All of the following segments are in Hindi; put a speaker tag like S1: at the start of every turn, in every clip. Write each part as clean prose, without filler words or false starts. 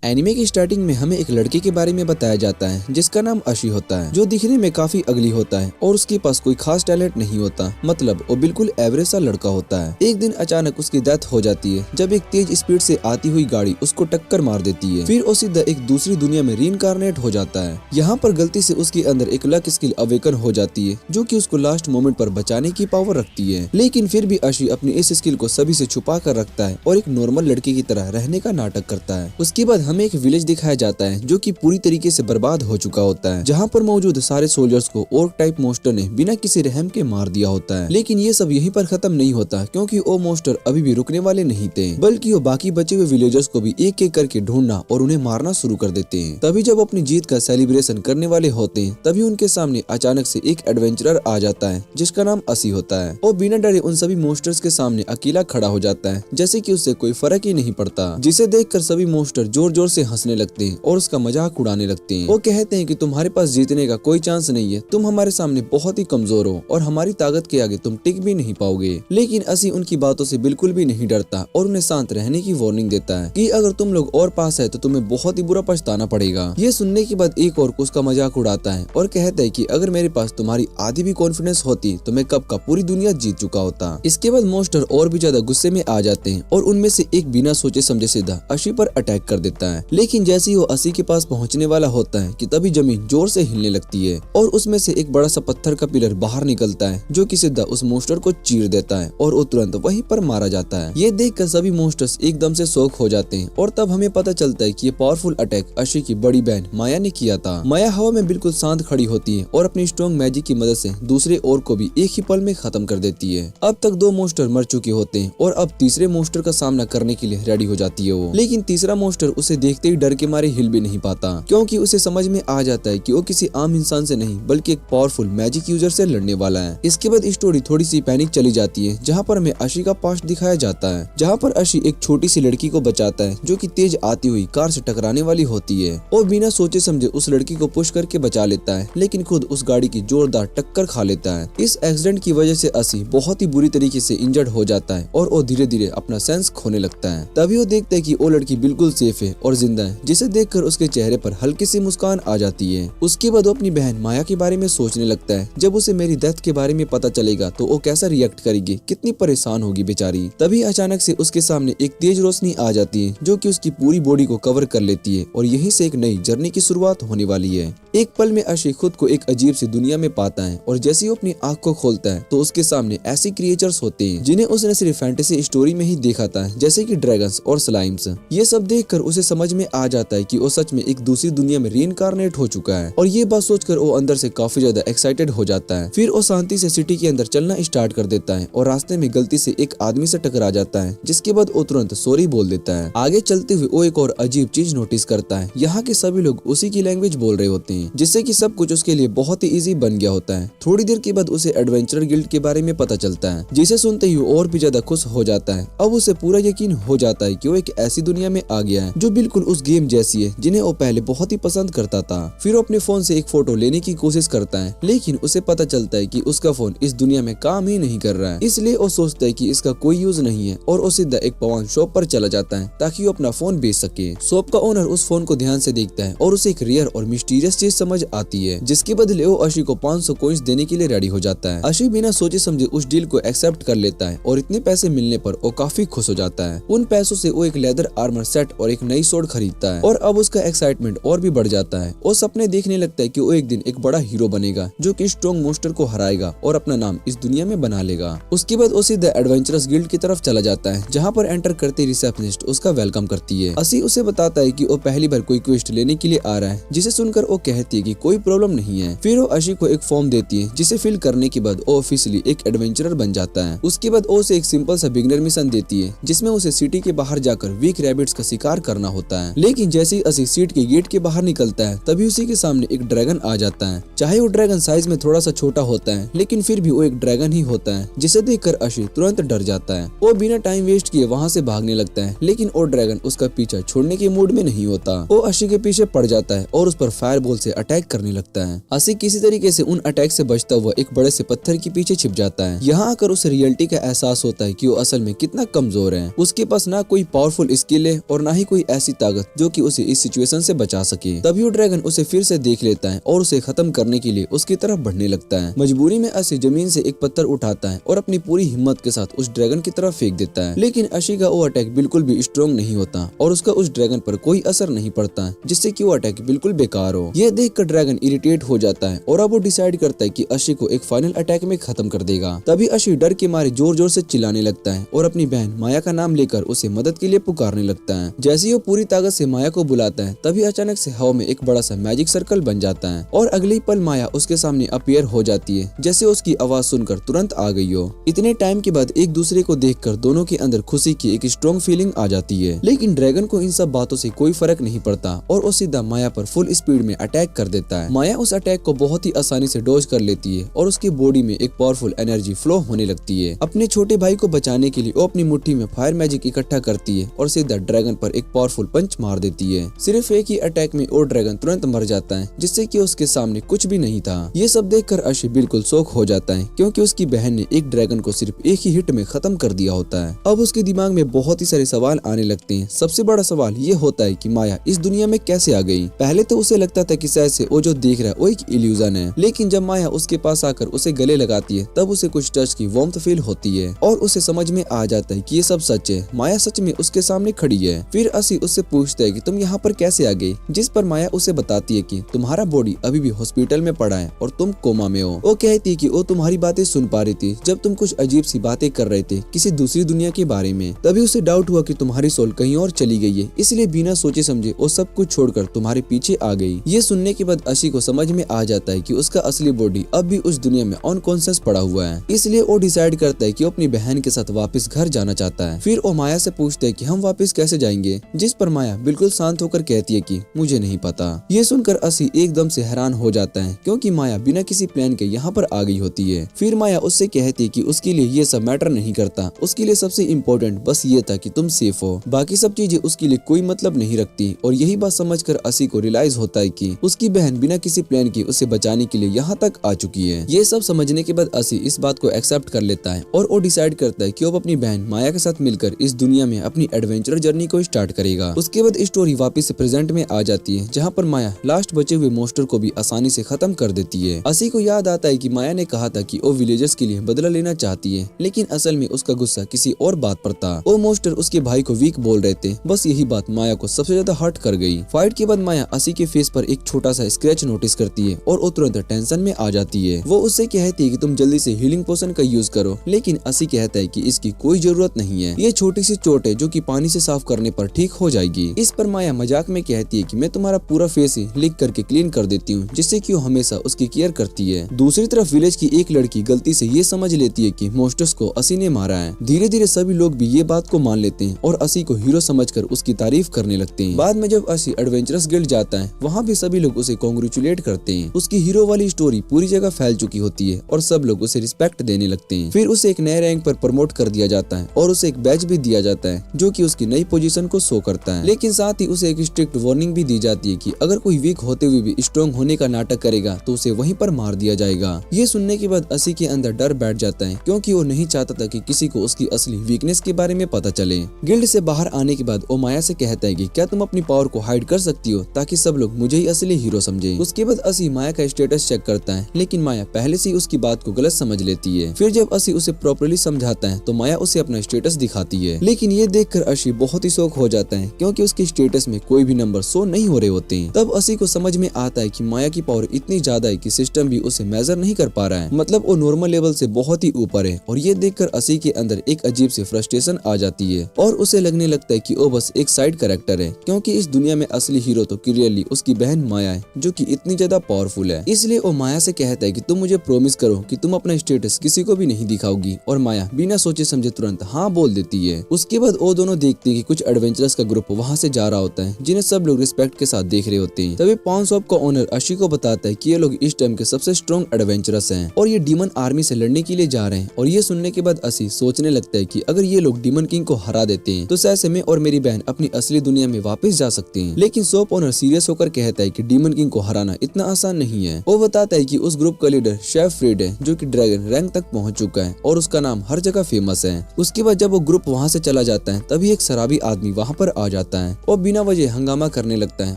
S1: एनिमे की स्टार्टिंग में हमें एक लड़के के बारे में बताया जाता है जिसका नाम अशी होता है, जो दिखने में काफी अगली होता है और उसके पास कोई खास टैलेंट नहीं होता। मतलब वो बिल्कुल एवरेज सा लड़का होता है। एक दिन अचानक उसकी डेथ हो जाती है जब एक तेज स्पीड से आती हुई गाड़ी उसको टक्कर मार देती है। फिर वो सीधा एक दूसरी दुनिया में रीइंकार्नेट हो जाता है। यहाँ पर गलती से उसके अंदर एक लक स्किल अवेकन हो जाती है जो कि उसको लास्ट मोमेंट पर बचाने की पावर रखती है। लेकिन फिर भी अशी अपनी इस स्किल को सभी से छुपा कर रखता है और एक नॉर्मल लड़के की तरह रहने का नाटक करता है। उसके बाद हमें एक विलेज दिखाया जाता है जो कि पूरी तरीके से बर्बाद हो चुका होता है, जहाँ पर मौजूद सारे सोल्जर्स को ऑर्क टाइप मोस्टर ने बिना किसी रहम के मार दिया होता है। लेकिन ये सब यहीं पर खत्म नहीं होता, क्योंकि वो मोस्टर अभी भी रुकने वाले नहीं थे, बल्कि वो बाकी बचे हुए विलेजर्स को भी एक एक करके ढूंढना और उन्हें मारना शुरू कर देते हैं। तभी जब अपनी जीत का सेलिब्रेशन करने वाले होते हैं, तभी उनके सामने अचानक से एक एडवेंचरर आ जाता है जिसका नाम असी होता है। वो बिना डरे उन सभी मोस्टर्स के सामने अकेला खड़ा हो जाता है, जैसे कि उससे कोई फर्क ही नहीं पड़ता। जिसे देखकर सभी मोस्टर जोर जोर से हंसने लगते हैं और उसका मजाक उड़ाने लगते हैं। वो कहते हैं कि तुम्हारे पास जीतने का कोई चांस नहीं है, तुम हमारे सामने बहुत ही कमजोर हो और हमारी ताकत के आगे तुम टिक भी नहीं पाओगे। लेकिन असी उनकी बातों से बिल्कुल भी नहीं डरता और उन्हें शांत रहने की वार्निंग देता है कि अगर तुम लोग और पास है तो तुम्हें बहुत ही बुरा पछताना पड़ेगा। ये सुनने के बाद एक और उसका मजाक उड़ाता है और कहता है कि अगर मेरे पास तुम्हारी आधी भी कॉन्फिडेंस होती तो मैं कब का पूरी दुनिया जीत चुका होता। इसके बाद मोस्टर और भी ज्यादा गुस्से में आ जाते हैं और उनमें से एक बिना सोचे समझे सीधा अशी पर अटैक कर देता है। लेकिन जैसे ही वो असी के पास पहुंचने वाला होता है कि तभी जमीन जोर से हिलने लगती है और उसमें से एक बड़ा सा पत्थर का पिलर बाहर निकलता है जो कि सीधा उस मोस्टर को चीर देता है और वो तुरंत वहीं पर मारा जाता है। ये देखकर सभी मोस्टर्स एकदम से शॉक हो जाते हैं और तब हमें पता चलता है कि ये पावरफुल अटैक अशी की बड़ी बहन माया ने किया था। माया हवा में बिल्कुल शांत खड़ी होती है और अपनी स्ट्रॉन्ग मैजिक की मदद से दूसरे और को भी एक ही पल में खत्म कर देती है। अब तक 2 मोस्टर मर चुके होते हैं और अब तीसरे मोस्टर का सामना करने के लिए रेडी हो जाती है वो। लेकिन तीसरा मोस्टर उसे देखते ही डर के मारे हिल भी नहीं पाता, क्योंकि उसे समझ में आ जाता है कि वो किसी आम इंसान से नहीं बल्कि एक पावरफुल मैजिक यूजर से लड़ने वाला है। इसके बाद स्टोरी थोड़ी सी पैनिक चली जाती है, जहाँ पर हमें अशी का पास्ट दिखाया जाता है, जहाँ पर अशी एक छोटी सी लड़की को बचाता है जो कि तेज आती हुई कार से टकराने वाली होती है और बिना सोचे समझे उस लड़की को पुश करके बचा लेता है, लेकिन खुद उस गाड़ी की जोरदार टक्कर खा लेता है। इस एक्सीडेंट की वजह से असी बहुत ही बुरी तरीके से इंजर्ड हो जाता है और वो धीरे धीरे अपना सेंस खोने लगता है। तभी वो देखता है कि वो लड़की बिल्कुल सेफ है और जिंदा है, जिसे देखकर उसके चेहरे पर हल्की सी मुस्कान आ जाती है। उसके बाद वो अपनी बहन माया के बारे में सोचने लगता है। जब उसे मेरी डेथ के बारे में पता चलेगा तो वो कैसा रिएक्ट करेगी, कितनी परेशान होगी बेचारी। तभी अचानक से उसके सामने एक तेज रोशनी आ जाती है जो कि उसकी पूरी बॉडी को कवर कर लेती है और यहीं से एक नई जर्नी की शुरुआत होने वाली है। एक पल में अशी खुद को एक अजीब सी दुनिया में पाता है और जैसे ही अपनी आंख को खोलता है तो उसके सामने ऐसे क्रिएचर्स होते हैं जिन्हें उसने सिर्फ फैंटेसी स्टोरी में ही देखा था, जैसे कि ड्रैगन्स और स्लाइम्स। ये सब देखकर उसे समझ में आ जाता है कि वो सच में एक दूसरी दुनिया में रीइंकार्नेट हो चुका है और ये बात सोचकर वो अंदर से काफी ज्यादा एक्साइटेड हो जाता है। फिर वो शांति से सिटी के अंदर चलना स्टार्ट कर देता है और रास्ते में गलती से एक आदमी से टकरा जाता है, जिसके बाद वो तुरंत सॉरी बोल देता है। आगे चलते हुए वो एक और अजीब चीज नोटिस करता है। यहाँ के सभी लोग उसी की लैंग्वेज बोल रहे होते हैं, जिससे कि सब कुछ उसके लिए बहुत ही इजी बन गया होता है। थोड़ी देर के बाद उसे एडवेंचरर गिल्ड के बारे में पता चलता है, जिसे सुनते ही और भी ज्यादा खुश हो जाता है। अब उसे पूरा यकीन हो जाता है कि वो एक ऐसी दुनिया में आ गया है जो बिल्कुल उस गेम जैसी है जिन्हें वो पहले बहुत ही पसंद करता था। फिर वो अपने फोन से एक फोटो लेने की कोशिश करता है, लेकिन उसे पता चलता है कि उसका फोन इस दुनिया में काम ही नहीं कर रहा है। इसलिए वो सोचता है कि इसका कोई यूज नहीं है और वो सीधा एक पवन शॉप पर चला जाता है ताकि वो अपना फोन बेच सके। शॉप का ओनर उस फोन को ध्यान से देखता है और उसे एक रेयर और मिस्टीरियस चीज समझ आती है, जिसके बदले वो अशी को 500 कॉइंस देने के लिए रेडी हो जाता है। अशी बिना सोचे समझे उस डील को एक्सेप्ट कर लेता है और इतने पैसे मिलने पर वो काफी खुश हो जाता है। उन पैसों से वो एक लेदर आर्मर सेट और एक नई सोर्ड खरीदता है और अब उसका एक्साइटमेंट और भी बढ़ जाता है। वो सपने देखने लगता है कि वो एक दिन एक बड़ा हीरो बनेगा जो कि स्ट्रॉन्ग मोस्टर को हराएगा और अपना नाम इस दुनिया में बना लेगा। उसके बाद वो सीधा एडवेंचरस गिल्ड की तरफ चला जाता है, जहाँ पर एंटर करते रिसेप्शनिस्ट उसका वेलकम करती है। असी उसे बताता है कि वो पहली बार कोई क्वेस्ट लेने के लिए आ रहा है, जिसे सुनकर वो कहती है कि कोई प्रॉब्लम नहीं है। फिर वो अशी को एक फॉर्म देती है, जिसे फिल करने के बाद वो ऑफिशियली एक एडवेंचरर बन जाता है। उसके बाद वो उसे एक सिंपल सा बिगिनर मिशन देती है, जिसमें उसे सिटी के बाहर जाकर वीक रैबिट्स का शिकार करना होता है। लेकिन जैसे ही असी सीट के गेट के बाहर निकलता है, तभी उसी के सामने एक ड्रैगन आ जाता है। चाहे वो ड्रैगन साइज में थोड़ा सा छोटा होता है, लेकिन फिर भी वो एक ड्रैगन ही होता है, जिसे देखकर अशी तुरंत डर जाता है। वो बिना टाइम वेस्ट किए वहाँ से भागने लगता है, लेकिन वो ड्रैगन उसका पीछा छोड़ने के मूड में नहीं होता। वो अशी के पीछे पड़ जाता है और उस पर फायर बॉल से अटैक करने लगता है। अशी किसी तरीके से उन अटैक से बचता हुआ एक बड़े से पत्थर के पीछे छिप जाता है। यहाँ आकर उसे रियलिटी का एहसास होता है कि वो असल में कितना कमजोर है। उसके पास ना कोई पावरफुल स्किल है और ना ही कोई ऐसी ऐसी ताकत जो कि उसे इस सिचुएशन से बचा सके। तभी वो ड्रैगन उसे फिर से देख लेता है और उसे खत्म करने के लिए उसकी तरफ बढ़ने लगता है। मजबूरी में अशी जमीन से एक पत्थर उठाता है और अपनी पूरी हिम्मत के साथ उस ड्रैगन की तरफ फेंक देता है। लेकिन अशी का वो अटैक बिल्कुल भी स्ट्रॉन्ग नहीं होता और उसका उस ड्रैगन पर कोई असर नहीं पड़ता, जिससे कि वो अटैक बिल्कुल बेकार हो। यह देखकर ड्रैगन इरिटेट हो जाता है और अब वो डिसाइड करता है कि अशी को एक फाइनल अटैक में खत्म कर देगा। तभी अशी डर के मारे जोर जोर से चिल्लाने लगता है और अपनी बहन माया का नाम लेकर उसे मदद के लिए पुकारने लगता है। जैसे ही वो पूरी ताकत से माया को बुलाता है तभी अचानक से हवा में एक बड़ा सा मैजिक सर्कल बन जाता है और अगले पल माया उसके सामने अपीयर हो जाती है, जैसे उसकी आवाज सुनकर तुरंत आ गई हो। इतने टाइम के बाद एक दूसरे को देखकर दोनों के अंदर खुशी की एक स्ट्रॉन्ग फीलिंग आ जाती है। लेकिन ड्रैगन को इन सब बातों से कोई फर्क नहीं पड़ता और वो सीधा माया पर फुल स्पीड में अटैक कर देता है। माया उस अटैक को बहुत ही आसानी से डॉज कर लेती है और उसकी बॉडी में एक पावरफुल एनर्जी फ्लो होने लगती है। अपने छोटे भाई को बचाने के लिए वो अपनी मुट्ठी में फायर मैजिक इकट्ठा करती है और सीधा ड्रैगन पर एक पावरफुल पंच मार देती है। सिर्फ एक ही अटैक में वो ड्रैगन तुरंत मर जाता है, जिससे कि उसके सामने कुछ भी नहीं था। ये सब देखकर अशी बिल्कुल शॉक हो जाता है, क्योंकि उसकी बहन ने एक ड्रैगन को सिर्फ एक ही हिट में खत्म कर दिया होता है। अब उसके दिमाग में बहुत ही सारे सवाल आने लगते हैं। सबसे बड़ा सवाल ये होता है कि माया इस दुनिया में कैसे आ गई। पहले तो उसे लगता था कि शायद से वो जो देख रहा है वो एक इल्यूजन है, लेकिन जब माया उसके पास आकर उसे गले लगाती है तब उसे कुछ टच की वार्मथ फील होती है और उसे समझ में आ जाता है कि ये सब सच है। माया सच में उसके सामने खड़ी है। फिर असी उससे पूछता है कि तुम यहाँ पर कैसे आ गई, जिस पर माया उसे बताती है कि तुम्हारा बॉडी अभी भी हॉस्पिटल में पड़ा है और तुम कोमा में हो। वो कहती है कि वो तुम्हारी बातें सुन पा रही थी जब तुम कुछ अजीब सी बातें कर रहे थे किसी दूसरी दुनिया के बारे में। तभी उसे डाउट हुआ कि तुम्हारी सोल कहीं और चली गई है, इसलिए बिना सोचे समझे वो सब कुछ छोड़कर तुम्हारे पीछे आ गई। ये सुनने के बाद अशी को समझ में आ जाता है कि उसका असली बॉडी अब भी उस दुनिया में अनकॉन्शियस पड़ा हुआ है, इसलिए वो डिसाइड करता है कि वो अपनी बहन के साथ वापस घर जाना चाहता है। फिर वो माया से पूछता है कि हम वापस कैसे जाएंगे, जिस पर माया बिल्कुल शांत होकर कहती है कि मुझे नहीं पता। ये सुनकर असी एकदम से हैरान हो जाता है, क्योंकि माया बिना किसी प्लान के यहाँ पर आ गई होती है। फिर माया उससे कहती है कि उसके लिए ये सब मैटर नहीं करता, उसके लिए सबसे इम्पोर्टेंट बस ये था कि तुम सेफ हो, बाकी सब चीजें उसके लिए कोई मतलब नहीं रखती। और यही बात समझकर असी को रियलाइज होता है कि उसकी बहन बिना किसी प्लान के उसे बचाने के लिए यहाँ तक आ चुकी है। ये सब समझने के बाद असी इस बात को एक्सेप्ट कर लेता है और वो डिसाइड करता है कि वो अपनी बहन माया के साथ मिलकर इस दुनिया में अपनी एडवेंचर जर्नी को स्टार्ट करेगा। उसके बाद स्टोरी वापस से प्रेजेंट में आ जाती है, जहाँ पर माया लास्ट बचे हुए मॉन्स्टर को भी आसानी से खत्म कर देती है। असी को याद आता है कि माया ने कहा था कि वो विलेजर्स के लिए बदला लेना चाहती है, लेकिन असल में उसका गुस्सा किसी और बात पर था। वो मॉन्स्टर उसके भाई को वीक बोल रहे थे। बस यही बात माया को सबसे ज्यादा हर्ट कर गई। फाइट के बाद माया असी के फेस पर एक छोटा सा स्क्रैच नोटिस करती है और वो तुरंत टेंशन में आ जाती है। वो उससे कहती है कि तुम जल्दी से हीलिंग पोशन का यूज करो, लेकिन असी कहता है कि इसकी कोई जरूरत नहीं है, ये छोटी सी चोट है जो कि पानी से साफ करने पर ठीक हो जाएगी। इस पर माया मजाक में कहती है कि मैं तुम्हारा पूरा फेस ही लिख करके क्लीन कर देती हूँ, जिससे कि वो हमेशा उसकी केयर करती है। दूसरी तरफ विलेज की एक लड़की गलती से ये समझ लेती है कि मॉन्स्टर्स को असी ने मारा है। धीरे धीरे सभी लोग भी ये बात को मान लेते हैं और असी को हीरो समझकर उसकी तारीफ करने लगते हैं। बाद में जब असी एडवेंचरस गिल्ड जाता है, वहाँ भी सभी लोग उसे कांग्रेचुलेट करते हैं। उसकी हीरो वाली स्टोरी पूरी जगह फैल चुकी होती है और सब लोग उसे रिस्पेक्ट देने लगते हैं। फिर उसे एक नए रैंक पर प्रमोट कर दिया जाता है और उसे एक बैच भी दिया जाता है, जो कि उसकी नई पोजीशन को शो करता है। लेकिन साथ ही उसे एक स्ट्रिक्ट वार्निंग भी दी जाती है कि अगर कोई वीक होते हुए भी स्ट्रॉन्ग होने का नाटक करेगा तो उसे वहीं पर मार दिया जाएगा। ये सुनने के बाद असी के अंदर डर बैठ जाता है, क्योंकि वो नहीं चाहता था कि किसी को उसकी असली वीकनेस के बारे में पता चले। गिल्ड से बाहर आने के बाद वो माया से कहता है कि क्या तुम अपनी पावर को हाइड कर सकती हो ताकि सब लोग मुझे ही असली हीरो समझे। उसके बाद असी माया का स्टेटस चेक करता है, लेकिन माया पहले से ही उसकी बात को गलत समझ लेती है। फिर जब असी उसे प्रॉपर्ली समझाता है तो माया उसे अपना स्टेटस दिखाती है, लेकिन ये देखकर असी बहुत ही शॉक हो जाता है, क्योंकि उसके स्टेटस में कोई भी नंबर शो नहीं हो रहे होते हैं। तब असी को समझ में आता है कि माया की पावर इतनी ज्यादा है कि सिस्टम भी उसे मेजर नहीं कर पा रहा है, मतलब वो नॉर्मल लेवल से बहुत ही ऊपर है। और ये देखकर असी के अंदर एक अजीब सी फ्रस्ट्रेशन आ जाती है और उसे लगने लगता है कि वो बस एक साइड कैरेक्टर है, क्योंकि इस दुनिया में असली हीरो तो क्लियरली उसकी बहन माया है, जो कि इतनी ज्यादा पावरफुल है। इसलिए वो माया से कहता है कि तुम मुझे प्रॉमिस करो कि तुम अपना स्टेटस किसी को भी नहीं दिखाओगी। और माया बिना सोचे समझे तुरंत हाँ बोल देती है। उसके बाद वो दोनों देखते हैं कि कुछ एडवेंचरस का ग्रुप वहाँ से जा रहा होता है, जिन्हें सब लोग रिस्पेक्ट के साथ देख रहे होते हैं। तभी पॉन शॉप का ओनर अशी को बताता है कि ये लोग इस टाइम के सबसे स्ट्रॉन्ग एडवेंचरस हैं और ये डीमन आर्मी से लड़ने के लिए जा रहे हैं। और ये सुनने के बाद असी सोचने लगता है कि अगर ये लोग डीमन किंग को हरा देते हैं तो शायद से मैं और मेरी बहन अपनी असली दुनिया में वापस जा सकते हैं। लेकिन शॉप ओनर सीरियस होकर कहता है कि डीमन किंग को हराना इतना आसान नहीं है। वो बताता है कि उस ग्रुप का लीडर शेफ फ्रेड है, जो कि ड्रैगन रैंक तक पहुंच चुका है और उसका नाम हर जगह फेमस है। उसके बाद जब वो ग्रुप वहाँ से चला जाता है, तभी एक शराबी आदमी वहाँ पर आ जाता जाता है और बिना वजह हंगामा करने लगता है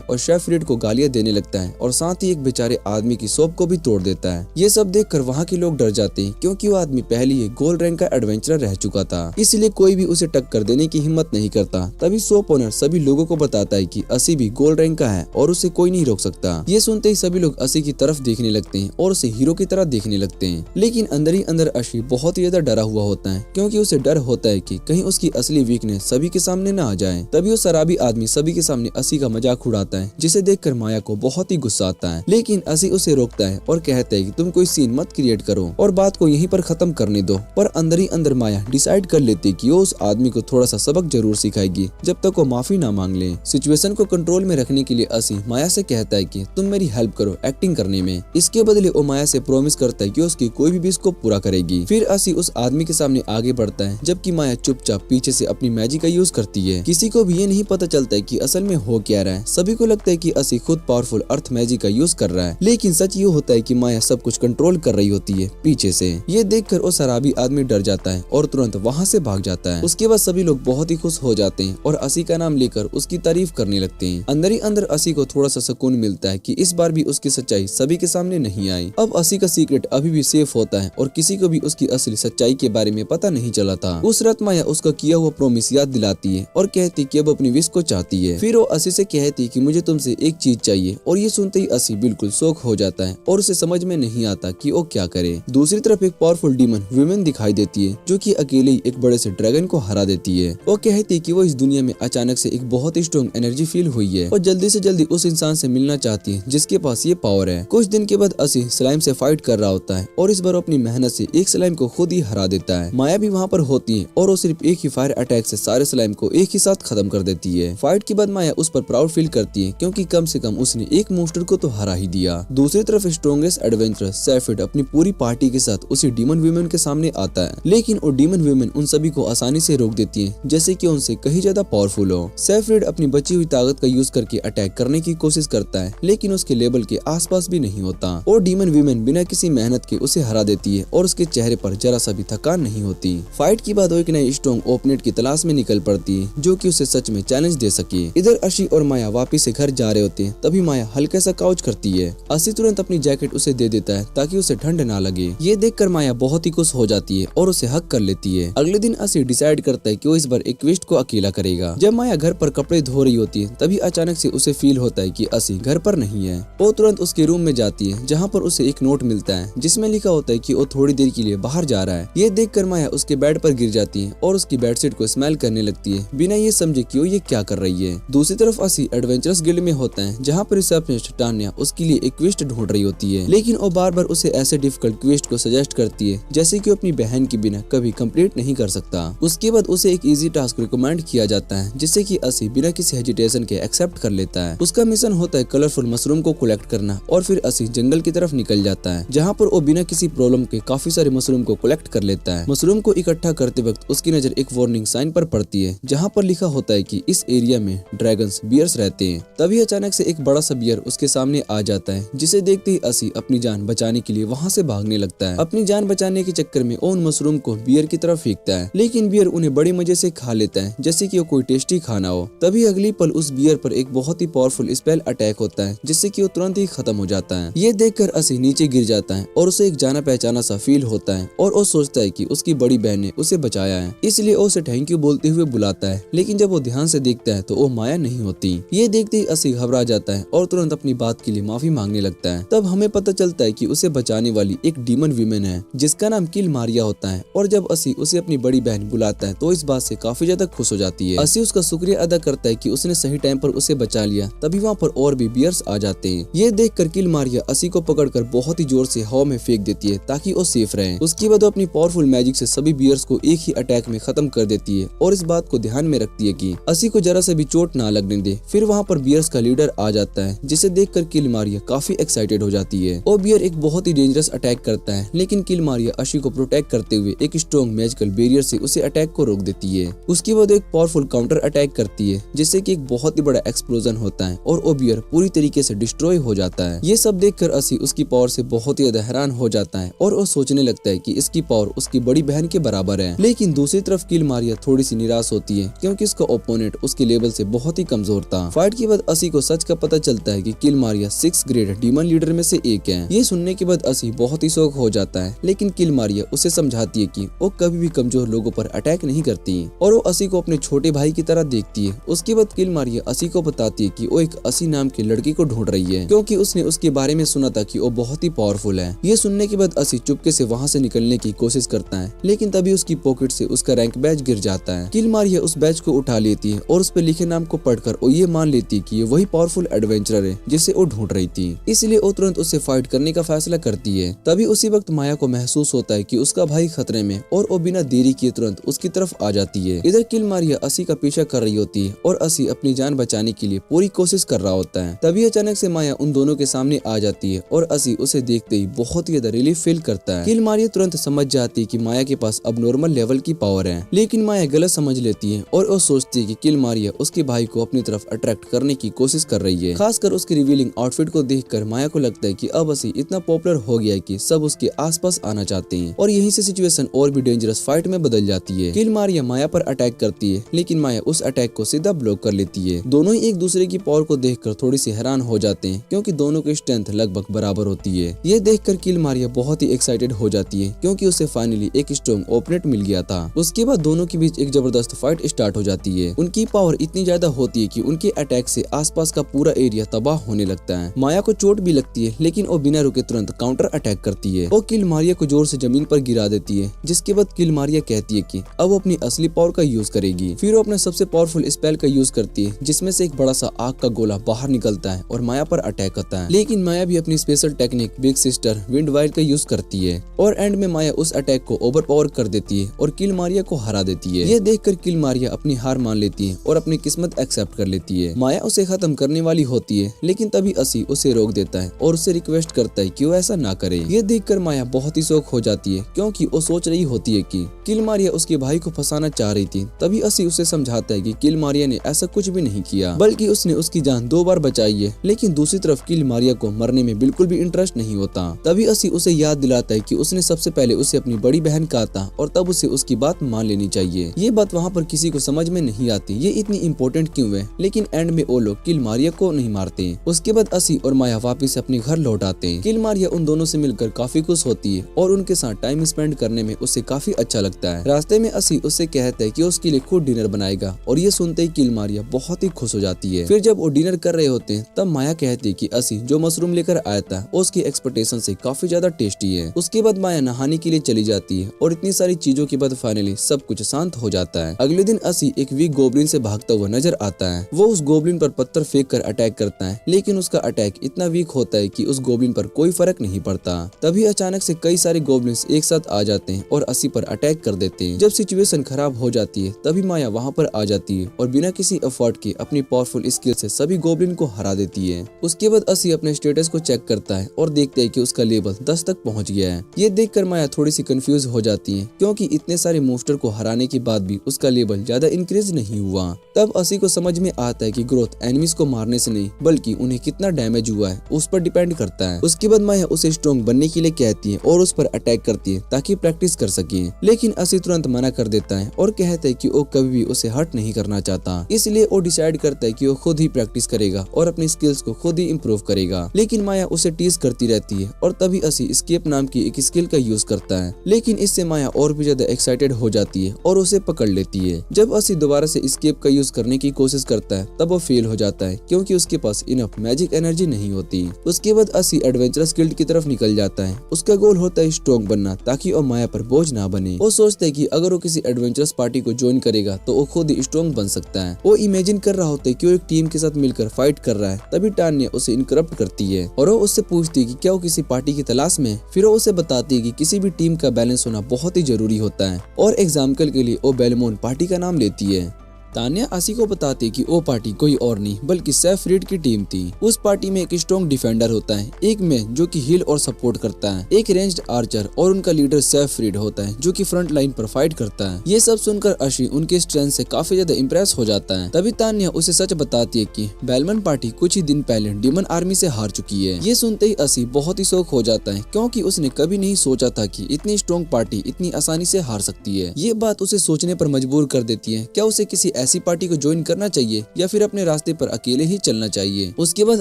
S1: और शेफ फ्रीड को गालियां देने लगता है और साथ ही एक बेचारे आदमी की शॉप को भी तोड़ देता है। ये सब देखकर वहाँ के लोग डर जाते हैं क्योंकि वो आदमी पहले ही गोल्ड रैंक का एडवेंचरर रह चुका था, इसलिए कोई भी उसे टक्कर देने की हिम्मत नहीं करता। तभी शॉप ओनर सभी लोगों को बताता है कि असी भी गोल्ड रैंक का है और उसे कोई नहीं रोक सकता। ये सुनते ही सभी लोग असी की तरफ देखने लगते हैं और उसे हीरो की तरह देखने लगते हैं, लेकिन अंदर ही अंदर अशी बहुत ही ज्यादा डरा हुआ होता है क्योंकि उसे डर होता है कि कहीं उसकी असली वीकनेस सभी के सामने न आ जाए। तभी वो शराबी आदमी सभी के सामने असी का मजाक उड़ाता है, जिसे देखकर माया को बहुत ही गुस्सा आता है, लेकिन असी उसे रोकता है और कहता है कि तुम कोई सीन मत क्रिएट करो और बात को यहीं पर खत्म करने दो। पर अंदर ही अंदर माया डिसाइड कर लेती है कि वो उस आदमी को थोड़ा सा सबक जरूर सिखाएगी जब तक वो माफी ना मांग ले। सिचुएशन को कंट्रोल में रखने के लिए असी माया से कहता है कि तुम मेरी हेल्प करो एक्टिंग करने में। इसके बदले वो माया से प्रॉमिस करता है कि उसकी कोई भी विश को पूरा करेगी। फिर असी उस आदमी के सामने आगे बढ़ता है जबकि माया चुपचाप पीछे से अपनी मैजिक का यूज करती है। किसी को भी ये नहीं पता चलता है कि असल में हो क्या रहा है। सभी को लगता है कि असी खुद पावरफुल अर्थ मैजिक का यूज कर रहा है, लेकिन सच ये होता है कि माया सब कुछ कंट्रोल कर रही होती है पीछे से। ये देखकर वो शराबी आदमी डर जाता है और तुरंत वहाँ से भाग जाता है। उसके बाद सभी लोग बहुत ही खुश हो जाते हैं और असी का नाम लेकर उसकी तारीफ करने लगते हैं। अंदर ही अंदर असी को थोड़ा सा सुकून मिलता है कि इस बार भी उसकी सच्चाई सभी के सामने नहीं आई। अब असी का सीक्रेट अभी भी सेफ होता है और किसी को भी उसकी असली सच्चाई के बारे में पता नहीं चला था। उस रात माया उसका किया हुआ प्रॉमिस याद दिलाती है और कहती कि अब अपनी विश को चाहती है। फिर वो असी से कहती कि मुझे तुमसे एक चीज चाहिए और ये सुनते ही असी बिल्कुल शॉक हो जाता है और उसे समझ में नहीं आता कि वो क्या करे। दूसरी तरफ एक पावरफुल डीमन वुमेन दिखाई देती है जो कि अकेले ही एक बड़े से ड्रैगन को हरा देती है। वो कहती है कि वो इस दुनिया में अचानक से एक बहुत ही स्ट्रॉन्ग एनर्जी फील हुई है और जल्दी से जल्दी उस इंसान से मिलना चाहती है जिसके पास ये पावर है। कुछ दिन के बाद असी स्लाइम से फाइट कर रहा होता है और इस बार अपनी मेहनत से एक स्लाइम को खुद ही हरा देता है। माया भी वहाँ पर होती है और वो सिर्फ एक ही फायर अटैक से सारे स्लाइम को एक ही साथ खत्म कर देती है। फाइट के बाद माया उस पर प्राउड फील करती है क्योंकि कम से कम उसने एक मोस्टर को तो हरा ही दिया। दूसरी तरफ स्ट्रॉन्गेस्ट एडवेंचरर सेफ्रिड अपनी पूरी पार्टी के साथ उसी डीमन वुमेन के सामने आता है, लेकिन वो डीमन वुमेन उन सभी को आसानी से रोक देती है जैसे कि उनसे कहीं ज्यादा पावरफुल हो। सेफ्रिड अपनी बची हुई ताकत का यूज करके अटैक करने की कोशिश करता है, लेकिन उसके लेवल के आसपास भी नहीं होता और डीमन वुमेन बिना किसी मेहनत के उसे हरा देती है और उसके चेहरे पर जरा सा भी थकान नहीं होती। फाइट के बाद वो एक नए स्ट्रॉन्ग ओपोनेंट की तलाश में निकल पड़ती है जो कि उसे सच में चैलेंज दे सके। इधर अशी और माया वापिस से घर जा रहे होते हैं, तभी माया हल्का सा काउच करती है। अशी तुरंत अपनी जैकेट उसे दे देता है ताकि उसे ठंड ना लगे। ये देखकर माया बहुत ही खुश हो जाती है और उसे हक कर लेती है। अगले दिन अशी डिसाइड करता है कि वो इस बार एक क्वेस्ट को अकेला करेगा। जब माया घर पर कपड़े धो रही होती है तभी अचानक से उसे फील होता है कि अशी घर पर नहीं है। वो तुरंत उसके रूम में जाती है जहाँ पर उसे एक नोट मिलता है जिसमें लिखा होता है कि वो थोड़ी देर के लिए बाहर जा रहा है। ये देखकर माया उसके बेड पर गिर जाती है और उसकी बेडशीट को स्मेल करने लगती है बिना ये समझे कि वो ये क्या कर रही है। दूसरी तरफ अशी एडवेंचरस गिल्ड में होता है जहाँ पर रिसेप्शनिस्ट टान्या उसके लिए एक क्वेस्ट ढूंढ रही होती है, लेकिन वो बार बार उसे ऐसे डिफिकल्ट क्वेस्ट को सजेस्ट करती है जैसे कि वो अपनी बहन के बिना कभी कंप्लीट नहीं कर सकता। उसके बाद उसे एक इजी टास्क रिकमेंड किया जाता है जिससे कि अशी बिना किसी हेजिटेशन के एक्सेप्ट कर लेता है। उसका मिशन होता है कलरफुल मशरूम को कलेक्ट करना और फिर अशी जंगल की तरफ निकल जाता है जहाँ पर वो बिना किसी प्रॉब्लम के काफी सारे मशरूम को कलेक्ट कर लेता है। मशरूम को इकट्ठा करते वक्त उसकी नजर एक वार्निंग साइन पर पड़ती है जहाँ पर लिखा होता है कि इस एरिया में ड्रैगन्स बियर्स रहते हैं। तभी अचानक से एक बड़ा सा बियर उसके सामने आ जाता है जिसे देखते ही अशी अपनी जान बचाने के लिए वहाँ से भागने लगता है। अपनी जान बचाने के चक्कर में उन मशरूम को बियर की तरफ फेंकता है, लेकिन बियर उन्हें बड़े मजे से खा लेता है जैसे कि वो कोई टेस्टी खाना हो। तभी अगली पल उस बियर पर एक बहुत ही पावरफुल स्पेल अटैक होता है जिससे कि वो तुरंत ही खत्म हो जाता है। ये देखकर अशी नीचे गिर जाता है और उसे एक जाना पहचाना सा फील होता है और वो सोचता है कि उसकी बड़ी बहन ने उसे बचाया है, इसलिए वो उसे थैंक यू बोलते हुए बुलाता है। लेकिन जब वो ध्यान से देखता है तो वो माया नहीं होती। ये देखते ही अशी घबरा जाता है और तुरंत अपनी बात के लिए माफी मांगने लगता है। तब हमें पता चलता है कि उसे बचाने वाली एक डीमन वुमेन है जिसका नाम किल मारिया होता है और जब अशी उसे अपनी बड़ी बहन बुलाता है तो इस बात से काफी ज्यादा खुश हो जाती है। अशी उसका शुक्रिया अदा करता है कि उसने सही टाइम पर उसे बचा लिया। तभी वहाँ पर और भी बियर्स आ जाते हैं। ये देखकर किल मारिया अशी को पकड़कर बहुत ही जोर से हवा में फेंक देती है ताकि वो सेफ रहे। उसके बाद वो अपनी पावरफुल मैजिक से सभी बियर्स को एक ही अटैक में खत्म कर देती है और इस बात को ध्यान में रखती है कि अशी को जरा से भी चोट ना लगने दे। फिर वहाँ पर बियर्स का लीडर आ जाता है जिसे देखकर किल मारिया काफी एक्साइटेड हो जाती है। वो बियर एक बहुत ही डेंजरस अटैक करता है, लेकिन किल मारिया अशी को प्रोटेक्ट करते हुए एक स्ट्रॉन्ग मैजिकल बैरियर से उसे अटैक को रोक देती है। उसके बाद एक पावरफुल काउंटर अटैक करती है जिससे कि एक बहुत ही बड़ा एक्सप्लोजन होता है और वो बियर पूरी तरीके से डिस्ट्रॉय हो जाता है। ये सब देखकर अशी उसकी पावर से बहुत ही ज्यादा हैरान हो जाता है और वो सोचने लगता है कि इसकी पावर उसकी बड़ी बहन के बराबर है। लेकिन दूसरी तरफ किल मारिया थोड़ी सी निराश होती है क्योंकि उसका ओपोनेंट उसके लेवल से बहुत ही कमजोर था। फाइट के बाद असी को सच का पता चलता है कि किल मारिया 6 ग्रेड डीमन लीडर में से एक है। ये सुनने के बाद असी बहुत ही शौक हो जाता है, लेकिन किल मारिया उसे समझाती है कि वो कभी भी कमजोर लोगों पर अटैक नहीं करती और वो असी को अपने छोटे भाई की तरह देखती है। उसके बाद किल मारिया असी को बताती है कि वो एक असी नाम की लड़की को ढूंढ रही है, क्योंकि उसने उसके बारे में सुना था कि वो बहुत ही पावरफुल है। ये सुनने के बाद असी चुपके से वहाँ से निकलने की कोशिश करता है, लेकिन तभी उसकी पॉकेट से उसका रैंक बैज गिर जाता है। किल मारिया उस बैज को उठा लेती है और उस पर लिखे नाम को पढ़कर वो ये मान लेती है कि ये वही पावरफुल एडवेंचरर है जिसे वो ढूंढ रही थी, इसलिए वो तुरंत उससे फाइट करने का फैसला करती है। तभी उसी वक्त माया को महसूस होता है कि उसका भाई खतरे में और वो बिना देरी किए तुरंत उसकी तरफ आ जाती है। इधर किल मारिया असी का पीछा कर रही होती है और असी अपनी जान बचाने के लिए पूरी कोशिश कर रहा होता है। तभी अचानक से माया उन दोनों के सामने आ जाती है और असी उसे देखते ही बहुत ही ज्यादा रिलीफ फील करता है। किल मारिया तुरंत समझ जाती है कि माया के पास अब नॉर्मल लेवल की पावर है, लेकिन माया गलत समझ लेती है और वो सोचती है कि किल मारिया उसके भाई को अपनी तरफ अट्रैक्ट करने की कोशिश कर रही है। खासकर उसके रिवीलिंग आउटफिट को देखकर माया को लगता है कि अब असी इतना पॉपुलर हो गया है कि सब उसके आसपास आना चाहते हैं और यहीं से सिचुएशन और भी डेंजरस फाइट में बदल जाती है। किल मारिया माया पर अटैक करती है, लेकिन माया उस अटैक को सीधा ब्लॉक कर लेती है। दोनों ही एक दूसरे की पावर को देखकर थोड़ी सी हैरान हो जाते हैं, क्योंकि दोनों की स्ट्रेंथ लगभग बराबर होती है। ये देखकर किल मारिया बहुत ही एक्साइटेड हो जाती है, क्योंकि उसे फाइनली एक स्ट्रॉन्ग ओपोनेंट मिल गया था। उसके बाद दोनों के बीच एक जबरदस्त फाइट स्टार्ट हो जाती है। उनकी पावर इतनी ज्यादा होती है कि उनके अटैक से आसपास का पूरा एरिया तबाह होने लगता है। माया को चोट भी लगती है, लेकिन वो बिना रुके तुरंत काउंटर अटैक करती है। वो किल मारिया को जोर से जमीन पर गिरा देती है, जिसके बाद किल मारिया कहती है कि अब वो अपनी असली पावर का यूज करेगी। फिर वो अपने सबसे पावरफुल स्पेल का यूज करती है, जिसमें से एक बड़ा सा आग का गोला बाहर निकलता है और माया पर अटैक करता है। लेकिन माया भी अपनी special technique big sister wind wild का यूज करती है और एंड में माया उस अटैक को ओवर पावर कर देती है और किल मारिया को हरा देती है। ये देखकर किल मारिया अपनी हार मान लेती है और अपनी किस्मत एक्सेप्ट कर लेती है। माया उसे खत्म करने वाली होती है, लेकिन तभी असी उसे रोक देता है और उससे रिक्वेस्ट करता है कि वो ऐसा ना करे। ये देखकर माया बहुत ही शौक हो जाती है, क्योंकि वो सोच रही होती है कि किल मारिया उसके भाई को फंसाना चाह रही थी। तभी असी उसे समझाता है कि किल मारिया ने ऐसा कुछ भी नहीं किया, बल्कि उसने उसकी जान 2 बार बचाई है। लेकिन दूसरी तरफ किल मारिया को मरने में बिल्कुल भी इंटरेस्ट नहीं होता। तभी असी उसे याद दिलाता है कि उसने सबसे पहले उसे अपनी बड़ी बहन कहा था और तब उसे उसकी बात मान लेनी चाहिए। ये बात वहाँ पर किसी को समझ में नहीं आती, ये इतनी इम्पोर्टेंट क्यों है। लेकिन एंड में वो लोग किल मारिया को नहीं मारते। उसके बाद असी और माया वापिस अपने घर लौट आते हैं। किल मारिया उन दोनों से मिलकर काफी खुश होती है और उनके साथ टाइम स्पेंड करने में उसे काफी अच्छा लगता है। रास्ते में असी उससे कहता है कि उसके लिए खुद डिनर बनाएगा और ये सुनते ही किल मारिया बहुत ही खुश हो जाती है। फिर जब वो डिनर कर रहे होते हैं तब माया कहती है कि असी जो मशरूम लेकर आया था उसकी एक्सपेक्टेशन से काफी ज्यादा टेस्टी है। उसके बाद माया नहाने के लिए चली जाती है और इतनी सारी चीजों के बाद फाइनली सब कुछ शांत हो जाता है। अगले दिन असी एक वीक गोब्लिन से भागता हुआ नजर आता है। वो उस गोब्लिन पर पत्थर फेंक कर अटैक करता है, लेकिन उसका अटैक इतना वीक होता है कि उस गोब्लिन पर कोई फर्क नहीं पड़ता। तभी अचानक से कई सारे गोब्लिन्स एक साथ आ जाते हैं और असी पर अटैक कर देते हैं। जब सिचुएशन खराब हो जाती है तभी माया वहाँ पर आ जाती है और बिना किसी एफर्ट के अपनी पावरफुल स्किल से सभी गोब्लिन को हरा देती है। उसके बाद असी अपने स्टेटस को चेक करता है और देखते है कि उसका लेवल 10 तक पहुँच गया है। ये देखकर माया थोड़ी सी कंफ्यूज हो जाती है, क्योंकि इतने सारे मोस्टर को हराने के बाद भी उसका लेवल ज्यादा इंक्रीज नहीं हुआ। तब असी को समझ में आता है कि ग्रोथ एनिमीज को मारने से नहीं बल्कि उन्हें कितना डैमेज हुआ है उस पर डिपेंड करता है। उसके बाद माया उसे स्ट्रॉन्ग बनने के लिए कहती है और उस पर अटैक करती है ताकि प्रैक्टिस कर सके, लेकिन असी तुरंत मना कर देता है और कहता है कि वो कभी भी उसे हर्ट नहीं करना चाहता। इसलिए वो डिसाइड करता है कि वो खुद ही प्रैक्टिस करेगा और अपनी स्किल्स को खुद ही इम्प्रूव करेगा। लेकिन माया उसे टीज करती रहती है और तभी असी एस्केप नाम की एक स्किल का यूज करता है, लेकिन इससे माया और भी ज्यादा एक्साइटेड हो जाती है और उसे पकड़ लेती है। जब असी दोबारा से एस्केप का यूज करने की कोशिश करता है तब वो फेल हो जाता है, क्योंकि उसके पास इनफ मैजिक एनर्जी नहीं होती। उसके बाद असी एडवेंचरस गिल्ड की तरफ निकल जाता है। उसका गोल होता है स्ट्रॉन्ग बनना, ताकि वो माया पर बोझ ना बने। वो सोचता है कि अगर वो किसी एडवेंचरस पार्टी को ज्वाइन करेगा तो वो खुद ही स्ट्रॉन्ग बन सकता है। वो इमेजिन कर रहा होता है कि वो एक टीम के साथ मिलकर फाइट कर रहा है। तभी टान्या उसे इंटरप्ट करती है और वो उससे पूछती है कि क्या वो किसी पार्टी की तलाश में है। फिर वो उसे बताती है कि किसी भी टीम का बैलेंस होना बहुत ही जरूरी होता है और एग्जाम्पल के लिए वो बेलमोन पार्टी का नाम लेती है। तान्या असी को बताती कि वो पार्टी कोई और नहीं बल्कि सेफ्रीड की टीम थी। उस पार्टी में एक स्ट्रॉन्ग डिफेंडर होता है, एक में जो कि हील और सपोर्ट करता है, एक रेंज्ड आर्चर और उनका लीडर सेफ्रीड होता है जो कि फ्रंट लाइन पर फाइट करता है। ये सब सुनकर अशी उनके स्ट्रेंथ से काफी ज्यादा इम्प्रेस हो जाता है। तभी तान्या उसे सच बताती है कि बेलमन पार्टी कुछ ही दिन पहले डीमन आर्मी से हार चुकी है। ये सुनते ही असी बहुत ही शौक हो जाता है, क्योंकि उसने कभी नहीं सोचा था कि इतनी स्ट्रॉन्ग पार्टी इतनी आसानी से हार सकती है। ये बात उसे सोचने पर मजबूर कर देती है, क्या उसे किसी ऐसी पार्टी को ज्वाइन करना चाहिए या फिर अपने रास्ते पर अकेले ही चलना चाहिए। उसके बाद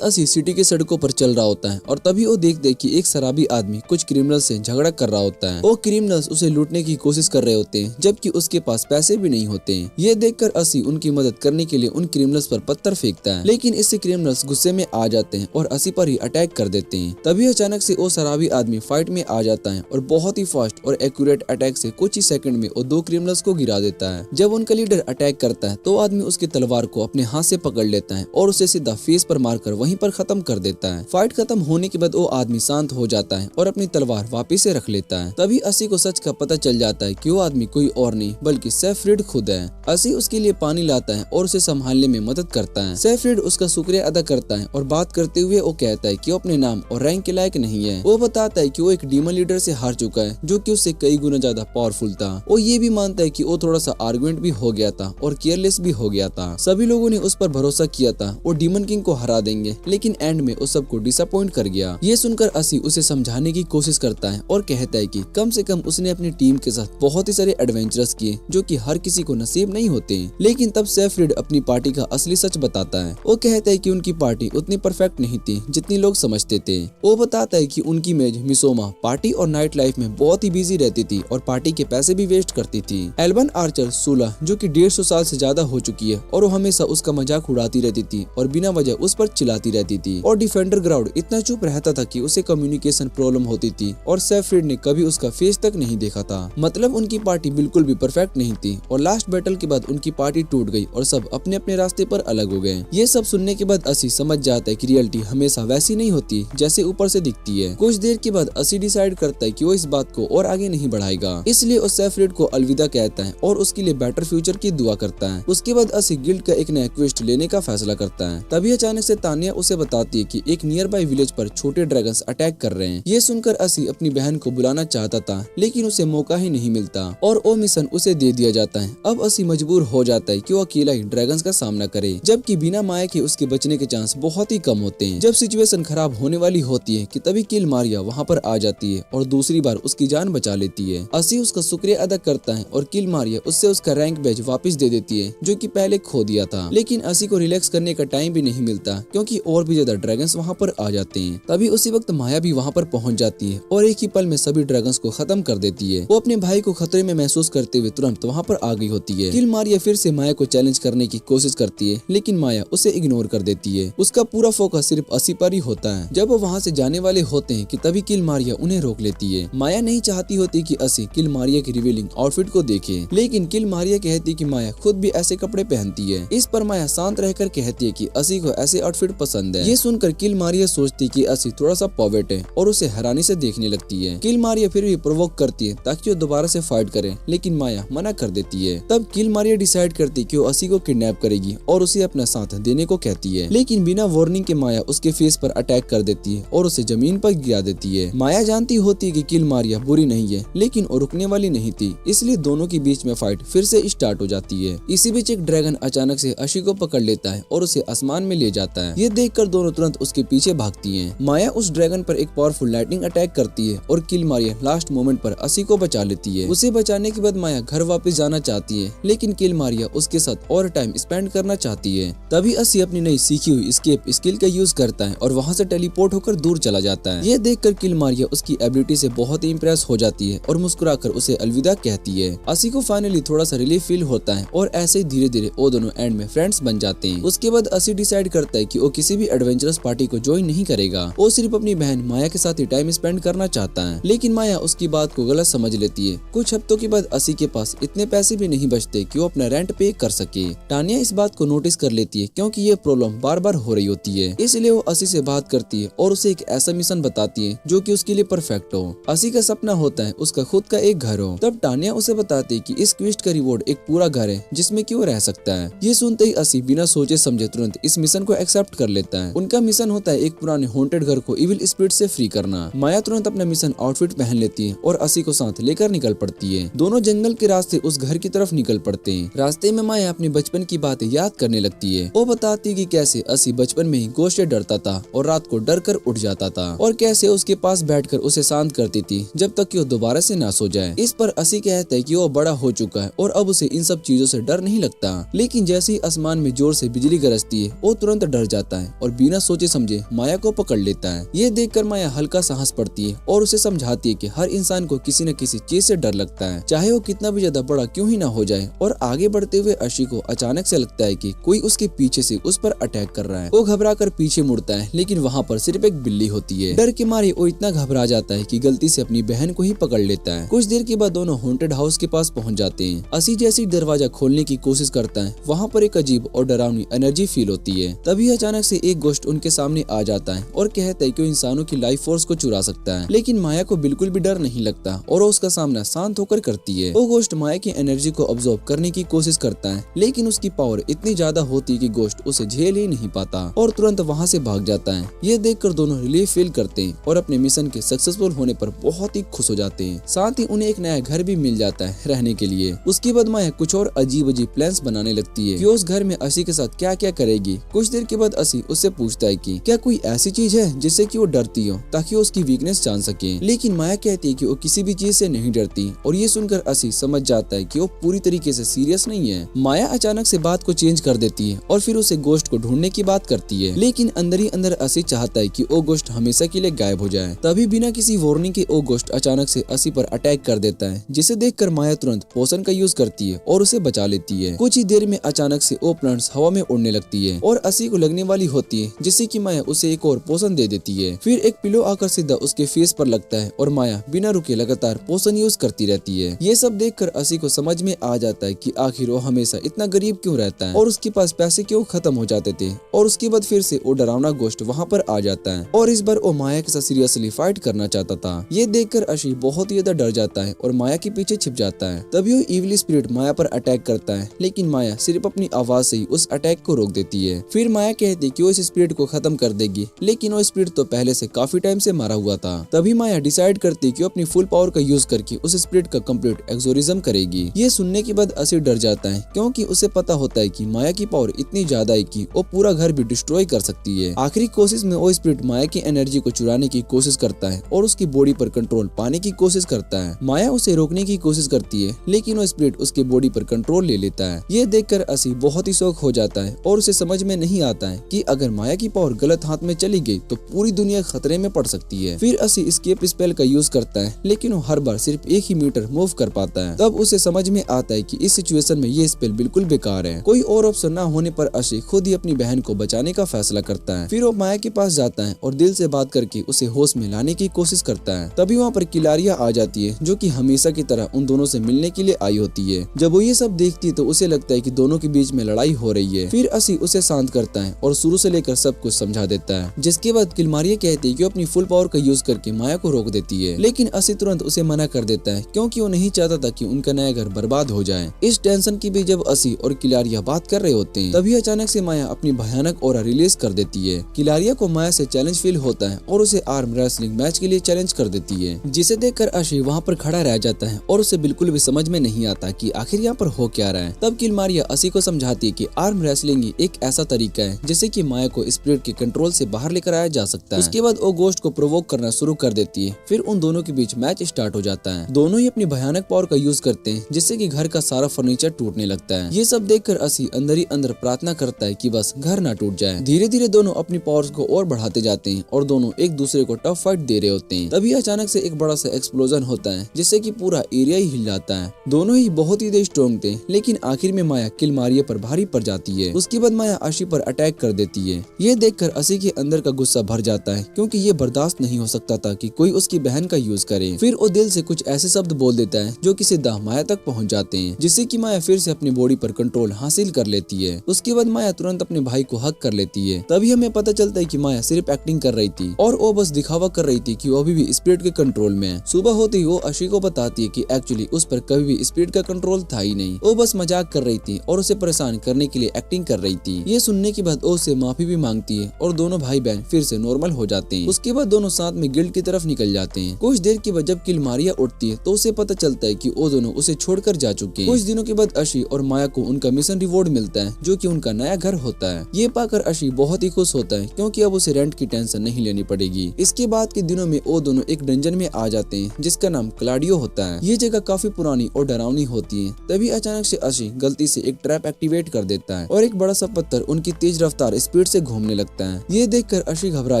S1: असी सिटी के सड़कों पर चल रहा होता है और तभी वो देखते कि एक शराबी आदमी कुछ क्रिमिनल्स से झगड़ा कर रहा होता है। वो क्रिमिनल्स उसे लूटने की कोशिश कर रहे होते हैं जबकि उसके पास पैसे भी नहीं होते हैं। ये देखकर असी उनकी मदद करने के लिए उन क्रिमिनल्स पर पत्थर फेंकता है, लेकिन इससे क्रिमिनल्स गुस्से में आ जाते हैं और असी पर ही अटैक कर देते हैं। तभी अचानक से वो शराबी आदमी फाइट में आ जाता है और बहुत ही फास्ट और एक्यूरेट अटैक से कुछ ही सेकंड में वो दो क्रिमिनल्स को गिरा देता है। जब उनका लीडर अटैक करता है तो आदमी उसकी तलवार को अपने हाथ से पकड़ लेता है और उसे सीधा फेस पर मारकर वहीं पर खत्म कर देता है। फाइट खत्म होने के बाद वो आदमी शांत हो जाता है और अपनी तलवार वापिस से रख लेता है। तभी असी को सच का पता चल जाता है कि वो आदमी कोई और नहीं बल्कि सेफ्रिड खुद है। असी उसके लिए पानी लाता है और उसे संभालने में मदद करता है। सेफ्रिड उसका शुक्रिया अदा करता है और बात करते हुए वो कहता है कि वो अपने नाम और रैंक के लायक नहीं है। वो बताता है कि वो एक डीमन लीडर से हार चुका है जो कि उससे कई गुना ज्यादा पावरफुल था। वो ये भी मानता है कि वो थोड़ा सा आर्गुमेंट भी हो गया था और केयरलेस भी हो गया था। सभी लोगों ने उस पर भरोसा किया था वो डीमन किंग को हरा देंगे, लेकिन एंड में वो सबको डिसअपॉइंट कर गया। ये सुनकर असी उसे समझाने की कोशिश करता है और कहता है कि कम से कम उसने अपनी टीम के साथ बहुत ही सारे एडवेंचरस किए जो कि हर किसी को नसीब नहीं होते। लेकिन तब सेफ्रिड अपनी पार्टी का असली सच बताता है। वो कहता है कि उनकी पार्टी उतनी परफेक्ट नहीं थी जितनी लोग समझते थे। वो बताता है कि उनकी मेज मिसोमा पार्टी और नाइट लाइफ में बहुत ही बिजी रहती थी और पार्टी के पैसे भी वेस्ट करती थी। एल्बन आर्चर 16 जो कि 150 साल से ज्यादा हो चुकी है और वो हमेशा उसका मजाक उड़ाती रहती थी और बिना वजह उस पर चिल्लाती रहती थी। और डिफेंडर ग्राउंड इतना चुप रहता था कि उसे कम्युनिकेशन प्रॉब्लम होती थी और सेफ्रिड ने कभी उसका फेस तक नहीं देखा था। मतलब उनकी पार्टी बिल्कुल भी परफेक्ट नहीं थी और लास्ट बैटल के बाद उनकी पार्टी टूट गई और सब अपने अपने रास्ते पर अलग हो गए। ये सब सुनने के बाद असी समझ जाता है कि रियलिटी हमेशा वैसी नहीं होती जैसे ऊपर से दिखती है। कुछ देर के बाद असी डिसाइड करता है कि वो इस बात को और आगे नहीं बढ़ाएगा, इसलिए वो सेफ्रिड को अलविदा कहता है और उसके लिए बेटर फ्यूचर की दुआ करता है। उसके बाद असी गिल्ड का एक नया क्वेस्ट लेने का फैसला करता है। तभी अचानक से तानिया उसे बताती है कि एक नियर बाय विलेज पर छोटे ड्रैगन्स अटैक कर रहे हैं। ये सुनकर असी अपनी बहन को बुलाना चाहता था लेकिन उसे मौका ही नहीं मिलता और वो मिशन उसे दे दिया जाता है। अब असी मजबूर हो जाता है कि वो अकेला ही ड्रैगन्स का सामना करे, जबकि बिना माया के उसके बचने के चांस बहुत ही कम होते हैं। जब सिचुएशन खराब होने वाली होती है कि तभी किल मारिया वहाँ पर आ जाती है और दूसरी बार उसकी जान बचा लेती है। असी उसका शुक्रिया अदा करता है और किल मारिया उससे उसका रैंक बैज वापस दे देती है जो कि पहले खो दिया था। लेकिन असी को रिलैक्स करने का टाइम भी नहीं मिलता क्योंकि और भी ज्यादा ड्रैगन्स वहाँ पर आ जाते हैं। तभी उसी वक्त माया भी वहाँ पर पहुँच जाती है और एक ही पल में सभी ड्रैगन्स को खत्म कर देती है। वो अपने भाई को खतरे में महसूस करते हुए तुरंत वहाँ पर आ गई होती है। किल मारिया फिर से माया को चैलेंज करने की कोशिश करती है लेकिन माया उसे इग्नोर कर देती है। उसका पूरा फोकस सिर्फ असी पर ही होता है। जब वो वहाँ से जाने वाले होते हैं कि तभी किल मारिया उन्हें रोक लेती है। माया नहीं चाहती होती कि असी किल मारिया की रिवीलिंग आउटफिट को देखे, लेकिन किल मारिया कहती है कि माया खुद भी ऐसे कपड़े पहनती है। इस पर माया शांत रहकर कहती है कि असी को ऐसे आउटफिट पसंद है। ये सुनकर किल मारिया सोचती कि असी थोड़ा सा पॉवेट है और उसे हैरानी से देखने लगती है। किल मारिया फिर भी प्रोवोक करती है ताकि वो दोबारा से फाइट करे, लेकिन माया मना कर देती है। तब किल मारिया डिसाइड करती है कि वो असी को किडनैप करेगी और उसे अपना साथ देने को कहती है, लेकिन बिना वार्निंग के माया उसके फेस पर अटैक कर देती है और उसे जमीन पर गिरा देती है। माया जानती होती है कि किल मारिया बुरी नहीं है, लेकिन वो रुकने वाली नहीं थी, इसलिए दोनों के बीच में फाइट फिर से स्टार्ट हो जाती है। इसी बीच एक ड्रैगन अचानक से अशी को पकड़ लेता है और उसे आसमान में ले जाता है। ये देखकर दोनों तुरंत उसके पीछे भागती हैं। माया उस ड्रैगन पर एक पावरफुल लाइटनिंग अटैक करती है और किल मारिया लास्ट मोमेंट पर असी को बचा लेती है। उसे बचाने के बाद माया घर वापस जाना चाहती है, लेकिन किल मारिया उसके साथ और टाइम स्पेंड करना चाहती है। तभी असी अपनी नई सीखी हुई एस्केप स्किल का यूज करता है और वहाँ से टेलीपोर्ट होकर दूर चला जाता है। ये देखकर किल मारिया उसकी एबिलिटी से बहुत ही इम्प्रेस हो जाती है और मुस्कुराकर उसे अलविदा कहती है। असी को फाइनली थोड़ा सा रिलीफ फील होता है और ऐसे ही धीरे धीरे वो दोनों एंड में फ्रेंड्स बन जाते हैं। उसके बाद असी डिसाइड करता है कि वो किसी भी एडवेंचरस पार्टी को ज्वाइन नहीं करेगा। वो सिर्फ अपनी बहन माया के साथ ही टाइम स्पेंड करना चाहता है, लेकिन माया उसकी बात को गलत समझ लेती है। कुछ हफ्तों के बाद असी के पास इतने पैसे भी नहीं बचते कि वो अपना रेंट पे कर सके। टानिया इस बात को नोटिस कर लेती है क्योंकि ये प्रॉब्लम बार बार हो रही होती है, इसलिए वो असी से बात करती है और उसे एक ऐसा मिशन बताती है जो कि उसके लिए परफेक्ट हो। असी का सपना होता है उसका खुद का एक घर हो। तब टानिया उसे बताती है कि इस क्वेस्ट का रिवॉर्ड एक पूरा घर है जिसमें कि वो रह सकता है। ये सुनते ही असी बिना सोचे समझे तुरंत इस मिशन को एक्सेप्ट कर लेता है। उनका मिशन होता है एक पुराने हॉन्टेड घर को इविल स्पिरिट से फ्री करना। माया तुरंत अपना मिशन आउटफिट पहन लेती है और असी को साथ लेकर निकल पड़ती है। दोनों जंगल के रास्ते उस घर की तरफ निकल पड़ते हैं। रास्ते में माया अपनी बचपन की बातें याद करने लगती है। वो बताती है कि कैसे असी बचपन में ही गोश्त से डरता था और रात को डर कर उठ जाता था और कैसे उसके पास बैठकर उसे शांत करती थी जब तक कि वो दोबारा से ना सो जाए। इस पर असी कहता है कि वो बड़ा हो चुका है और अब उसे इन सब चीजों से डर नहीं लगता, लेकिन जैसे ही आसमान में जोर से बिजली गरजती है वो तुरंत डर जाता है और बिना सोचे समझे माया को पकड़ लेता है। ये देखकर माया हल्का सांस पड़ती है और उसे समझाती है कि हर इंसान को किसी न किसी चीज से डर लगता है, चाहे वो कितना भी ज्यादा बड़ा क्यों ही ना हो जाए। और आगे बढ़ते हुए अर्शी को अचानक से लगता है कि कोई उसके पीछे से उस पर अटैक कर रहा है। वो घबरा कर पीछे मुड़ता है, लेकिन वहाँ पर सिर्फ एक बिल्ली होती है। डर के मारे वो इतना घबरा जाता है कि गलती से अपनी बहन को ही पकड़ लेता है। कुछ देर के बाद दोनों हॉन्टेड हाउस के पास पहुँच जाते हैं। असी जैसे दरवाजा खोलने की कोशिश करता है, वहाँ पर एक अजीब और डरावनी एनर्जी फील होती है। तभी अचानक से एक गोश्त उनके सामने आ जाता है और कहता है कि वो इंसानों की लाइफ फोर्स को चुरा सकता है। लेकिन माया को बिल्कुल भी डर नहीं लगता और वो उसका सामना शांत होकर करती है। वो गोश्त माया की एनर्जी को ऑब्जॉर्व करने की कोशिश करता है, लेकिन उसकी पावर इतनी ज्यादा होती है कि गोश्त उसे झेल ही नहीं पाता और तुरंत वहाँ से भाग जाता है। ये देखकर दोनों रिलीफ फील करते हैं और अपने मिशन के सक्सेसफुल होने पर बहुत ही खुश हो जाते हैं। साथ ही उन्हें एक नया घर भी मिल जाता है रहने के लिए। उसके बाद माया कुछ और अजीब अजीब प्लान्स बनाने लगती है कि उस घर में असी के साथ क्या क्या करेगी। कुछ देर के बाद असी उससे पूछता है कि क्या कोई ऐसी चीज है जिससे कि वो डरती हो, ताकि वो उसकी वीकनेस जान सके। लेकिन माया कहती है कि वो किसी भी चीज से नहीं डरती और ये सुनकर असी समझ जाता है कि वो पूरी तरीके से सीरियस नहीं है। माया अचानक से बात को चेंज कर देती है और फिर उसे गोश्त को ढूंढने की बात करती है, लेकिन अंदर ही अंदर असी चाहता है कि वो गोश्त हमेशा के लिए गायब हो जाए। तभी बिना किसी वार्निंग के वो गोश्त अचानक से असी पर अटैक कर देता है, जिसे देखकर माया तुरंत पोषण का यूज करती है और उसे बचा लेती है। कुछ ही देर में अचानक से वो प्लांट्स हवा में उड़ने लगती है और असी को लगने वाली होती है, जिससे कि माया उसे एक और पोषण दे देती है। फिर एक पिलो आकर सीधा उसके फेस पर लगता है और माया बिना रुके लगातार पोषण यूज करती रहती है। ये सब देखकर असी को समझ में आ जाता है कि आखिर वो हमेशा इतना गरीब क्यों रहता है और उसके पास पैसे क्यों खत्म हो जाते थे। और उसके बाद फिर से वो डरावना गोश्त वहाँ पर आ जाता है और इस बार वो माया के साथ सीरियसली फाइट करना चाहता था। ये देखकर अशी बहुत ही ज्यादा डर जाता है और माया के पीछे छिप जाता है। तभी वो इविल स्पिरिट माया पर अटैक करता है, लेकिन माया सिर्फ अपनी आवाज से ही उस अटैक को रोक देती है। फिर माया कहती है कि वो इस स्पिरिट को खत्म कर देगी, लेकिन वो स्पिरिट तो पहले से काफी टाइम से मारा हुआ था। तभी माया डिसाइड करती है कि वो अपनी फुल पावर का यूज करके उस स्पिरिट का कंप्लीट एक्सोरिज्म करेगी। ये सुनने के बाद असी डर जाता है, क्योंकि उसे पता होता है कि माया की पावर इतनी ज्यादा है कि वो पूरा घर भी डिस्ट्रॉय कर सकती है। आखिरी कोशिश में वो स्पिरिट माया की एनर्जी को चुराने की कोशिश करता है और उसकी बॉडी पर कंट्रोल पाने की कोशिश करता है। माया उसे रोकने की कोशिश करती है, लेकिन वो स्पिरिट उसके बॉडी पर कंट्रोल ले लेता है। ये देखकर असी बहुत ही शौक हो जाता है और उसे समझ में नहीं आता है कि अगर माया की पावर गलत हाथ में चली गई तो पूरी दुनिया खतरे में पड़ सकती है। फिर असी एस्केप स्पेल का यूज करता है, लेकिन वो हर बार सिर्फ 1 ही मीटर मूव कर पाता है। तब उसे समझ में आता है कि इस सिचुएशन में ये स्पेल बिल्कुल बेकार है। कोई और ऑप्शन न होने पर असी खुद ही अपनी बहन को बचाने का फैसला करता है। फिर वो माया के पास जाता है और दिल से बात करके उसे होश में लाने की कोशिश करता है। तभी वहाँ पर किलारिया आ जाती है, जो कि हमेशा की तरह उन दोनों से मिलने के लिए आई होती है। जब वो ये सब देखती है तो उसे लगता है कि दोनों के बीच में लड़ाई हो रही है। फिर असी उसे शांत करता है और शुरू से लेकर सब कुछ समझा देता है, जिसके बाद किलमारिया कहती है कि अपनी फुल पावर का यूज करके माया को रोक देती है, लेकिन असी तुरंत उसे मना कर देता है, क्योंकि वो नहीं चाहता था कि उनका नया घर बर्बाद हो जाए। इस टेंशन की भी जब असी और किलारिया बात कर रहे होते हैं, तभी अचानक से माया अपनी भयानक ऑरा रिलीज कर देती है। किलारिया को माया से चैलेंज फील होता है और उसे आर्म रेसलिंग मैच के लिए चैलेंज कर देती है, जिसे देखकर अशी वहाँ पर खड़ा रह जाता है और उसे बिल्कुल भी समझ में नहीं आता कि आखिर यहाँ पर हो क्या रहा है। तब किलमारिया असी को समझाती है कि आर्म रेसलिंग ही एक ऐसा तरीका है जिससे कि माया को स्पिरिट के कंट्रोल से बाहर लेकर आया जा सकता है। उसके बाद वो गोश्त को प्रोवोक करना शुरू कर देती है। फिर उन दोनों के बीच मैच स्टार्ट हो जाता है। दोनों ही अपनी भयानक पावर का यूज करते हैं, जिससे कि घर का सारा फर्नीचर टूटने लगता है। ये सब देखकर असी अंदर ही अंदर प्रार्थना करता है कि बस घर ना टूट जाए। धीरे धीरे दोनों अपनी पावर्स को और बढ़ाते जाते हैं और दोनों एक दूसरे को टफ फाइट दे रहे होते हैं। तभी अचानक से एक बड़ा सा एक्सप्लोजन होता है, जिससे कि पूरा एरिया ही हिल जाता है। दोनों ही बहुत ही स्ट्रॉन्ग थे, लेकिन आखिर में माया किलमारिया पर भारी पड़ जाती है। उसके बाद माया अशी पर अटैक कर देती है। ये देखकर असी के अंदर का गुस्सा भर जाता है, क्योंकि ये बर्दाश्त नहीं हो सकता था कि कोई उसकी बहन का यूज करे। फिर वो दिल से कुछ ऐसे शब्द बोल देता है जो कि सीधा माया तक पहुंच जाते हैं, जिससे कि माया फिर से अपनी बॉडी पर कंट्रोल हासिल कर लेती है। उसके बाद माया तुरंत अपने भाई को हक कर लेती है। तभी हमें पता चलता है कि माया सिर्फ एक्टिंग कर रही थी और वो बस दिखावा कर रही थी कि वो अभी भी स्पिरिट के कंट्रोल में है। सुबह होते ही वो अशी को बताती है कि एक्चुअली उस पर कभी भी स्पिरिट का कंट्रोल था ही नहीं, वो बस मजाक कर रही थी और उसे परेशान करने के लिए एक्टिंग कर रही थी। ये सुनने के बाद वो उससे माफी भी मांगती है और दोनों भाई बहन फिर से नॉर्मल हो जाते हैं। उसके बाद दोनों साथ में गिल्ड की तरफ निकल जाते हैं। कुछ देर के बाद जब किलमारिया उठती है तो उसे पता चलता है कि वो दोनों उसे छोड़कर जा चुके हैं। कुछ दिनों के बाद अशी और माया को उनका मिशन रिवॉर्ड मिलता है, जो कि उनका नया घर होता है। ये पाकर अशी बहुत ही खुश होता है, क्योंकि अब उसे रेंट की टेंशन नहीं लेनी पड़ेगी। इसके बाद के दिनों में वो दोनों एक डंजन में आ जाते हैं, जिसका नाम क्लाडियो होता है। ये जगह काफी पुरानी और डरावनी होती है। तभी अचानक से अशी गलती से एक ट्रैप एक्टिवेट कर देता है और एक बड़ा सा पत्थर उनकी तेज रफ्तार स्पीड से घूमने लगता है। ये देखकर अशी घबरा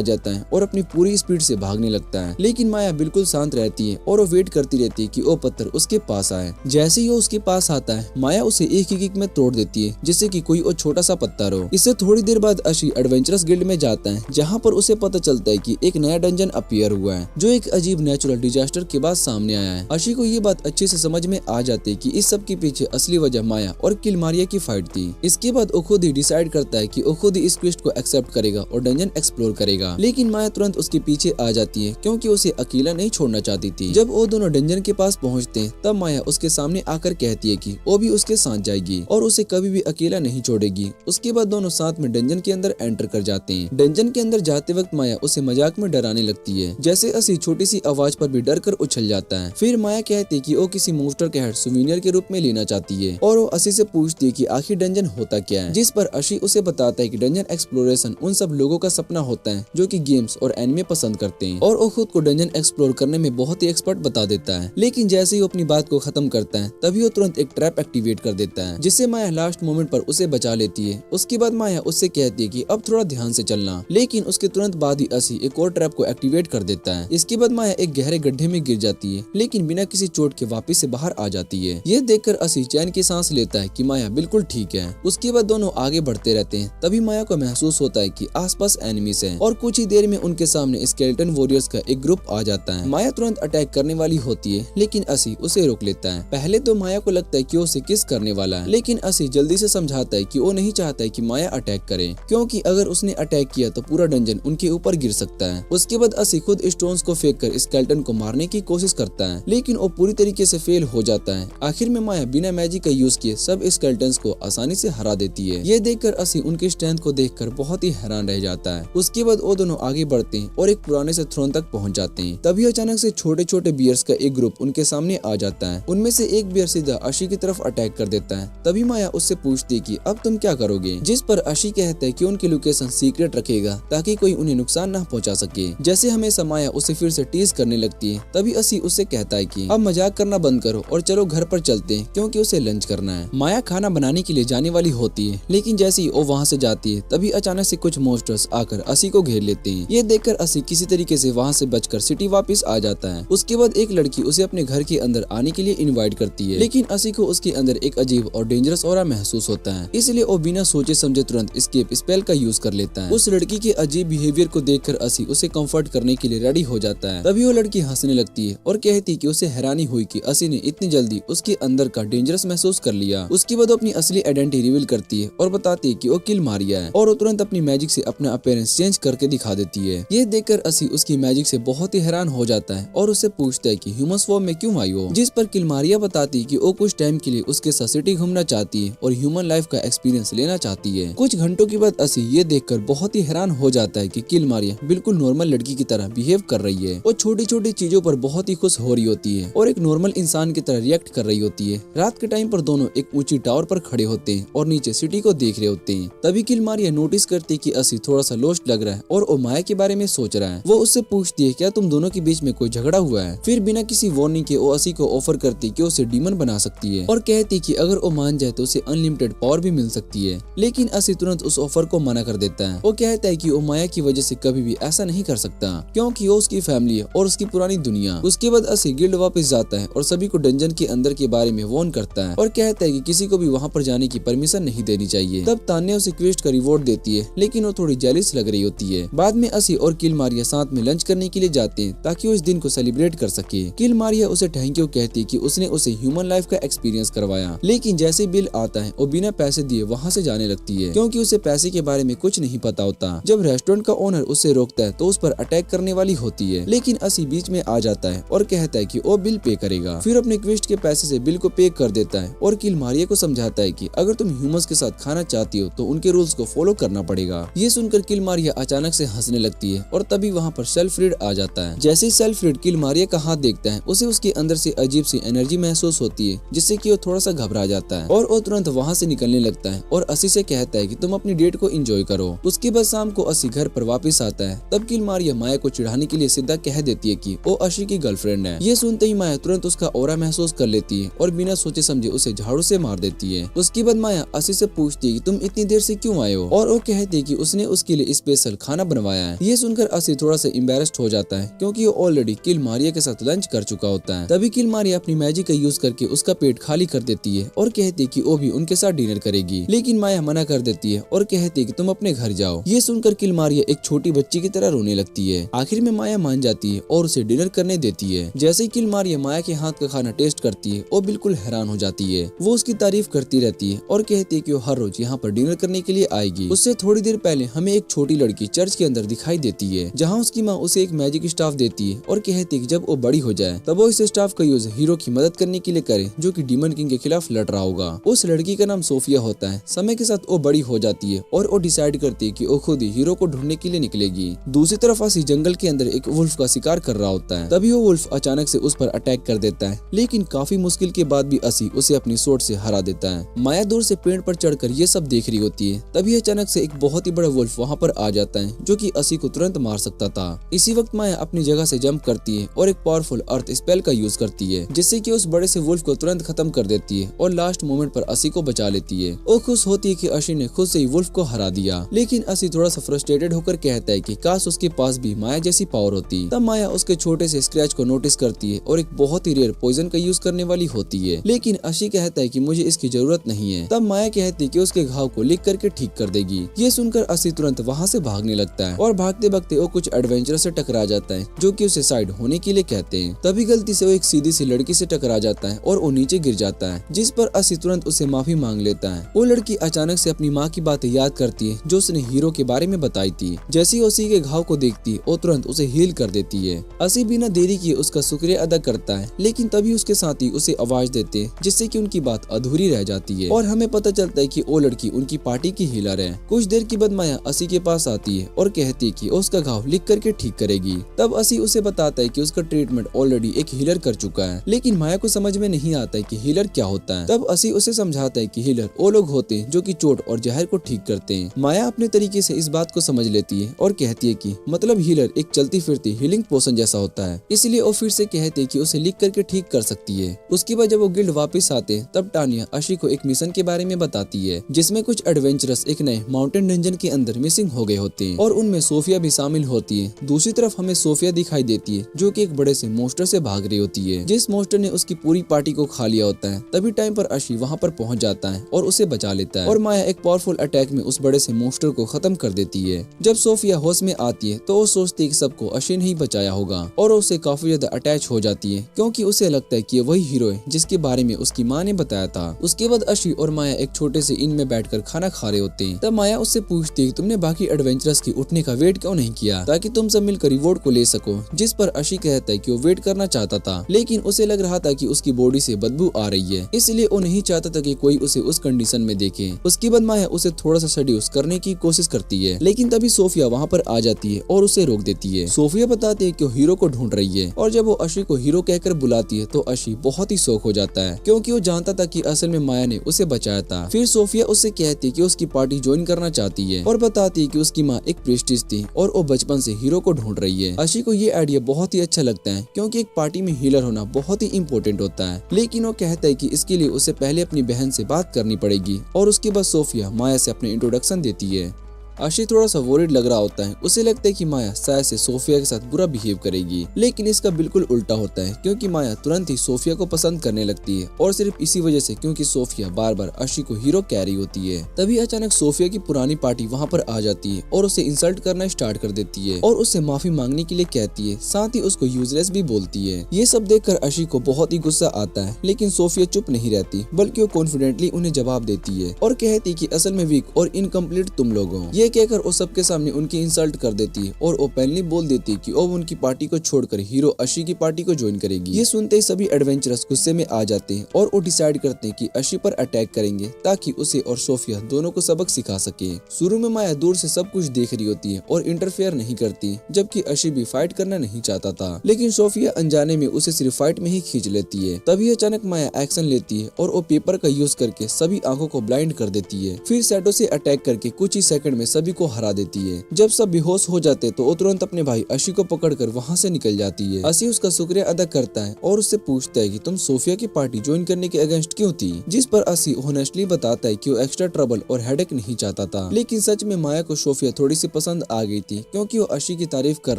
S1: जाता है और अपनी पूरी स्पीड से भागने लगता है, लेकिन माया बिल्कुल शांत रहती है और वो वेट करती रहती है कि वो पत्थर उसके पास आए। जैसे ही वो उसके पास आता है, माया उसे एक ही किक में तोड़ देती है, जिससे कि कोई और छोटा सा पत्थर हो। इससे थोड़ी देर बाद अशी एडवेंचरस गिल्ड में जाता है, जहाँ पर उसे पता चलता है कि एक नया डंजन अपीयर हुआ है, जो एक अजीब नेचुरल डिजास्टर के बाद सामने आया है। अशी को ये बात अच्छे से समझ में आ जाती है कि इस सब के पीछे असली वजह माया और किलमारिया की फाइट थी। इसके बाद वो खुद ही डिसाइड करता है कि वो खुद ही इस क्वेस्ट को एक्सेप्ट करेगा और डंजन एक्सप्लोर करेगा, लेकिन माया तुरंत उसके पीछे आ जाती है क्योंकि उसे अकेला नहीं छोड़ना चाहती थी। जब वो दोनों डंजन के पास पहुंचते हैं, तब माया उसके सामने आकर कहती है कि वो भी उसके साथ जाएगी और उसे कभी भी अकेला नहीं छोड़ेगी। उसके बाद दोनों साथ में डंजन के अंदर एंटर कर जाते हैं। डंजन के अंदर जाते वक्त माया उसे मजाक में डराने लगती है, जैसे असी छोटी सी आवाज पर भी डर कर उछल जाता है। फिर माया कहती है कि वो किसी मोस्टर का हेड सुवेनियर के रूप में लेना चाहती है और वो असी से पूछती है कि आखिर डंजन होता क्या है, जिस पर अशी उसे बताता है कि डंजन एक्सप्लोरेशन उन सब लोगों का सपना होता है जो कि गेम्स और एनिमे पसंद करते हैं, और वो खुद को डंजन एक्सप्लोर करने में बहुत ही एक्सपर्ट बता देता है। लेकिन जैसे ही वो अपनी बात को खत्म करता है, तभी वो तुरंत एक ट्रैप एक्टिवेट कर देता है, जिससे माया लास्ट मोमेंट पर उसे बचा लेती है। उसके बाद माया उससे कहती है कि अब थोड़ा ध्यान से चलना, लेकिन उसके तुरंत बाद ही असी एक और ट्रैप को एक्टिवेट कर देता है। इसके बाद माया एक गहरे गड्ढे में गिर जाती है, लेकिन बिना किसी चोट के वापस से बाहर आ जाती है। ये देखकर असी चैन की सांस लेता है कि माया बिल्कुल ठीक है। उसके बाद दोनों आगे बढ़ते रहते हैं। तभी माया को महसूस होता है कि आसपास एनिमीज हैं और कुछ ही देर में उनके सामने स्केलेटन वॉरियर्स का एक ग्रुप आ जाता है। माया तुरंत अटैक करने वाली होती है, लेकिन असी उसे रोक लेता है। पहले तो माया को लगता है कि वो उसे किस करने वाला है, लेकिन असी जल्दी से समझाता है कि वो नहीं चाहता है कि माया अटैक करे, क्योंकि अगर उसने अटैक किया तो पूरा डंजन उनके ऊपर गिर सकता है। उसके बाद असी खुद स्टोन्स को फेंक कर स्केलेटन को मारने की कोशिश करता है, लेकिन वो पूरी तरीके से फेल हो जाता है। आखिर में माया बिना मैजिक का यूज किए सब स्केलेटन्स को आसानी से हरा देती है। ये देखकर असी उनकी स्ट्रेंथ को देखकर बहुत ही हैरान रह जाता है। उसके बाद वो दोनों आगे बढ़ते हैं और एक पुराने से थ्रोन तक पहुंच जाते हैं। तभी अचानक से छोटे छोटे बियर्स का एक ग्रुप उनके सामने आ जाता है। उनमें से एक बियर सीधा अशी की तरफ अटैक कर देता है। तभी माया उससे पूछती है कि अब तुम क्या करोगे, जिस पर अशी कहता है कि उनकी लोकेशन सीक्रेट रखेगा ताकि कोई उन्हें नुकसान न पहुंचा सके। जैसे हमेशा माया उसे फिर से टीज करने लगती है। तभी असी उससे कहता है कि अब मजाक करना बंद करो और चलो घर पर चलते हैं, क्योंकि उसे लंच करना है। माया खाना बनाने के लिए जाने वाली होती है, लेकिन जैसे ही वो वहाँ से जाती है, तभी अचानक से कुछ मॉन्स्टर्स आकर असी को घेर लेते हैं। ये देखकर असी किसी तरीके से वहाँ से बचकर सिटी वापस आ जाता है। उसके बाद एक लड़की उसे अपने घर के अंदर आने के लिए इनवाइट करती है, लेकिन असी को उसके अंदर एक अजीब और डेंजरस ऑरा महसूस होता है, इसलिए वो बिना सोचे समझे तुरंत एस्केप स्पेल का यूज कर लेता है। उस लड़की के अजीब बिहेवियर को देखकर असी उसे कंफर्ट करने के लिए रेडी हो जाता है। तभी वो लड़की हंसने लगती है और कहती है कि उसे हैरानी हुई कि असी ने इतनी जल्दी उसके अंदर का डेंजरस महसूस कर लिया। उसके बाद वो अपनी असली आइडेंटिटी रिवील करती है और बताती है कि वो किलमारिया है, और वो तुरंत अपनी मैजिक से अपना अपीयरेंस चेंज करके दिखा देती है। ये देखकर असी उसकी मैजिक से बहुत ही हैरान हो जाता है और उससे पूछता है कि ह्यूमन फॉर्म में क्यों आई हो, जिस पर किलमारिया बताती है कि वो कुछ टाइम के लिए उसके साथ सिटी घूमना चाहती है और ह्यूमन लाइफ का एक्सपीरियंस लेना चाहती है। कुछ घंटों के बाद असी ये देखकर बहुत ही हैरान हो जाता है कि किलमारिया बिल्कुल नॉर्मल लड़की की तरह बिहेव कर रही है। वो छोटी छोटी चीजों पर बहुत ही खुश हो रही होती है और एक नॉर्मल इंसान की तरह रिएक्ट कर रही होती है। रात के टाइम पर दोनों एक ऊंची टावर पर खड़े होते हैं और नीचे सिटी को देख रहे होते हैं। तभी किलमारिया नोटिस करती है कि असी थोड़ा सा लॉस्ट लग रहा है और वो माया के बारे में सोच रहा है। वो उससे पूछती है क्या तुम दोनों के बीच में कोई झगड़ा हुआ है। फिर बिना किसी वार्निंग के वो असी को ऑफर करती कि उसे डीमन बना सकती है और कहती कि अगर वो मान जाए तो उसे अनलिमिटेड पावर भी मिल सकती है। लेकिन असी तुरंत उस ऑफर को मना कर देता है। वो कहता है कि वो माया की वजह से कभी भी ऐसा नहीं कर सकता, क्योंकि वो उसकी फैमिली है और उसकी पुरानी दुनिया। उसके बाद असी गिल्ड वापस जाता है और सभी को डंजन के अंदर के बारे में वार्न करता है और कहता है कि किसी को भी वहाँ पर जाने की परमिशन नहीं देनी चाहिए। तब तान्या उसे क्वेस्ट का रिवॉर्ड देती है, लेकिन वो थोड़ी जेलिस लग रही होती है। बाद में असी और किलमारिया साथ में लंच करने के लिए जाते हैं ताकि वो इस दिन को सेलिब्रेट कर सके। किलमारिया उसे थैंक यू कहती है कि उसने उसे ह्यूमन लाइफ का एक्सपीरियंस करवाया, लेकिन जैसे बिल आता है वो बिना पैसे दिए वहाँ से जाने लगती है, क्योंकि उसे पैसे के बारे में कुछ नहीं पता होता। जब रेस्टोरेंट का ओनर उसे रोकता है तो उस पर अटैक करने वाली होती है, लेकिन असी बीच में आ जाता है और कहता है कि वो बिल पे करेगा। फिर अपने क्वेस्ट के पैसे से बिल को पे कर देता है और किलमारिया को समझाता है कि अगर तुम ह्यूमंस के साथ खाना चाहती हो तो उनके रूल्स को फॉलो करना पड़ेगा। ये सुनकर किलमारिया अचानक से हंसने लगती है और तभी वहाँ पर सेल्फ्रिड आ जाता है। जैसे ही सेल्फ्रिड किलमारिया का हाथ देखता है, उसे उसके अंदर से अजीब सी एनर्जी महसूस होती है, जिससे कि वो थोड़ा सा घबरा जाता है और वो तुरंत वहाँ से निकलने लगता है और असी से कहता है कि तुम अपनी डेट को एंजॉय करो। उसके बाद शाम को असी घर पर वापस आता है। तब किलमारिया माया को चिढ़ाने के लिए सीधा कह देती है कि वो अशी की गर्लफ्रेंड है। ये सुनते ही माया तुरंत उसका ऑरा महसूस कर लेती है और बिना सोचे समझे उसे झाड़ू से मार देती है। उसके बाद माया असी से पूछती है कि तुम इतनी देर से क्यों आए हो, और वो कहती है कि उसने उसके लिए स्पेशल खाना बनवाया है। ये सुनकर असी थोड़ा सा एम्बैरेस्ड हो जाता है क्योंकि वो ऑलरेडी किलमारिया के साथ लंच कर चुका होता है। तभी किलमारिया अपनी मैजिक का यूज करके उसका पेट खाली कर देती है और कहती है कि वो भी उनके साथ डिनर करेगी, लेकिन माया मना कर देती है और कहती है कि तुम अपने घर जाओ। ये सुनकर किलमारिया एक छोटी बच्ची की तरह रोने लगती है। आखिर में माया मान जाती है और उसे डिनर करने देती है। जैसे ही किलमारिया माया के हाथ का खाना टेस्ट करती है वो बिल्कुल हैरान हो जाती है। वो उसकी तारीफ करती रहती है और कहती है कि वो हर रोज यहाँ पर डिनर करने के लिए आएगी। उससे थोड़ी देर पहले हमें एक छोटी लड़की चर्च के अंदर दिखाई देती है, जहाँ उसकी माँ उसे एक मैजिक स्टाफ देती है और कहती है कि जब वो बड़ी हो जाए तब वो इस स्टाफ का यूज हीरो की मदद करने के लिए करे जो कि डीमन किंग के खिलाफ लड़ रहा होगा। उस लड़की का नाम सोफिया होता है। समय के साथ वो बड़ी हो जाती है और वो डिसाइड करती है कि वो खुद ही हीरो को ढूंढने के लिए निकलेगी। दूसरी तरफ असी जंगल के अंदर एक वुल्फ का शिकार कर रहा होता है। तभी वो वुल्फ अचानक से उस पर अटैक कर देता है, लेकिन काफी मुश्किल के बाद भी असी उसे अपनी सोट से हरा देता है। माया दूर से पेड़ पर चढ़कर ये सब देख रही होती है। तभी अचानक से एक बहुत ही बड़ा वुल्फ वहाँ पर आ जाता है जो कि असी को तुरंत मार सकता था। इसी वक्त माया अपनी जगह से जंप करती है और एक पावरफुल अर्थ स्पेल का यूज करती है, जिससे कि उस बड़े से वुल्फ को तुरंत खत्म कर देती है और लास्ट मोमेंट पर असी को बचा लेती है। वो खुश होती है कि असी ने खुद से ही वुल्फ को हरा दिया, लेकिन असी थोड़ा सा फ्रस्ट्रेटेड होकर कहता है कि काश उसके पास भी माया जैसी पावर होती। तब माया उसके छोटे से स्क्रैच को नोटिस करती है और एक बहुत ही रेयर पॉइजन का यूज करने वाली होती है, लेकिन असी कहता है कि मुझे इसकी जरूरत नहीं है। तब माया कहती है कि उसके घाव को लिख करके ठीक कर देगी। ये सुनकर असी तुरंत वहाँ से भागने लगता है और भागते भागते वो कुछ एडवेंचर से टकरा जाता है जो कि उसे साइड होने के लिए कहते हैं। तभी गलती से वो एक सीधी सी लड़की से टकरा जाता है और वो नीचे गिर जाता है, जिस पर असी तुरंत उसे माफी मांग लेता है। वो लड़की अचानक से अपनी माँ की बातें याद करती है जो उसने हीरो के बारे में बताई थी। जैसे ही उसी के घाव को देखती है वो तुरंत उसे हील कर देती है। असी बिना देरी किए उसका शुक्रिया अदा करता है, लेकिन तभी उसके साथी उसे आवाज देते हैं जिससे कि उनकी बात अधूरी रह जाती है और हमें पता चलता है कि वो लड़की उनकी पार्टी की हीलर है। कुछ देर के बाद माया असी के पास आती है और कहती है कि उसका घाव लिख करके ठीक करेगी। तब असी उसे बताता है कि उसका ट्रीटमेंट ऑलरेडी एक हीलर कर चुका है, लेकिन माया को समझ में नहीं आता है कि हीलर क्या होता है। तब असी उसे समझाता है कि हीलर वो लोग होते हैं जो कि चोट और जहर को ठीक करते हैं। माया अपने तरीके से इस बात को समझ लेती है और कहती है कि मतलब हीलर एक चलती फिरती हीलिंग पोशन जैसा होता है, इसलिए वो फिर से कहते हैं कि उसे लिख करके ठीक कर सकती है। उसके बाद जब वो गिल्ड वापस आते हैं तब टानिया अशी को एक मिशन के बारे में बताती है जिसमें कुछ एडवेंचरस एक नए माउंटेन डंजन के अंदर मिसिंग हो गए होते हैं और उनमें सोफिया भी शामिल होती है। दूसरी तरफ हमें सोफिया दिखाई देती है जो कि एक बड़े से मोस्टर से भाग रही होती है, जिस मोस्टर ने उसकी पूरी पार्टी को खा लिया होता है। तभी टाइम पर अशी वहाँ पर पहुँच जाता है और उसे बचा लेता है और माया एक पावरफुल अटैक में उस बड़े से मोस्टर को खत्म कर देती है। जब सोफिया होश में आती है तो वो सोचती है कि सबको अशी ने ही बचाया होगा और उसे काफी ज्यादा अटैच हो जाती है क्योंकि उसे लगता है कि वही हीरो है जिसके बारे में उसकी माँ ने बताया था। उसके बाद अशी और माया एक छोटे से इन में बैठकर खाना खा रहे होते हैं। तब माया उससे पूछती है कि तुमने बाकी एडवेंचरस की उठने का वेट क्यों नहीं किया ताकि तुम सब मिलकर रिवॉर्ड को ले सको, जिस पर अशी कहता है कि वो वेट करना चाहता था, लेकिन उसे लग रहा था कि उसकी बॉडी से बदबू आ रही है, इसलिए वो नहीं चाहता था कि कोई उसे उस कंडीशन में देखे। उसके बाद माया उसे थोड़ा सा सड्यूस करने की कोशिश करती है, लेकिन तभी सोफिया वहाँ पर आ जाती है और उसे रोक देती है। सोफिया बताती है कि वो हीरो को ढूंढ रही है और जब वो अशी को हीरो कहकर बुलाती है तो अशी बहुत ही शौक हो जाता है क्योंकि वो जानता था कि असल में माया ने उसे बचाया था। फिर सोफिया उससे कहती है कि उसकी पार्टी ज्वाइन करना चाहती है और बताती है कि उसकी माँ एक प्रेस्टिज थी और वो बचपन से हीरो को ढूंढ रही है। अशी को ये आइडिया बहुत ही अच्छा लगता है क्योंकि एक पार्टी में हीलर होना बहुत ही इम्पोर्टेंट होता है, लेकिन वो कहता है कि इसके लिए उसे पहले अपनी बहन से बात करनी पड़ेगी और उसके बाद सोफिया माया से अपने इंट्रोडक्शन देती है। अशी थोड़ा सा वोरिड लग रहा होता है, उसे लगता है कि माया शायद से सोफिया के साथ बुरा बिहेव करेगी, लेकिन इसका बिल्कुल उल्टा होता है क्योंकि माया तुरंत ही सोफिया को पसंद करने लगती है और सिर्फ इसी वजह से क्योंकि सोफिया बार बार अशी को हीरो कह रही होती है। तभी अचानक सोफिया की पुरानी पार्टी वहाँ पर आ जाती है और उसे इंसल्ट करना स्टार्ट कर देती है और उससे माफी मांगने के लिए कहती है, साथ ही उसको यूजलेस भी बोलती है। ये सब देखकर अशी को बहुत ही गुस्सा आता है, लेकिन सोफिया चुप नहीं रहती बल्कि वो कॉन्फिडेंटली उन्हें जवाब देती है और कहती कि असल में वीक और इनकम्प्लीट तुम लोग हो। ये कहकर वो सबके सामने उनकी इंसल्ट कर देती है और ओपनली बोल देती है कि वो उनकी पार्टी को छोड़कर हीरो अशी की पार्टी को ज्वाइन करेगी। ये सुनते ही सभी एडवेंचरस गुस्से में आ जाते हैं और वो डिसाइड करते हैं कि अशी पर अटैक करेंगे ताकि उसे और सोफिया दोनों को सबक सिखा सके। शुरू में माया दूर से सब कुछ देख रही होती है और इंटरफेयर नहीं करती, जबकि अशी भी फाइट करना नहीं चाहता था, लेकिन सोफिया अनजाने में उसे सिर्फ फाइट में ही खींच लेती है। तभी अचानक माया एक्शन लेती है और वो पेपर का यूज करके सभी आंखों को ब्लाइंड कर देती है। फिर सैटो से अटैक करके कुछ ही सेकंड में सभी को हरा देती है। जब सब बेहोश हो जाते तो वो तुरंत अपने भाई अशी को पकड़कर वहाँ से निकल जाती है। अशी उसका शुक्रिया अदा करता है और उससे पूछता है कि तुम सोफिया की पार्टी ज्वाइन करने के अगेंस्ट क्यों थी, जिस पर अशी ऑनेस्टली बताता है कि वो एक्स्ट्रा ट्रबल और हेडेक नहीं चाहता था। लेकिन सच में माया को सोफिया थोड़ी सी पसंद आ गई थी, क्योंकि वो अशी की तारीफ कर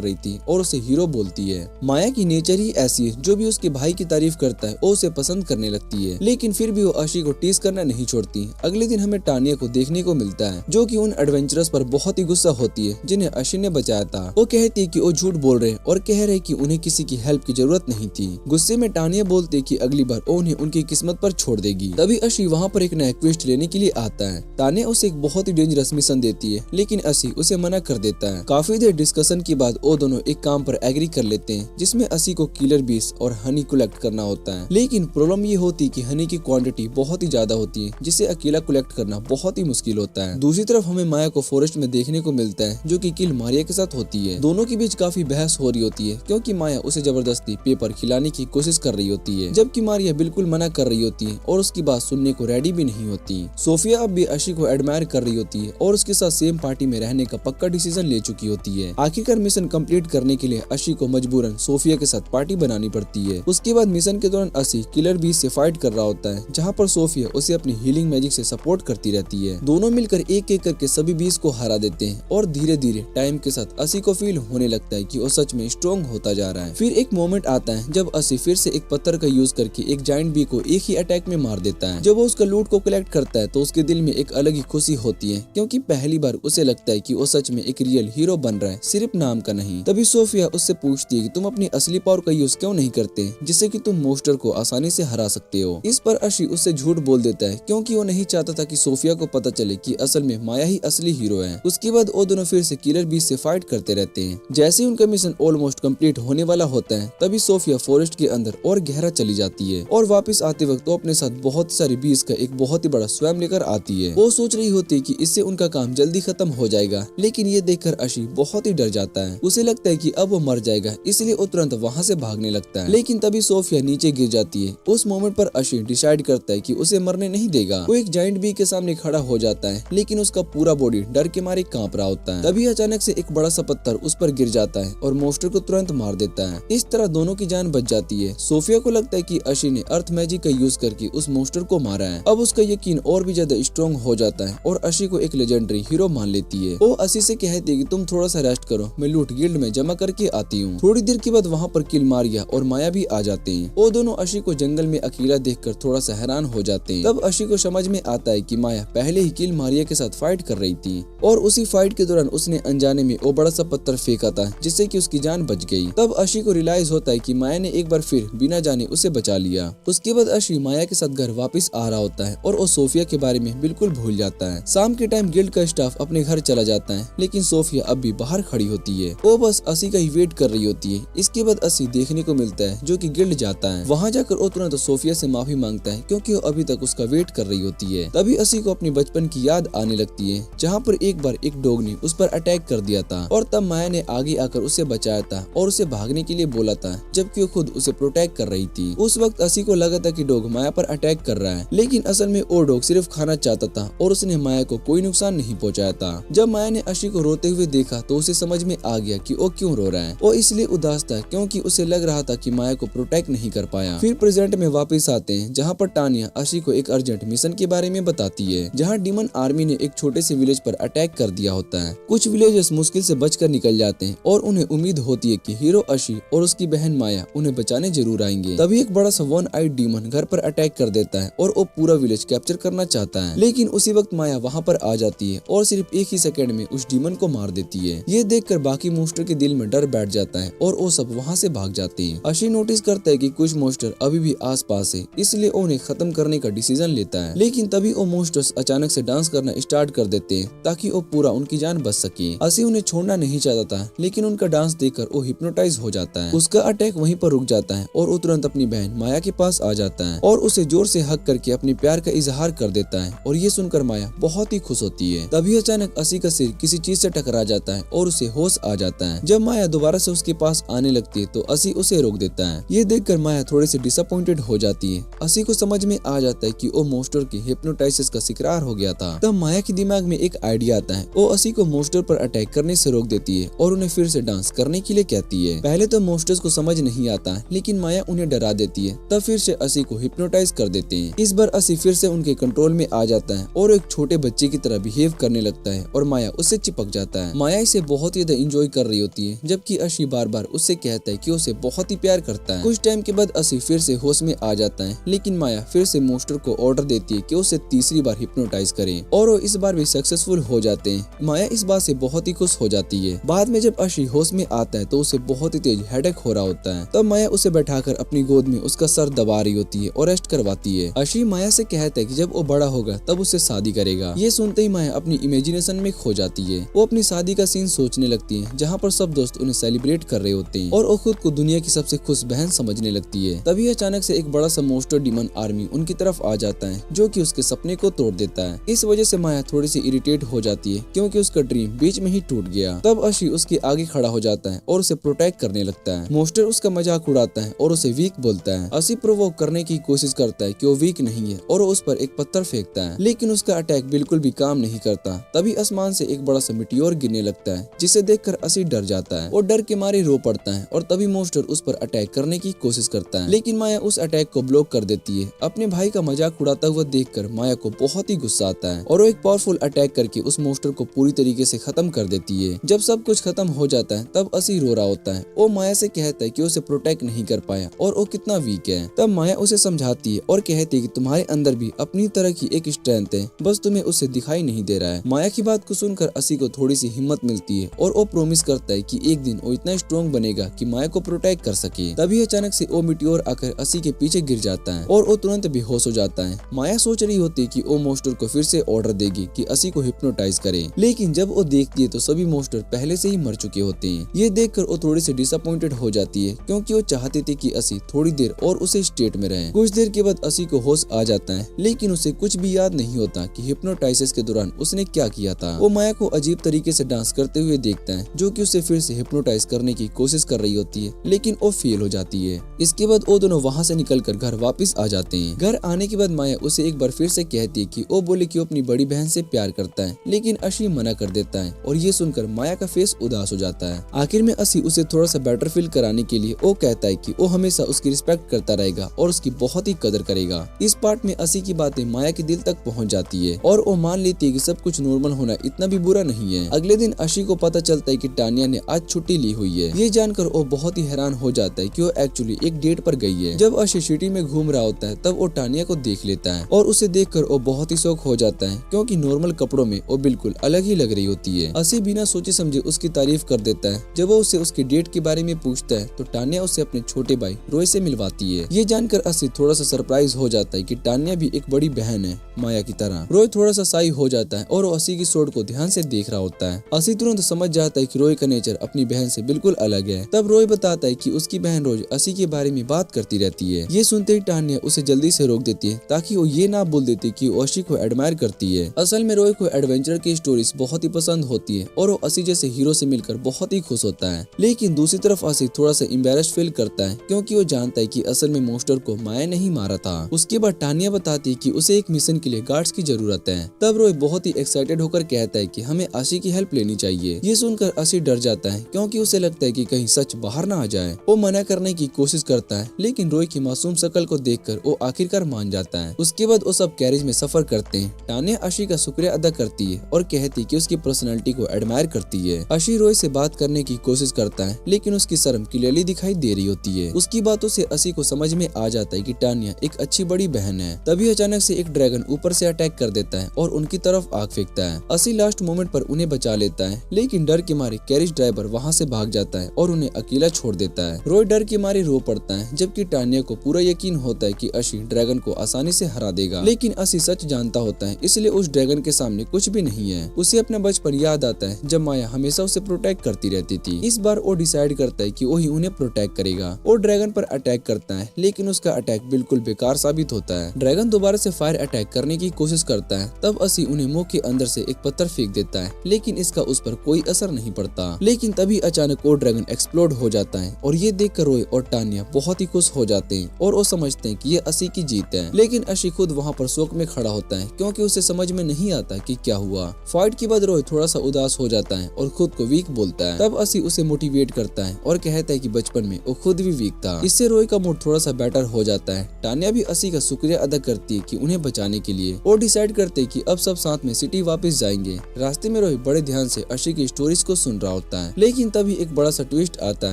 S1: रही थी और उसे हीरो बोलती है। माया की नेचर ही ऐसी है, जो भी उसके भाई की तारीफ करता है वो उसे पसंद करने लगती है। लेकिन फिर भी वो अशी को टीज करना नहीं छोड़ती। अगले दिन हमें टानिया को देखने को मिलता है, जो कि उन एडवेंचरर्स पर बहुत ही गुस्सा होती है जिन्हें अशी ने बचाया था। वो कहती है कि वो झूठ बोल रहे और कह रहे कि उन्हें किसी की हेल्प की जरूरत नहीं थी। गुस्से में टानिया बोलती है कि अगली बार वो उन्हें उनकी किस्मत पर छोड़ देगी। तभी अशी वहाँ पर एक नया क्वेस्ट लेने के लिए आता है। टानिया उसे एक बहुत ही डेंजरस मिशन देती है, लेकिन अशी उसे मना कर देता है। काफी देर डिस्कशन के बाद वो दोनों एक काम पर एग्री कर लेते हैं, जिसमें अशी को किलर बीस और हनी कलेक्ट करना होता है। लेकिन प्रॉब्लम ये होती है कि हनी की क्वांटिटी बहुत ही ज्यादा होती है, जिसे अकेला कलेक्ट करना बहुत ही मुश्किल होता है। दूसरी तरफ हमें माया को फॉरेस्ट में देखने को मिलता है, जो कि किल मारिया के साथ होती है। दोनों के बीच काफी बहस हो रही होती है, क्योंकि माया उसे जबरदस्ती पेपर खिलाने की कोशिश कर रही होती है, जबकि मारिया बिल्कुल मना कर रही होती है और उसकी बात सुनने को रेडी भी नहीं होती। सोफिया अब भी अशी को एडमायर कर रही होती है और उसके साथ सेम पार्टी में रहने का पक्का डिसीजन ले चुकी होती है। आखिरकार मिशन कंप्लीट करने के लिए अशी को मजबूरन सोफिया के साथ पार्टी बनानी पड़ती है। उसके बाद मिशन के दौरान अशी किलर बीस से फाइट कर रहा होता है, जहाँ पर सोफिया उसे अपनी हीलिंग मैजिक से सपोर्ट करती रहती है। दोनों मिलकर एक एक करके सभी बीस को हरा देते हैं और धीरे धीरे टाइम के साथ अशी को फील होने लगता है कि वो सच में स्ट्रॉन्ग होता जा रहा है। फिर एक मोमेंट आता है जब अशी फिर से एक पत्थर का यूज करके एक जायंट बी को एक ही अटैक में मार देता है। जब वो उसका लूट को कलेक्ट करता है तो उसके दिल में एक अलग ही खुशी होती है, क्योंकि पहली बार उसे लगता है कि वो सच में एक रियल हीरो बन रहा है, सिर्फ नाम का नहीं। तभी सोफिया उससे पूछती है कि तुम अपनी असली पावर का यूज क्यों नहीं करते, जिससे कि तुम मोस्टर को आसानी से हरा सकते हो। इस पर अशी उससे झूठ बोल देता है, क्योंकि वो नहीं चाहता था कि सोफिया को पता चले कि असल में माया ही असली हीरो है। उसके बाद वो दोनों फिर से किलर बीस से फाइट करते रहते हैं। जैसे ही उनका मिशन ऑलमोस्ट कंप्लीट होने वाला होता है, तभी सोफिया फॉरेस्ट के अंदर और गहरा चली जाती है और वापस आते वक्त वो अपने साथ बहुत सारी बीस का एक बहुत ही बड़ा स्वयं लेकर आती है। वो सोच रही होती है कि इससे उनका काम जल्दी खत्म हो जाएगा, लेकिन ये देखकर अशी बहुत ही डर जाता है। उसे लगता है कि अब वो मर जाएगा, इसलिए वो तुरंत वहाँ से भागने लगता है। लेकिन तभी सोफिया नीचे गिर जाती है। उस मोमेंट पर अशी डिसाइड करता है कि उसे मरने नहीं देगा। वो एक जायंट बी के सामने खड़ा हो जाता है, लेकिन उसका पूरा बॉडी डर के मारे कांप रहा होता है। तभी अचानक से एक बड़ा सा पत्थर उस पर गिर जाता है और मोस्टर को तुरंत मार देता है। इस तरह दोनों की जान बच जाती है। सोफिया को लगता है कि अशी ने अर्थ मैजिक का यूज करके उस मोस्टर को मारा है। अब उसका यकीन और भी ज्यादा स्ट्रॉन्ग हो जाता है और अशी को एक लेजेंडरी हीरो मान लेती है। वो अशी से कहती है कि तुम थोड़ा सा रेस्ट करो, मैं लूट गिल्ड में जमा करके आती हूँ। थोड़ी देर के बाद वहाँ पर किल मारिया और माया भी आ जाते हैं। वो दोनों अशी को जंगल में अकेला देखकर थोड़ा सा हैरान हो जाते हैं। तब अशी को समझ में आता है कि माया पहले ही किल मारिया के साथ फाइट कर रही थी और उसी फाइट के दौरान उसने अनजाने में वो बड़ा सा पत्थर फेंका था, जिससे कि उसकी जान बच गई। तब अशी को रियलाइज होता है कि माया ने एक बार फिर बिना जाने उसे बचा लिया। उसके बाद अशी माया के साथ घर वापस आ रहा होता है और वो सोफिया के बारे में बिल्कुल भूल जाता है। शाम के टाइम गिल्ड का स्टाफ अपने घर चला जाता है, लेकिन सोफिया अब भी बाहर खड़ी होती है। वो बस अशी का ही वेट कर रही होती है। इसके बाद अशी देखने को मिलता है, जो कि गिल्ड जाता है। वहाँ जाकर वो तुरंत सोफिया से माफी मांगता है, क्योंकि वो अभी तक उसका वेट कर रही होती है। तभी अशी को अपनी बचपन की याद आने लगती है, जहाँ पर एक बार एक डॉग ने उस पर अटैक कर दिया था और तब माया ने आगे आकर उसे बचाया था और उसे भागने के लिए बोला था, जबकि वो खुद उसे प्रोटेक्ट कर रही थी। उस वक्त अशी को लगा था कि डॉग माया पर अटैक कर रहा है, लेकिन असल में वो डॉग सिर्फ खाना चाहता था और उसने माया को कोई नुकसान नहीं पहुंचाया था। जब माया ने अशी को रोते हुए देखा तो उसे समझ में आ गया कि वो क्यों रो रहा है। वो इसलिए उदास था क्योंकि उसे लग रहा था कि माया को प्रोटेक्ट नहीं कर पाया। फिर प्रेजेंट में वापस आते हैं, जहाँ पर टानिया अशी को एक अर्जेंट मिशन के बारे में बताती है, जहाँ डीमन आर्मी ने एक छोटे से विलेज पर अटैक कर दिया होता है। कुछ विलेजर्स मुश्किल से बचकर निकल जाते हैं और उन्हें उम्मीद होती है कि हीरो अशी और उसकी बहन माया उन्हें बचाने जरूर आएंगे। तभी एक बड़ा सा वन आइड डीमन घर पर अटैक कर देता है और वो पूरा विलेज कैप्चर करना चाहता है, लेकिन उसी वक्त माया वहाँ पर आ जाती है और सिर्फ एक ही सेकंड में उस डीमन को मार देती है। ये देखकर बाकी मोस्टर के दिल में डर बैठ जाता है और वो सब वहाँ से भाग जाते हैं। अशी नोटिस करता है कि कुछ मोस्टर अभी भी आस पास है, इसलिए उन्हें खत्म करने का डिसीजन लेता है। लेकिन तभी वो मोस्टर्स अचानक से डांस करना स्टार्ट कर देते हैं ताकि वो पूरा उनकी जान बच सके। अशी उन्हें छोड़ना नहीं चाहता था, लेकिन उनका डांस देखकर वो हिप्नोटाइज हो जाता है। उसका अटैक वहीं पर रुक जाता है और वो तुरंत अपनी बहन माया के पास आ जाता है और उसे जोर से हक करके अपने प्यार का इजहार कर देता है और ये सुनकर माया बहुत ही खुश होती है। तभी अचानक अशी का सिर किसी चीज से टकरा जाता है और उसे होश आ जाता है। जब माया दोबारा से उसके पास आने लगती है तो अशी उसे रोक देता है। ये देखकर माया थोड़ी सी डिसअपॉइंटेड हो जाती है। अशी को समझ में आ जाता है कि वो मोस्टर के हिप्नोटाइसिस का शिकार हो गया था। तब माया के दिमाग में एक आइडिया आता है वो असी को मॉन्स्टर पर अटैक करने से रोक देती है और उन्हें फिर से डांस करने के लिए कहती है। पहले तो मॉन्स्टर्स को समझ नहीं आता लेकिन माया उन्हें डरा देती है, तब फिर से असी को हिप्नोटाइज कर देते हैं। इस बार असी फिर से उनके कंट्रोल में आ जाता है और एक छोटे बच्चे की तरह बिहेव करने लगता है और माया उससे चिपक जाता है। माया इसे बहुत ही ज्यादा एंजॉय कर रही होती है जबकि असी बार बार उससे कहता है कि उसे बहुत ही प्यार करता है। कुछ टाइम के बाद असी फिर से होश में आ जाता है लेकिन माया फिर से मॉन्स्टर को ऑर्डर देती है कि उसे तीसरी बार हिप्नोटाइज करें और वो इस बार भी सक्सेसफुल हो जाते हैं। माया इस बात से बहुत ही खुश हो जाती है। बाद में जब अशी होश में आता है तो उसे बहुत ही तेज हेडेक हो रहा होता है। तब माया उसे बैठाकर अपनी गोद में उसका सर दबा रही होती है और रेस्ट करवाती है। अशी माया से कहता है कि जब वो बड़ा होगा तब उससे शादी करेगा। ये सुनते ही माया अपनी इमेजिनेशन में खो जाती है। वो अपनी शादी का सीन सोचने लगती है जहाँ पर सब दोस्त उन्हें सेलिब्रेट कर रहे होते हैं और वो खुद को दुनिया की सबसे खुश बहन समझने लगती है। तभी अचानक से एक बड़ा सा मॉन्स्टर डीमन आर्मी उनकी तरफ आ जाता है जो कि उसके सपने को तोड़ देता है। इस वजह से माया थोड़ी सी इरिटेट हो जाती है क्योंकि उसका ड्रीम बीच में ही टूट गया। तब अशी उसके आगे खड़ा हो जाता है और उसे प्रोटेक्ट करने लगता है। मॉन्स्टर उसका मजाक उड़ाता है और उसे वीक बोलता है। अशी प्रोवोक करने की कोशिश करता है कि वो वीक नहीं है और उस पर एक पत्थर फेंकता है लेकिन उसका अटैक बिल्कुल भी काम नहीं करता। तभी आसमान से एक बड़ा सा मिटियोर गिरने लगता है जिसे देखकर अशी डर जाता है और डर के मारे रो पड़ता है और तभी मॉन्स्टर उस पर अटैक करने की कोशिश करता है लेकिन माया उस अटैक को ब्लॉक कर देती है। अपने भाई का मजाक उड़ाता हुआ देखकर माया को बहुत ही गुस्सा आता है और वो एक पावरफुल अटैक करके उस मॉन्स्टर को पूरी तरीके से खत्म कर देती है। जब सब कुछ खत्म हो जाता है तब असी रो रहा होता है। वो माया से कहता है कि उसे प्रोटेक्ट नहीं कर पाया और वो कितना वीक है। तब माया उसे समझाती है और कहती है कि तुम्हारे अंदर भी अपनी तरह की एक स्ट्रेंथ है, बस तुम्हें उसे दिखाई नहीं दे रहा है। माया की बात को सुनकर असी को थोड़ी सी हिम्मत मिलती है और वो प्रॉमिस करता है कि एक दिन वो इतना स्ट्रॉन्ग बनेगा कि माया को प्रोटेक्ट कर सके। तभी अचानक से वो मिटियोर आकर असी के पीछे गिर जाता है और वो तुरंत बेहोश हो जाता है। माया सोच रही होती है कि वो मॉन्स्टर को फिर से ऑर्डर देगी कि असी को हिप्नोटाइज करे लेकिन जब वो देखती है तो सभी मॉन्स्टर पहले से ही मर चुके होते हैं। ये देखकर वो थोड़ी सी डिसअपॉइंटेड हो जाती है क्योंकि वो चाहती थी कि असी थोड़ी देर और उसे स्टेट में रहे। कुछ देर के बाद असी को होश आ जाता है लेकिन उसे कुछ भी याद नहीं होता कि हिप्नोटाइसिस के दौरान उसने क्या किया था। वो माया को अजीब तरीके से डांस करते हुए देखता है जो कि उसे फिर से हिप्नोटाइज करने की कोशिश कर रही होती है लेकिन वो फेल हो जाती है। इसके बाद वो दोनों वहाँ से निकलकर घर वापस आ जाते हैं। घर आने के बाद माया उसे एक बार फिर से कहती है कि वो बोले कि वो अपनी बड़ी बहन से प्यार करता है लेकिन अशी मना कर देता है और ये सुनकर माया का फेस उदास हो जाता है। आखिर में असी उसे थोड़ा सा बेटर फील कराने के लिए वो कहता है कि वो हमेशा उसकी रिस्पेक्ट करता रहेगा और उसकी बहुत ही कदर करेगा। इस पार्ट में असी की बातें माया के दिल तक पहुंच जाती है और वो मान लेती है कि सब कुछ नॉर्मल होना इतना भी बुरा नहीं है। अगले दिन अशी को पता चलता है कि टानिया ने आज छुट्टी ली हुई है। ये जानकर वो बहुत ही हैरान हो जाता है कि वो एक्चुअली एक डेट पर गई है। जब अशी सिटी में घूम रहा होता है तब वो टानिया को देख लेता है और उसे देखकर वो बहुत ही शौक हो जाता है क्योंकि नॉर्मल कपड़ों में वो बिल्कुल अलग ही लग रही होती है। असी बिना सोचे समझे उसकी तारीफ कर देता है। जब वो उसे उसके डेट के बारे में पूछता है तो टानिया उसे अपने छोटे भाई रॉय से मिलवाती है। ये जानकर असी थोड़ा सा सरप्राइज हो जाता है कि टानिया भी एक बड़ी बहन है माया की तरह। रॉय थोड़ा सा शाई हो जाता है और वो असी की शॉट को ध्यान से देख रहा होता है। असी तुरंत समझ जाता है कि रॉय का नेचर अपनी बहन से बिल्कुल अलग है। तब रॉय बताता है कि उसकी बहन रोज असी के बारे में बात करती रहती है। ये सुनते ही टानिया उसे जल्दी से रोक देती है ताकि वो ये ना बोल देती कि वो असी को एडमायर करती है। असल में रॉय को एडवेंचर की स्टोरीज बहुत ही पसंद होती है और वो असी जैसे हीरो से मिलकर बहुत ही खुश होता है। लेकिन दूसरी तरफ असी थोड़ा सा एम्बैरेस्ड फील करता है क्योंकि वो जानता है कि असल में मॉन्स्टर को माया नहीं मारा था। उसके बाद टानिया बताती है कि उसे एक मिशन के लिए गार्ड्स की जरूरत है। तब रॉय बहुत ही एक्साइटेड होकर कहता है कि हमें असी की हेल्प लेनी चाहिए। ये सुनकर असी डर जाता है क्योंकि उसे लगता है कि कहीं सच बाहर ना आ जाए। वो मना करने की कोशिश करता है लेकिन रॉय की मासूम शक्ल को देखकर वो आखिरकार मान जाता है। उसके बाद वो सब कैरेज में सफर करते हैं। टानिया अशी का शुक्रिया अदा करती है और कहती कि उसकी पर्सनालिटी को एडमायर करती है। अशी रॉय से बात करने की कोशिश करता है लेकिन उसकी शर्म क्लियरली दिखाई दे रही होती है। उसकी बातों से असी को समझ में आ जाता है कि टानिया एक अच्छी बड़ी बहन है। तभी अचानक से एक ड्रैगन ऊपर से अटैक कर देता है और उनकी तरफ आग फेंकता है। असी लास्ट मोमेंट पर उन्हें बचा लेता है लेकिन डर के मारे कैरेज ड्राइवर वहाँ से भाग जाता है और उन्हें अकेला छोड़ देता है। रॉय डर के मारे रो पड़ता है जबकि टानिया को पूरा यकीन होता है कि अशी ड्रैगन को आसानी से हरा देगा। लेकिन असी सच जानता होता है इसलिए उस ड्रैगन के सामने कुछ भी नहीं है। उसे अपना बचपन याद आता है जब माया हमेशा उसे प्रोटेक्ट करती रहती थी। इस बार वो डिसाइड करता है कि वही उन्हें प्रोटेक्ट करेगा। वो ड्रैगन पर अटैक करता है लेकिन उसका अटैक बिल्कुल बेकार साबित होता है। ड्रैगन दोबारा से फायर अटैक करने की कोशिश करता है। तब असी उन्हें मुंह के अंदर से एक पत्थर फेंक देता है लेकिन इसका उस पर कोई असर नहीं पड़ता। लेकिन तभी अचानक वो ड्रैगन एक्सप्लोड हो जाता है और ये देखकर रॉय और टानिया बहुत ही खुश हो जाते हैं और वो समझते हैं कि ये असी की जीत है। लेकिन अशी खुद वहाँ पर शोक में खड़ा होता है क्योंकि उसे समझ में नहीं आता कि क्या हुआ। फाइट के बाद रॉय थोड़ा सा उदास हो जाता है और खुद को वीक बोलता है। तब असी उसे मोटिवेट करता है और कहता है कि बचपन में वो खुद भी वीक था। इससे रॉय का मूड थोड़ा सा बेटर हो जाता है। टान्या भी असी का शुक्रिया अदा करती है कि उन्हें बचाने के लिए, और डिसाइड करते हैं कि अब सब साथ में सिटी वापस जाएंगे। रास्ते में रॉय बड़े ध्यान से अशी की स्टोरीज को सुन रहा होता है, लेकिन तभी एक बड़ा सा ट्विस्ट आता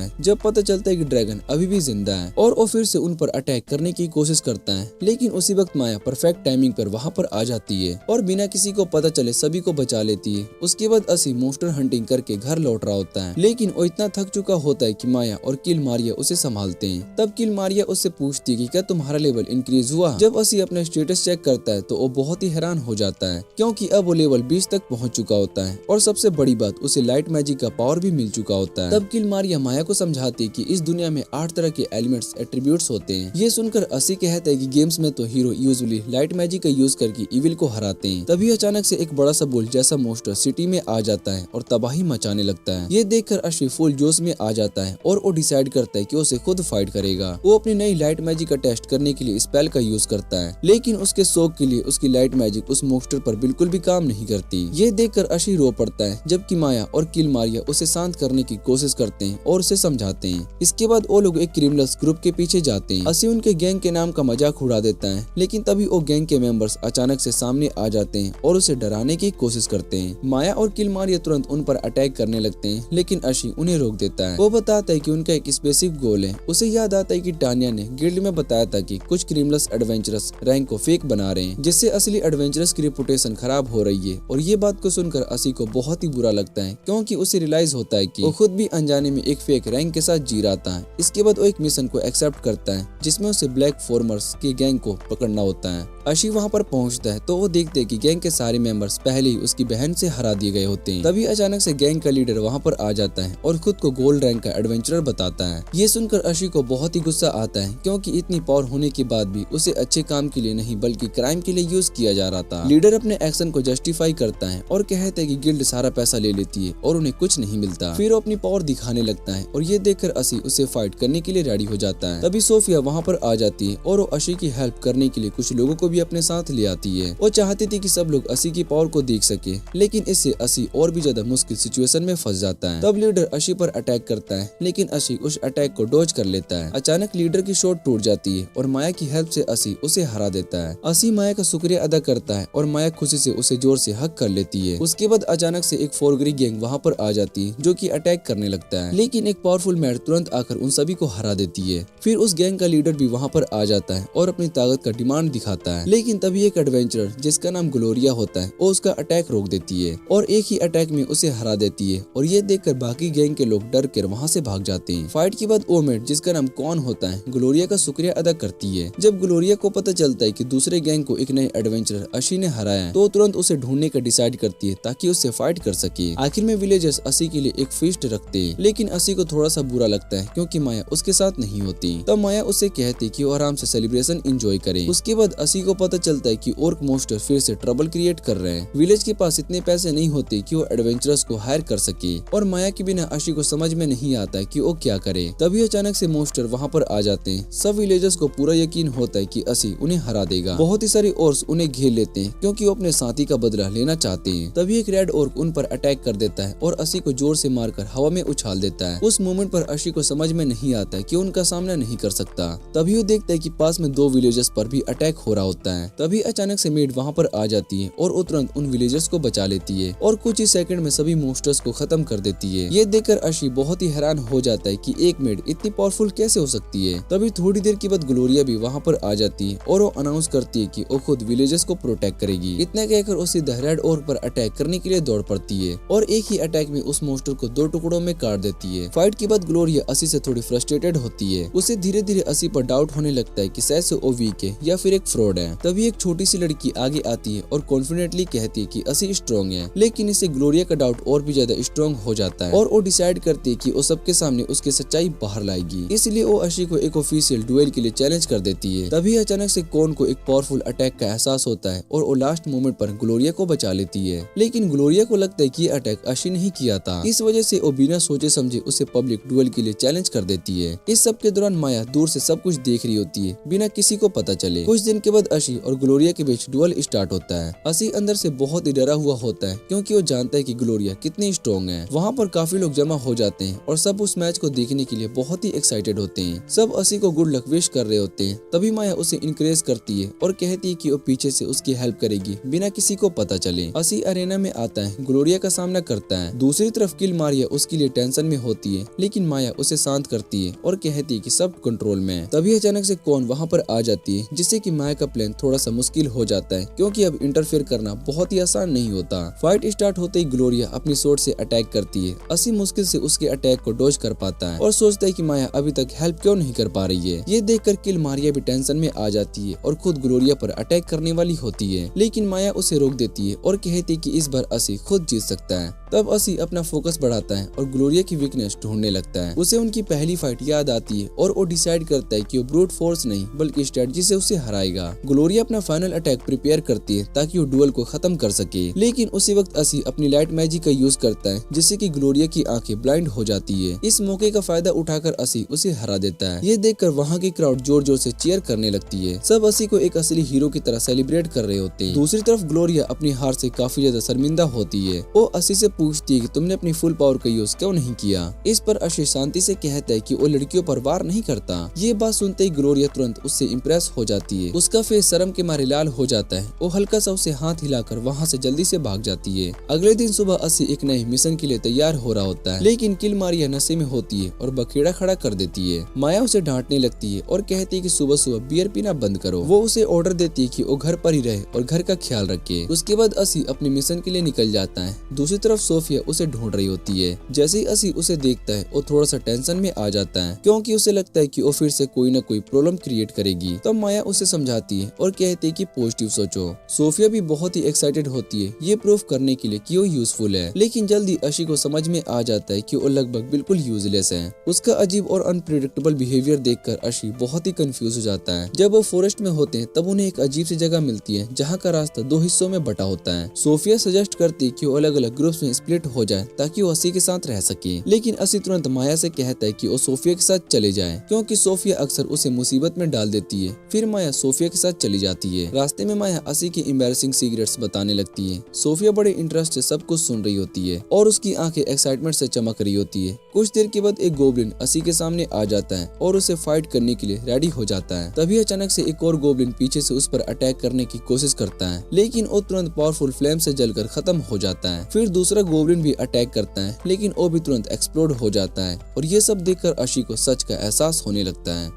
S1: है जब पता चलता है कि ड्रैगन अभी भी जिंदा है और वो फिर से उन पर अटैक करने की कोशिश करता है। लेकिन उसी वक्त माया परफेक्ट टाइमिंग पर वहाँ पर आ जाती है और बिना किसी को पता चले सभी को बचा लेती है। उसके बाद असी मॉन्स्टर हंटिंग करके घर लौट रहा होता है, लेकिन वो इतना थक चुका होता है कि माया और किल मारिया उसे संभालते हैं। तब किल मारिया उससे पूछती है कि क्या तुम्हारा लेवल इंक्रीज हुआ। जब असी अपना स्टेटस चेक करता है तो वो बहुत ही हैरान हो जाता है, क्योंकि अब वो लेवल 20 तक पहुंच चुका होता है और सबसे बड़ी बात उसे लाइट मैजिक का पावर भी मिल चुका होता है। तब किल मारिया माया को समझाती है कि इस दुनिया में 8 तरह के एलिमेंट्स एट्रीब्यूट्स होते हैं। ये सुनकर असी कहता है कि गेम्स में तो हीरो यूजुअली लाइट मैजिक का यूज करके इविल को हराते हैं। तभी अचानक से एक बड़ा सा बुल जैसा मॉन्स्टर सिटी में आ जाता है और तबाही मचाने लगता है। ये देखकर अशी फुल जोश में आ जाता है और वो डिसाइड करता है कि उसे खुद फाइट करेगा। वो अपनी नई लाइट मैजिक का टेस्ट करने के लिए स्पेल का यूज करता है, लेकिन उसके शौक के लिए उसकी लाइट मैजिक उस मॉन्स्टर पर बिल्कुल भी काम नहीं करती। ये देखकर अशी रो पड़ता है, जबकि माया और किल मारिया उसे शांत करने की कोशिश करते हैं और उसे समझाते हैं। इसके बाद वो लोग एक क्रिमिनल्स ग्रुप के पीछे जाते हैं। असी उनके गैंग के नाम का मजाक उड़ा देता है, लेकिन तभी वो गैंग के मेंबर्स अचानक से सामने आ जाते हैं और उसे डराने की कोशिश करते हैं। माया और किल मारिया तुरंत उन पर अटैक करने लगते हैं, लेकिन अशी उन्हें रोक देता है। वो बताता है कि उनका एक स्पेसिफिक गोल है। उसे याद आता है कि टान्या ने गिल्ड में बताया था कि कुछ क्रिमिनल्स एडवेंचरस रैंक को फेक बना रहे हैं, जिससे असली एडवेंचरस की रेपुटेशन खराब हो रही है। और ये बात को सुनकर असी को बहुत ही बुरा लगता है, क्योंकि उसे रियलाइज होता है कि वो खुद भी अनजाने में एक फेक रैंक के साथ जी रहा था। इसके बाद वो एक मिशन को एक्सेप्ट करता है, जिसमें उसे ब्लैक फॉर्मर्स के गैंग को पकड़ना होता है। अशी वहाँ पर पहुँचता है तो वो देखते हैं कि गैंग के सारे मेंबर्स पहले ही उसकी बहन से हरा दिए गए होते हैं। तभी अचानक से गैंग का लीडर वहाँ पर आ जाता है और खुद को गोल्ड रैंक का एडवेंचरर बताता है। ये सुनकर अशी को बहुत ही गुस्सा आता है, क्योंकि इतनी पावर होने के बाद भी उसे अच्छे काम के लिए नहीं बल्कि क्राइम के लिए यूज किया जा रहा था। लीडर अपने एक्शन को जस्टिफाई करता है और कहता है कि गिल्ड सारा पैसा ले लेती है और उन्हें कुछ नहीं मिलता। फिर वो अपनी पावर दिखाने लगता है और ये देखकर असी उसे फाइट करने के लिए रेडी हो जाता है। तभी सोफिया वहाँ पर आ जाती है और वो अशी की हेल्प करने के लिए कुछ लोगों को भी अपने साथ ले आती है। वो चाहती थी कि सब लोग असी की पावर को देख सके, लेकिन इससे असी और भी ज्यादा मुश्किल सिचुएशन में फंस जाता है। तब लीडर अशी पर अटैक करता है, लेकिन अशी उस अटैक को डॉज कर लेता है। अचानक लीडर की शॉट टूट जाती है और माया की हेल्प से असी उसे हरा देता है। असी माया का शुक्रिया अदा करता है और माया खुशी से उसे जोर से हक कर लेती है। उसके बाद अचानक से एक फोरग्री गैंग वहाँ पर आ जाती है, जो कि अटैक करने लगता है, लेकिन एक पावरफुल मैड तुरंत आकर उन सभी को हरा देती है। फिर उस गैंग का लीडर भी वहाँ पर आ जाता है और अपनी ताकत का डिमांड दिखाता है, लेकिन तभी एक एडवेंचरर जिसका नाम ग्लोरिया होता है वो उसका अटैक रोक देती है और एक ही अटैक में उसे हरा देती है। और ये देखकर बाकी गैंग के लोग डर कर वहाँ से भाग जाते हैं। फाइट के बाद ओमेड जिसका नाम कौन होता है ग्लोरिया का शुक्रिया अदा करती है। जब ग्लोरिया को पता चलता है कि दूसरे गैंग को एक नए एडवेंचरर अशी ने हराया तो तुरंत उसे ढूंढने का डिसाइड करती है ताकि उससे फाइट कर सके। आखिर में विलेजर्स असी के लिए एक फीस्ट रखते हैं, लेकिन असी को थोड़ा सा बुरा लगता है क्योंकि माया उसके साथ नहीं होती। तब माया उससे कहती कि वो आराम से सेलिब्रेशन एंजॉय करे। उसके बाद असी को पता चलता है कि ऑर्क मॉन्स्टर फिर से ट्रबल क्रिएट कर रहे हैं। विलेज के पास इतने पैसे नहीं होते कि वो एडवेंचरर्स को हायर कर सके और माया के बिना अशी को समझ में नहीं आता है कि वो क्या करे। तभी अचानक से मॉन्स्टर वहाँ पर आ जाते हैं। सब विलेजर्स को पूरा यकीन होता है कि असी उन्हें हरा देगा। बहुत ही सारे ऑर्क्स उन्हें घेर लेते हैं क्योंकि वो अपने साथी का बदला लेना चाहते हैं। तभी एक रेड ऑर्क उन पर अटैक कर देता है और असी को जोर से मारकर हवा में उछाल देता है। उस मोमेंट पर अशी को समझ में नहीं आता है कि उनका सामना नहीं कर सकता। तभी वो देखता है कि पास में 2 विलेजर्स पर भी अटैक हो रहा होता है। तभी अचानक से मेड वहाँ पर आ जाती है और वो तुरंत उन विलेजर्स को बचा लेती है और कुछ ही सेकंड में सभी मॉन्स्टर्स को खत्म कर देती है। ये देखकर अशी बहुत ही हैरान हो जाता है कि एक मेड इतनी पावरफुल कैसे हो सकती है। तभी थोड़ी देर के बाद ग्लोरिया भी वहाँ पर आ जाती है और वो अनाउंस करती है कि वो खुद विलेजर्स को प्रोटेक्ट करेगी। इतना कहकर वो सीधा रेड ऑर्क पर अटैक करने के लिए दौड़ पड़ती है और एक ही अटैक में उस मॉन्स्टर को 2 टुकड़ों में काट देती है। फाइट के बाद ग्लोरिया असी से थोड़ी फ्रस्ट्रेटेड होती है। उसे धीरे धीरे असी पर डाउट होने लगता है कि शायद से वो वीक है या फिर एक फ्रॉड है। तभी एक छोटी सी लड़की आगे आती है और कॉन्फिडेंटली कहती है कि असी स्ट्रॉन्ग है, लेकिन इससे ग्लोरिया का डाउट और भी ज्यादा स्ट्रॉन्ग हो जाता है और वो डिसाइड करती है कि वो सबके सामने उसकी सच्चाई बाहर लाएगी। इसलिए वो अशी को एक ऑफिशियल डुएल के लिए चैलेंज कर देती है। तभी अचानक से कॉन को एक पावरफुल अटैक का एहसास होता है और वो लास्ट मोमेंट पर ग्लोरिया को बचा लेती है, लेकिन ग्लोरिया को लगता है कि ये अटैक अशी ने ही किया था। इस वजह से वो बिना सोचे समझे उसे पब्लिक डुएल के लिए चैलेंज कर देती है। इस सब के दौरान माया दूर से सब कुछ देख रही होती है बिना किसी को पता चले। कुछ दिन के बाद अशी और ग्लोरिया के बीच डुअल स्टार्ट होता है। अशी अंदर से बहुत ही डरा हुआ होता है क्योंकि वो जानता है कि ग्लोरिया कितनी स्ट्रॉन्ग है। वहाँ पर काफी लोग जमा हो जाते हैं और सब उस मैच को देखने के लिए बहुत ही एक्साइटेड होते हैं। सब अशी को गुड लक विश कर रहे होते हैं। तभी माया उसे इनकरेज करती है और कहती है कि वो पीछे से उसकी हेल्प करेगी बिना किसी को पता चले। अशी अरेना में आता है, ग्लोरिया का सामना करता है। दूसरी तरफ किल मारिया उसके लिए टेंशन में होती है, लेकिन माया उसे शांत करती है और कहती है कि सब कंट्रोल में है। तभी अचानक से कौन वहाँ पर आ जाती है, जिससे कि माया का प्लान थोड़ा सा मुश्किल हो जाता है क्योंकि अब इंटरफेयर करना बहुत ही आसान नहीं होता। फाइट स्टार्ट होते ही ग्लोरिया अपनी स्वॉर्ड से अटैक करती है। अशी मुश्किल से उसके अटैक को डॉज कर पाता है और सोचता है कि माया अभी तक हेल्प क्यों नहीं कर पा रही है। ये देखकर किल मारिया भी टेंशन में आ जाती है और खुद ग्लोरिया पर अटैक करने वाली होती है, लेकिन माया उसे रोक देती है और कहती है कि इस बार अशी खुद जीत सकता है। तब अशी अपना फोकस बढ़ाता है और ग्लोरिया की वीकनेस ढूंढने लगता है। उसे उनकी पहली फाइट याद आती है और वो डिसाइड करता है कि वो ब्रूट फोर्स नहीं बल्कि स्ट्रेटजी से उसे हराएगा। ग्लोरिया अपना फाइनल अटैक प्रिपेयर करती है ताकि वो डुअल को खत्म कर सके, लेकिन उसी वक्त अशी अपनी लाइट मैजिक का यूज करता है, जिससे कि ग्लोरिया की आंखें ब्लाइंड हो जाती है। इस मौके का फायदा उठाकर अशी उसे हरा देता है। ये देखकर वहाँ की क्राउड जोर जोर से चीयर करने लगती है। सब अशी को एक असली हीरो की तरह सेलिब्रेट कर रहे होते हैं। दूसरी तरफ ग्लोरिया अपनी हार से काफी ज्यादा शर्मिंदा होती है। वो अशी से पूछती है कि तुमने अपनी फुल पावर का यूज क्यों नहीं किया। इस पर अशी शांति से कहता है कि वो लड़कियों पर वार नहीं करता। ये बात सुनते ही ग्लोरिया तुरंत उससे इम्प्रेस हो जाती है। उसका फेस शर्म के मारे लाल हो जाता है। वो हल्का सा उसे हाथ हिलाकर वहाँ से जल्दी से भाग जाती है। अगले दिन सुबह अशी एक नए मिशन के लिए तैयार हो रहा होता है, लेकिन किल मारिया नशे में होती है और बखेड़ा खड़ा कर देती है। माया उसे डांटने लगती है और कहती है कि सुबह सुबह बियर पीना बंद करो। वो उसे ऑर्डर देती है कि वो घर पर ही रहे और घर का ख्याल रखे। उसके बाद अशी अपने मिशन के लिए निकल जाता है। दूसरी तरफ सोफिया उसे ढूंढ रही होती है। जैसे ही अशी उसे देखता है वो थोड़ा सा टेंशन में आ जाता है क्योंकि उसे लगता है कि वो फिर से कोई न कोई प्रॉब्लम क्रिएट करेगी। तब माया उसे समझाती है और कहती है कि पॉजिटिव सोचो। सोफिया भी बहुत ही एक्साइटेड होती है ये प्रूफ करने के लिए कि वो यूजफुल है, लेकिन जल्दी अशी को समझ में आ जाता है कि वो लगभग बिल्कुल यूजलेस है। उसका अजीब और अनप्रेडिक्टेबल बिहेवियर देखकर अशी बहुत ही कंफ्यूज हो जाता है। जब वो फॉरेस्ट में होते हैं तब उन्हें एक अजीब सी जगह मिलती है जहाँ का रास्ता दो हिस्सों में बटा होता है। सोफिया सजेस्ट करती है कि वो अलग अलग ग्रुप्स में स्प्लिट हो जाए ताकि वो अशी के साथ रह सके, लेकिन अशी तुरंत माया से कहता है कि वो सोफिया के साथ चले जाए क्योंकि सोफिया अक्सर उसे मुसीबत में डाल देती है। फिर माया सोफिया के साथ चली जाती है। रास्ते में माया अशी की एम्बैरेसिंग सीक्रेट्स बताने लगती है। सोफिया बड़े इंटरेस्ट से सब कुछ सुन रही होती है और उसकी आंखें एक्साइटमेंट से चमक रही होती है। कुछ देर के बाद एक गोब्लिन अशी के सामने आ जाता है और उसे फाइट करने के लिए रेडी हो जाता है। तभी अचानक से एक और गोब्लिन पीछे से उस पर अटैक करने की कोशिश करता है, लेकिन वो तुरंत पावरफुल फ्लेम से जलकर खत्म हो जाता है। फिर दूसरा गोब्लिन भी अटैक करता है, लेकिन वो भी तुरंत एक्सप्लोड हो जाता है और ये सब देखकर अशी को सच का एहसास होने लगता है।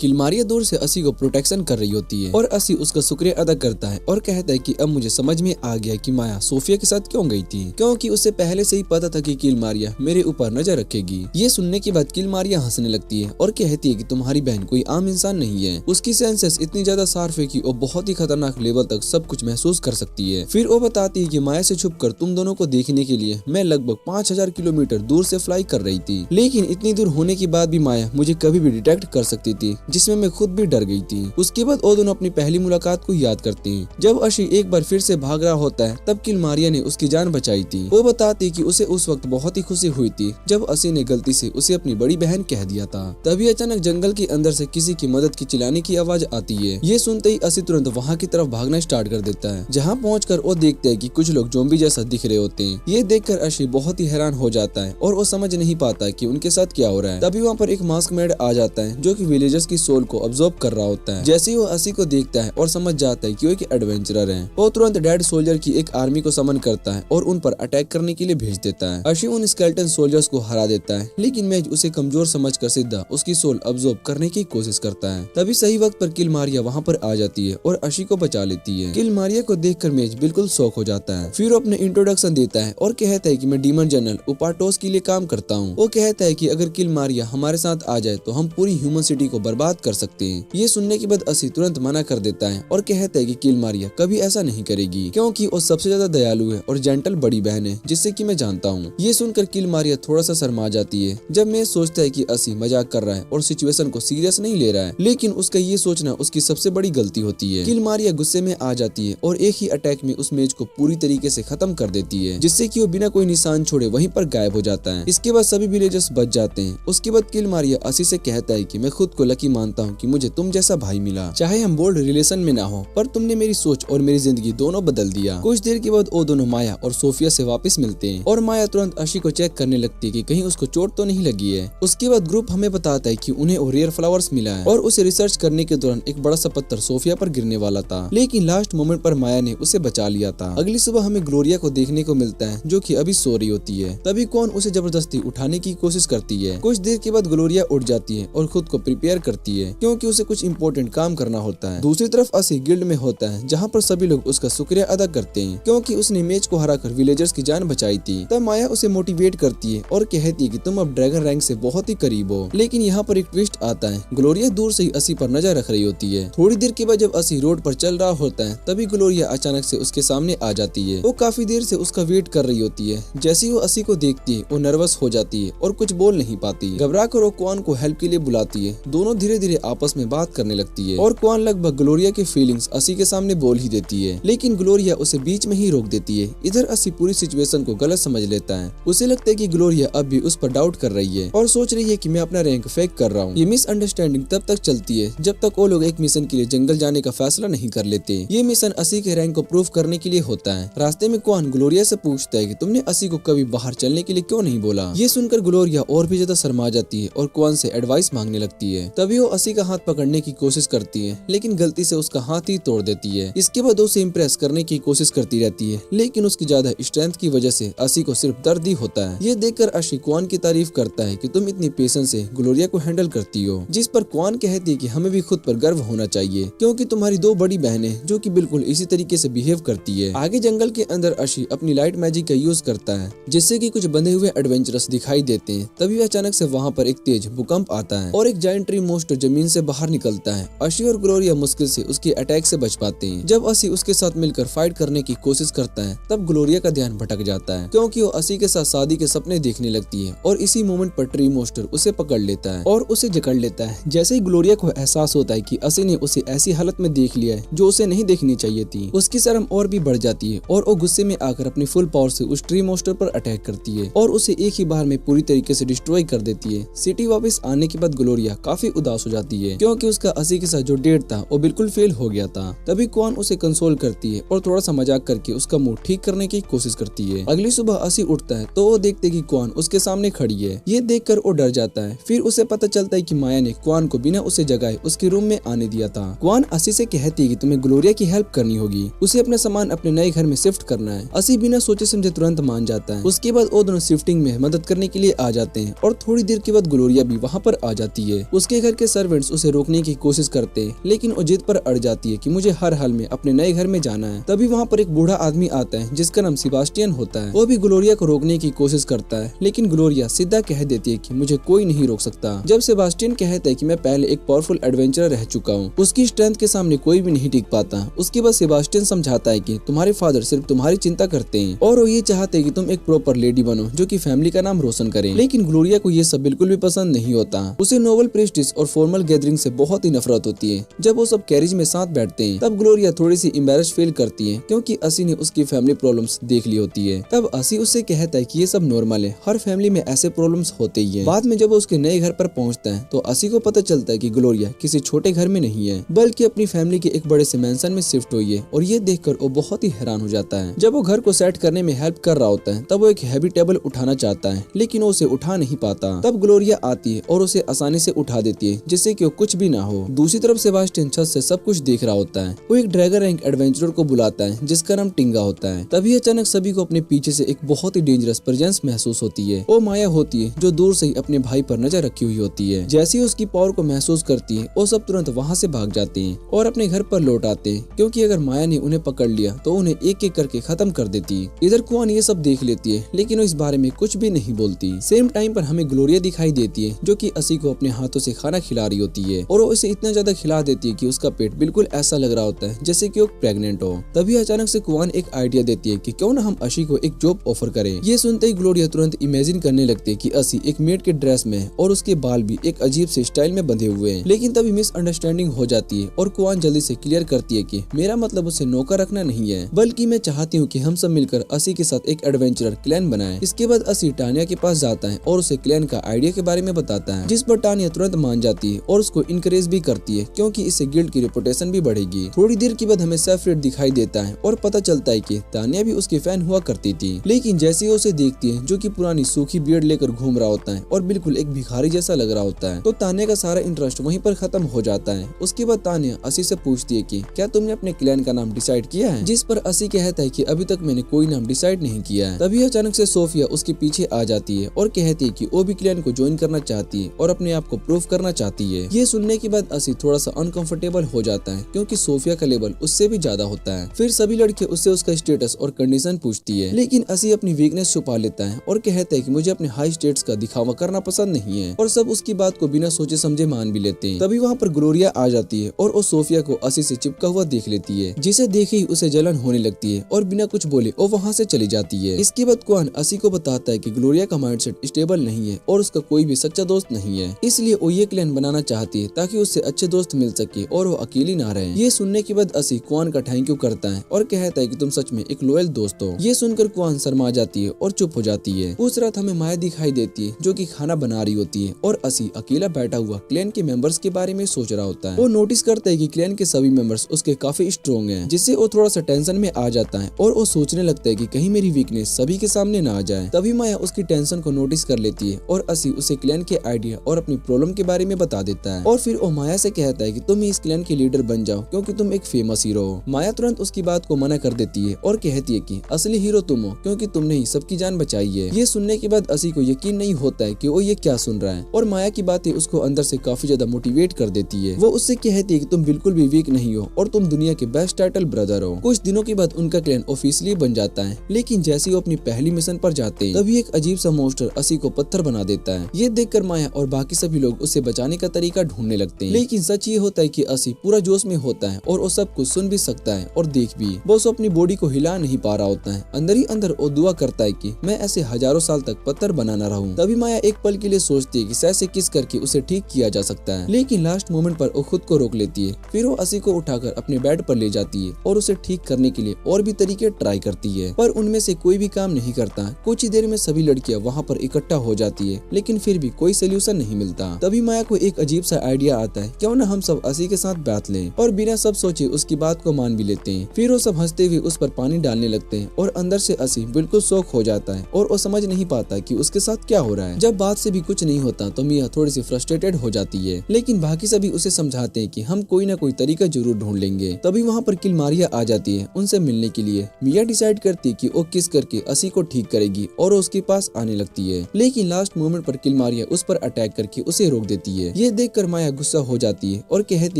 S1: किलमारिया दूर से अशी को प्रोटेक्शन कर रही होती है और अशी उसका शुक्रिया अदा करता है और कहता है कि अब मुझे समझ में आ गया कि माया सोफिया के साथ क्यों गई थी, क्योंकि उसे पहले से ही पता था कि किलमारिया मेरे ऊपर नजर रखेगी। ये सुनने के बाद किलमारिया हंसने लगती है और कहती है कि तुम्हारी बहन कोई आम इंसान नहीं है। उसकी सेंसेस इतनी ज्यादा शार्प है कि वो बहुत ही खतरनाक लेवल तक सब कुछ महसूस कर सकती है। फिर वो बताती है कि माया से छुपकर तुम दोनों को देखने के लिए मैं लगभग 5000 किलोमीटर दूर से फ्लाई कर रही थी, लेकिन इतनी दूर होने के बाद भी माया मुझे कभी भी डिटेक्ट कर सकती थी, जिसमें मैं खुद भी डर गई थी। उसके बाद वो दोनों अपनी पहली मुलाकात को याद करते हैं। जब अशी एक बार फिर से भाग रहा होता है तब किलमारिया ने उसकी जान बचाई थी। वो बताती कि उसे उस वक्त बहुत ही खुशी हुई थी जब अशी ने गलती से उसे अपनी बड़ी बहन कह दिया था। तभी अचानक जंगल के अंदर से किसी की मदद की चिल्लाने की आवाज आती है। ये सुनते ही अशी तुरंत वहाँ की तरफ भागना स्टार्ट कर देता है, जहाँ पहुंचकर वो देखते है कि कुछ लोग ज़ॉम्बी जैसा दिख रहे होते हैं। ये देखकर अशी बहुत ही हैरान हो जाता है और वो समझ नहीं पाता कि उनके साथ क्या हो रहा है। तभी वहाँ पर एक मास्क मैड आ जाता है जो कि विलेजर्स की सोल को ऑब्जर्व कर रहा होता है। जैसे ही वो अशी को देखता है और समझ जाता है कि वो एक एडवेंचरर है, वो तुरंत डेड सोल्जर की एक आर्मी को समन करता है और उन पर अटैक करने के लिए भेज देता है। अशी उन स्केलेटन सोल्जर्स को हरा देता है, लेकिन मेज उसे कमजोर समझकर सीधा उसकी सोल अब्सॉर्ब करने की कोशिश करता है। तभी सही वक्त पर किलमारिया वहाँ पर आ जाती है और अशी को बचा लेती है। किलमारिया को देखकर मेज बिल्कुल शॉक हो जाता है। फिर वो अपने इंट्रोडक्शन देता है और कहता है कि मैं डीमन जनरल उपाटोस के लिए काम करता हूँ। वो कहता है कि अगर किलमारिया हमारे साथ आ जाए तो हम पूरी ह्यूमन सिटी को बर्बाद कर सकते हैं। ये सुनने के बाद अशी तुरंत मना कर देता है और कहता है कि किलमारिया कभी ऐसा नहीं करेगी, क्योंकि वो सबसे ज्यादा दयालु है और जेंटल बड़ी बहन है जिससे कि मैं जानता हूँ। ये सुनकर किलमारिया थोड़ा सा शर्मा जाती है जब मैं सोचता है कि अशी मजाक कर रहा है और सिचुएशन को सीरियस नहीं ले रहा है, लेकिन उसका ये सोचना उसकी सबसे बड़ी गलती होती है। किलमारिया गुस्से में आ जाती है और एक ही अटैक में उस मेज को पूरी तरीके से खत्म कर देती है, जिससे कि वो बिना कोई निशान छोड़े वहीं पर गायब हो जाता है। इसके बाद सभी विलेजर्स बच जाते हैं। उसके बाद किलमारिया अशी से कहता है कि मैं खुद को लकी मानता हूँ कि मुझे तुम जैसा भाई मिला। चाहे हम बोल्ड रिलेशन में ना हो, पर तुमने मेरी सोच और मेरी जिंदगी दोनों बदल दिया। कुछ देर के बाद वो दोनों माया और सोफिया से वापस मिलते हैं और माया तुरंत अशी को चेक करने लगती है कि कहीं उसको चोट तो नहीं लगी है। उसके बाद ग्रुप हमें बताता है कि उन्हें रेयर फ्लावर्स मिला है और उसे रिसर्च करने के दौरान एक बड़ा सा पत्थर सोफिया पर गिरने वाला था, लेकिन लास्ट मोमेंट पर माया ने उसे बचा लिया था। अगली सुबह हमें ग्लोरिया को देखने को मिलता है जो कि अभी सो रही होती है। तभी कौन उसे जबरदस्ती उठाने की कोशिश करती है। कुछ देर के बाद ग्लोरिया उठ जाती है और खुद को प्रिपेयर करती है क्योंकि उसे कुछ इम्पोर्टेंट काम करना होता है। दूसरी तरफ असी गिल्ड में होता है जहाँ पर सभी लोग उसका शुक्रिया अदा करते हैं क्योंकि उसने मैच को हराकर विलेजर्स की जान बचाई थी। तब माया उसे मोटिवेट करती है और कहती है कि तुम अब ड्रैगन रैंक से बहुत ही करीब हो। लेकिन यहाँ पर एक ट्विस्ट आता है। ग्लोरिया दूर से ही असी पर नजर रख रही होती है। थोड़ी देर के बाद जब असी रोड पर चल रहा होता है तभी ग्लोरिया अचानक से उसके सामने आ जाती है। वो काफी देर से उसका वेट कर रही होती है। जैसे ही वो असी को देखती है वो नर्वस हो जाती है और कुछ बोल नहीं पाती। घबरा कर वो क्वान को हेल्प के लिए बुलाती है। दोनों धीरे धीरे आपस में बात करने लगती है और क्वान लगभग ग्लोरिया की फीलिंग्स असी के सामने बोल ही देती है, लेकिन ग्लोरिया उसे बीच में ही रोक देती है। इधर असी पूरी सिचुएशन को गलत समझ लेता है। उसे लगता है कि ग्लोरिया अब भी उस पर डाउट कर रही है और सोच रही है कि मैं अपना रैंक फेक कर रहा हूँ। ये मिसअंडरस्टैंडिंग तब तक चलती है जब तक वो लोग एक मिशन के लिए जंगल जाने का फैसला नहीं कर लेते। ये मिशन असी के रैंक को प्रूव करने के लिए होता है। रास्ते में क्वान ग्लोरिया से पूछता है कि तुमने असी को कभी बाहर चलने के लिए क्यों नहीं बोला। ये सुनकर ग्लोरिया और भी ज्यादा शर्मा जाती है और क्वान से एडवाइस मांगने लगती है। तभी वो असी का हाथ पकड़ने की कोशिश करती है लेकिन गलती से उसका हाथ ही तोड़ देती है। इसके बाद उसे इम्प्रेस करने की कोशिश करती रहती है लेकिन उसकी ज्यादा स्ट्रेंथ की वजह से असी को सिर्फ दर्द ही होता है। ये देखकर अशी क्वान की तारीफ करता है कि तुम इतनी पेशेंस से ग्लोरिया को हैंडल करती हो, जिस पर क्वान कहती है कि हमें भी खुद पर गर्व होना चाहिए क्योंकि तुम्हारी दो बड़ी बहनें जो कि बिल्कुल इसी तरीके से बिहेव करती है। आगे जंगल के अंदर अशी अपनी लाइट मैजिक का यूज करता है जिससे कि कुछ बंधे हुए एडवेंचरस दिखाई देते हैं। तभी अचानक से वहाँ पर एक तेज भूकंप आता है और एक जायंट ट्री मोस्टर जमीन से बाहर निकलता है। अशी और ग्लोरिया मुश्किल से उसके अटैक से बच पाते हैं। जब असी उसके साथ मिलकर फाइट करने की कोशिश करता है तब ग्लोरिया का ध्यान भटक जाता है क्योंकि वो असी के साथ शादी के सपने देखने लगती है और इसी मोमेंट पर ट्री मोस्टर उसे पकड़ लेता है और उसे जकड़ लेता है। जैसे ही ग्लोरिया को एहसास होता है कि असी ने उसे ऐसी हालत में देख लिया है जो उसे नहीं देखनी चाहिए थी, उसकी शर्म और भी बढ़ जाती है और वो गुस्से में आकर अपनी फुल पावर से उस ट्री मोस्टर पर अटैक करती है और उसे एक ही बार में पूरी तरीके से डिस्ट्रॉय कर देती है। सिटी वापस आने के बाद ग्लोरिया काफी उदास हो जाती है क्योंकि उसका असी के साथ जो डेट था वो बिल्कुल फेल हो गया था। तभी क्वान उसे कंसोल करती है और थोड़ा सा मजाक करके उसका मूड ठीक करने की कोशिश करती है। अगली सुबह असी उठता है तो वो देखते कि क्वान उसके सामने खड़ी है। ये देखकर वो डर जाता है। फिर उसे पता चलता है कि माया ने क्वान को बिना उसे जगाए उसके रूम में आने दिया था। क्वान असी से कहती है कि तुम्हें ग्लोरिया की हेल्प करनी होगी, उसे अपना सामान अपने नए घर में शिफ्ट करना है। असी बिना सोचे समझे तुरंत मान जाता है। उसके बाद वो दोनों शिफ्टिंग में मदद करने के लिए आ जाते हैं और थोड़ी देर के बाद ग्लोरिया भी वहाँ पर आ जाती है। उसके घर के सर्वेंट्स उसे रोकने की कोशिश करते हैं लेकिन वो जिद पर अड़ जाती है कि मुझे हर हाल में अपने नए घर में जाना है। तभी वहाँ पर एक बूढ़ा आदमी आता है जिसका नाम सेबास्टियन होता है। वो भी ग्लोरिया को रोकने की कोशिश करता है लेकिन ग्लोरिया सीधा कह देती है कि मुझे कोई नहीं रोक सकता। जब सेबास्टियन कहता है कि मैं पहले एक पावरफुल एडवेंचरर रह चुका हूँ, उसकी स्ट्रेंथ के सामने कोई भी नहीं टिक पाता। उसके बाद सेबास्टियन समझाता है कि तुम्हारे फादर सिर्फ तुम्हारी चिंता करते हैं और वो ये चाहते हैं कि तुम एक प्रॉपर लेडी बनो जो कि फैमिली का नाम रोशन करे। लेकिन ग्लोरिया को ये सब बिल्कुल भी पसंद नहीं होता। उसे नोबल प्रेस्टिज और फॉर्मल गैदरिंग से बहुत ही नफरत होती है। जब वो सब कैरिज में साथ बैठते हैं तब ग्लोरिया थोड़ी सी एम्बैरेस फील करती है क्योंकि असी ने उसकी फैमिली प्रॉब्लम्स देख ली होती है। तब असी उससे कहता है कि ये सब नॉर्मल है, हर फैमिली में ऐसे प्रॉब्लम्स होते ही है। बाद में जब वो उसके नए घर पर पहुंचता है तो असी को पता चलता है कि ग्लोरिया किसी छोटे घर में नहीं है बल्कि अपनी फैमिली के एक बड़े से मैंशन में शिफ्ट हुई है और ये देखकर वो बहुत ही हैरान हो जाता है। जब वो घर को सेट करने में हेल्प कर रहा होता है तब वो एक हैवी टेबल उठाना चाहता है लेकिन वो उसे उठा नहीं पाता। तब ग्लोरिया आती है और उसे आसानी से उठा देती है जिससे कि वो कुछ भी ना हो। दूसरी तरफ सेबास्टियन छत से सब कुछ देख रहा होता है। वो एक ड्रैगन रैंक एडवेंचरर को बुलाता है जिसका नाम टिंगा होता है। तभी अचानक सभी को अपने पीछे से एक बहुत ही डेंजरस प्रेजेंस महसूस होती है। वो माया होती है जो दूर से ही अपने भाई पर नजर रखी हुई होती है। जैसे ही उसकी पावर को महसूस करती है वो सब तुरंत वहाँ से भाग जाते हैं और अपने घर पर लौट आते हैं क्योंकि अगर माया ने उन्हें पकड़ लिया तो उन्हें एक एक करके खत्म कर देती। इधर क्वान ये सब देख लेती है लेकिन वो इस बारे में कुछ भी नहीं बोलती। सेम टाइम पर हमें ग्लोरिया दिखाई देती है जो कि असी को अपने हाथों से खाना खिला रही होती है और वो उसे इतना ज्यादा खिला देती है कि उसका पेट बिल्कुल ऐसा लग रहा होता है जैसे कि वो प्रेग्नेंट हो। तभी अचानक से क्वान एक आइडिया देती है कि क्यों ना हम अशी को एक जॉब ऑफर करें। ये सुनते ही ग्लोरिया तुरंत इमेजिन करने लगती है कि असी एक मेड के ड्रेस में और उसके बाल भी एक अजीब से स्टाइल में बंधे हुए हैं। लेकिन तभी मिसअंडरस्टैंडिंग हो जाती है और क्वान जल्दी से क्लियर करती है कि मेरा मतलब उसे नौकर रखना नहीं है बल्कि मैं चाहती हूँ कि हम सब मिलकर असी के साथ एक एडवेंचरर क्लैन बनाएं। इसके बाद असी टानिया के पास जाता है और उसे क्लैन का आइडिया के बारे में बताता है जिस पर टानिया तुरंत मान जाती जाती है और उसको इनकरेज भी करती है, क्योंकि इससे गिल्ड की रेपुटेशन भी बढ़ेगी। थोड़ी देर के बाद हमें सेफ्रेड दिखाई देता है और पता चलता है कि तानिया भी उसकी फैन हुआ करती थी, लेकिन जैसे ही उसे देखती है जो कि पुरानी सूखी बियर्ड लेकर घूम रहा होता है और बिल्कुल एक भिखारी जैसा लग रहा होता है, तो तानिया का सारा इंटरेस्ट वहीं पर खत्म हो जाता है। उसके बाद तानिया असी से पूछती है कि क्या तुमने अपने क्लैन का नाम डिसाइड किया है, जिस पर असी कहता है कि अभी तक मैंने कोई नाम डिसाइड नहीं किया है। तभी अचानक से सोफिया उसके पीछे आ जाती है और कहती है कि वो भी क्लैन को ज्वाइन करना चाहती है और अपने आप को प्रूव करना चाहती है। ये सुनने के बाद असी थोड़ा सा अनकंफर्टेबल हो जाता है, क्योंकि सोफिया का लेवल उससे भी ज्यादा होता है। फिर सभी लड़के उससे उसका स्टेटस और कंडीशन पूछती है, लेकिन असी अपनी वीकनेस छुपा लेता है और कहता है कि मुझे अपने हाई स्टेट्स का दिखावा करना पसंद नहीं है, और सब उसकी बात को बिना सोचे समझे मान भी लेते हैं। तभी वहाँ पर ग्लोरिया आ जाती है और वो सोफिया को असी से चिपका हुआ देख लेती है, जिसे देखे ही उसे जलन होने लगती है और बिना कुछ बोले वो वहाँ से चली जाती है। इसके बाद क्वान असी को बताता है कि ग्लोरिया का माइंडसेट स्टेबल नहीं है और उसका कोई भी सच्चा दोस्त नहीं है, इसलिए वो ये क्लैन बनाना चाहती है ताकि उससे अच्छे दोस्त मिल सके और वो अकेली ना रहे। ये सुनने के बाद असी क्वान का थैंक यू करता है और कहता है कि तुम सच में एक लॉयल दोस्त हो। ये सुनकर क्वान शर्मा जाती है और चुप हो जाती है। उस रात हमें माया दिखाई देती है जो कि खाना बना रही होती है और असी अकेला बैठा हुआ क्लैन के मेंबर्स के बारे में सोच रहा होता है। वो नोटिस करता है कि क्लैन के सभी मेंबर्स उसके काफी स्ट्रॉन्ग हैं, जिससे वो थोड़ा सा टेंशन में आ जाता है और वो सोचने लगता है कि कहीं मेरी वीकनेस सभी के सामने ना आ जाए। तभी माया उसकी टेंशन को नोटिस कर लेती है और असी उसे क्लैन के आइडिया और अपनी प्रॉब्लम के बारे में बता देता है और फिर वो माया से कहता है कि तुम इस क्लैन के लीडर बन जाओ क्योंकि तुम एक फेमस हीरो हो। माया तुरंत उसकी बात को मना कर देती है और कहती है कि असली हीरो तुम हो क्योंकि तुमने ही सबकी जान बचाई है। ये सुनने के बाद असी को यकीन नहीं होता है कि वो ये क्या सुन रहा है और माया की बातें उसको अंदर से काफी ज्यादा मोटिवेट कर देती है। वो उससे कहती है कि तुम बिल्कुल भी वीक नहीं हो और तुम दुनिया के बेस्ट टाइटल ब्रदर हो। कुछ दिनों के बाद उनका क्लैन ऑफिशियली बन जाता है, लेकिन जैसे ही वो अपनी पहली मिशन पर जाते हैं तभी एक अजीब सा मॉन्स्टर असी को पत्थर बना देता है। ये देखकर माया और बाकी सभी लोग उसे बचाने का तरीका ढूंढने लगते हैं, लेकिन सच ये होता है कि असी पूरा जोश में होता है और वो सब कुछ सुन भी सकता है और देख भी। वो अपनी बॉडी को हिला नहीं पा रहा होता है। अंदर ही अंदर वो दुआ करता है कि मैं ऐसे हजारों साल तक पत्थर बनाना रहूं। तभी माया एक पल के लिए सोचती है कि शायद से किस करके उसे ठीक किया जा सकता है, लेकिन लास्ट मोमेंट पर वो खुद को रोक लेती है। फिर वो असी को उठाकर अपने बेड पर ले जाती है और उसे ठीक करने के लिए और भी तरीके ट्राई करती है, पर उनमें से कोई भी काम नहीं करता। कुछ ही देर में सभी लड़कियां वहाँ पर इकट्ठा हो जाती है, लेकिन फिर भी कोई सोल्यूशन नहीं मिलता। तभी माया को एक अजीब सा आइडिया आता है, क्यों न हम सब असी के साथ बात लें, और बिना सब सोचे उसकी बात को मान भी लेते हैं। फिर वो सब हंसते हुए उस पर पानी डालने लगते हैं और अंदर से असी बिल्कुल शॉक हो जाता है और वो समझ नहीं पाता कि उसके साथ क्या हो रहा है। जब बात से भी कुछ नहीं होता तो मिया थोड़ी सी फ्रस्ट्रेटेड हो जाती है, लेकिन बाकी सभी उसे समझाते हैं कि हम कोई ना कोई तरीका जरूर ढूंढ लेंगे। तभी वहाँ पर किलमारिया आ जाती है उनसे मिलने के लिए। मिया डिसाइड करती है कि वो किस करके असी को ठीक करेगी और उसके पास आने लगती है, लेकिन लास्ट मोमेंट पर किलमारिया उस पर अटैक करके उसे रोक देती है। ये देखकर माया गुस्सा हो जाती है और कहती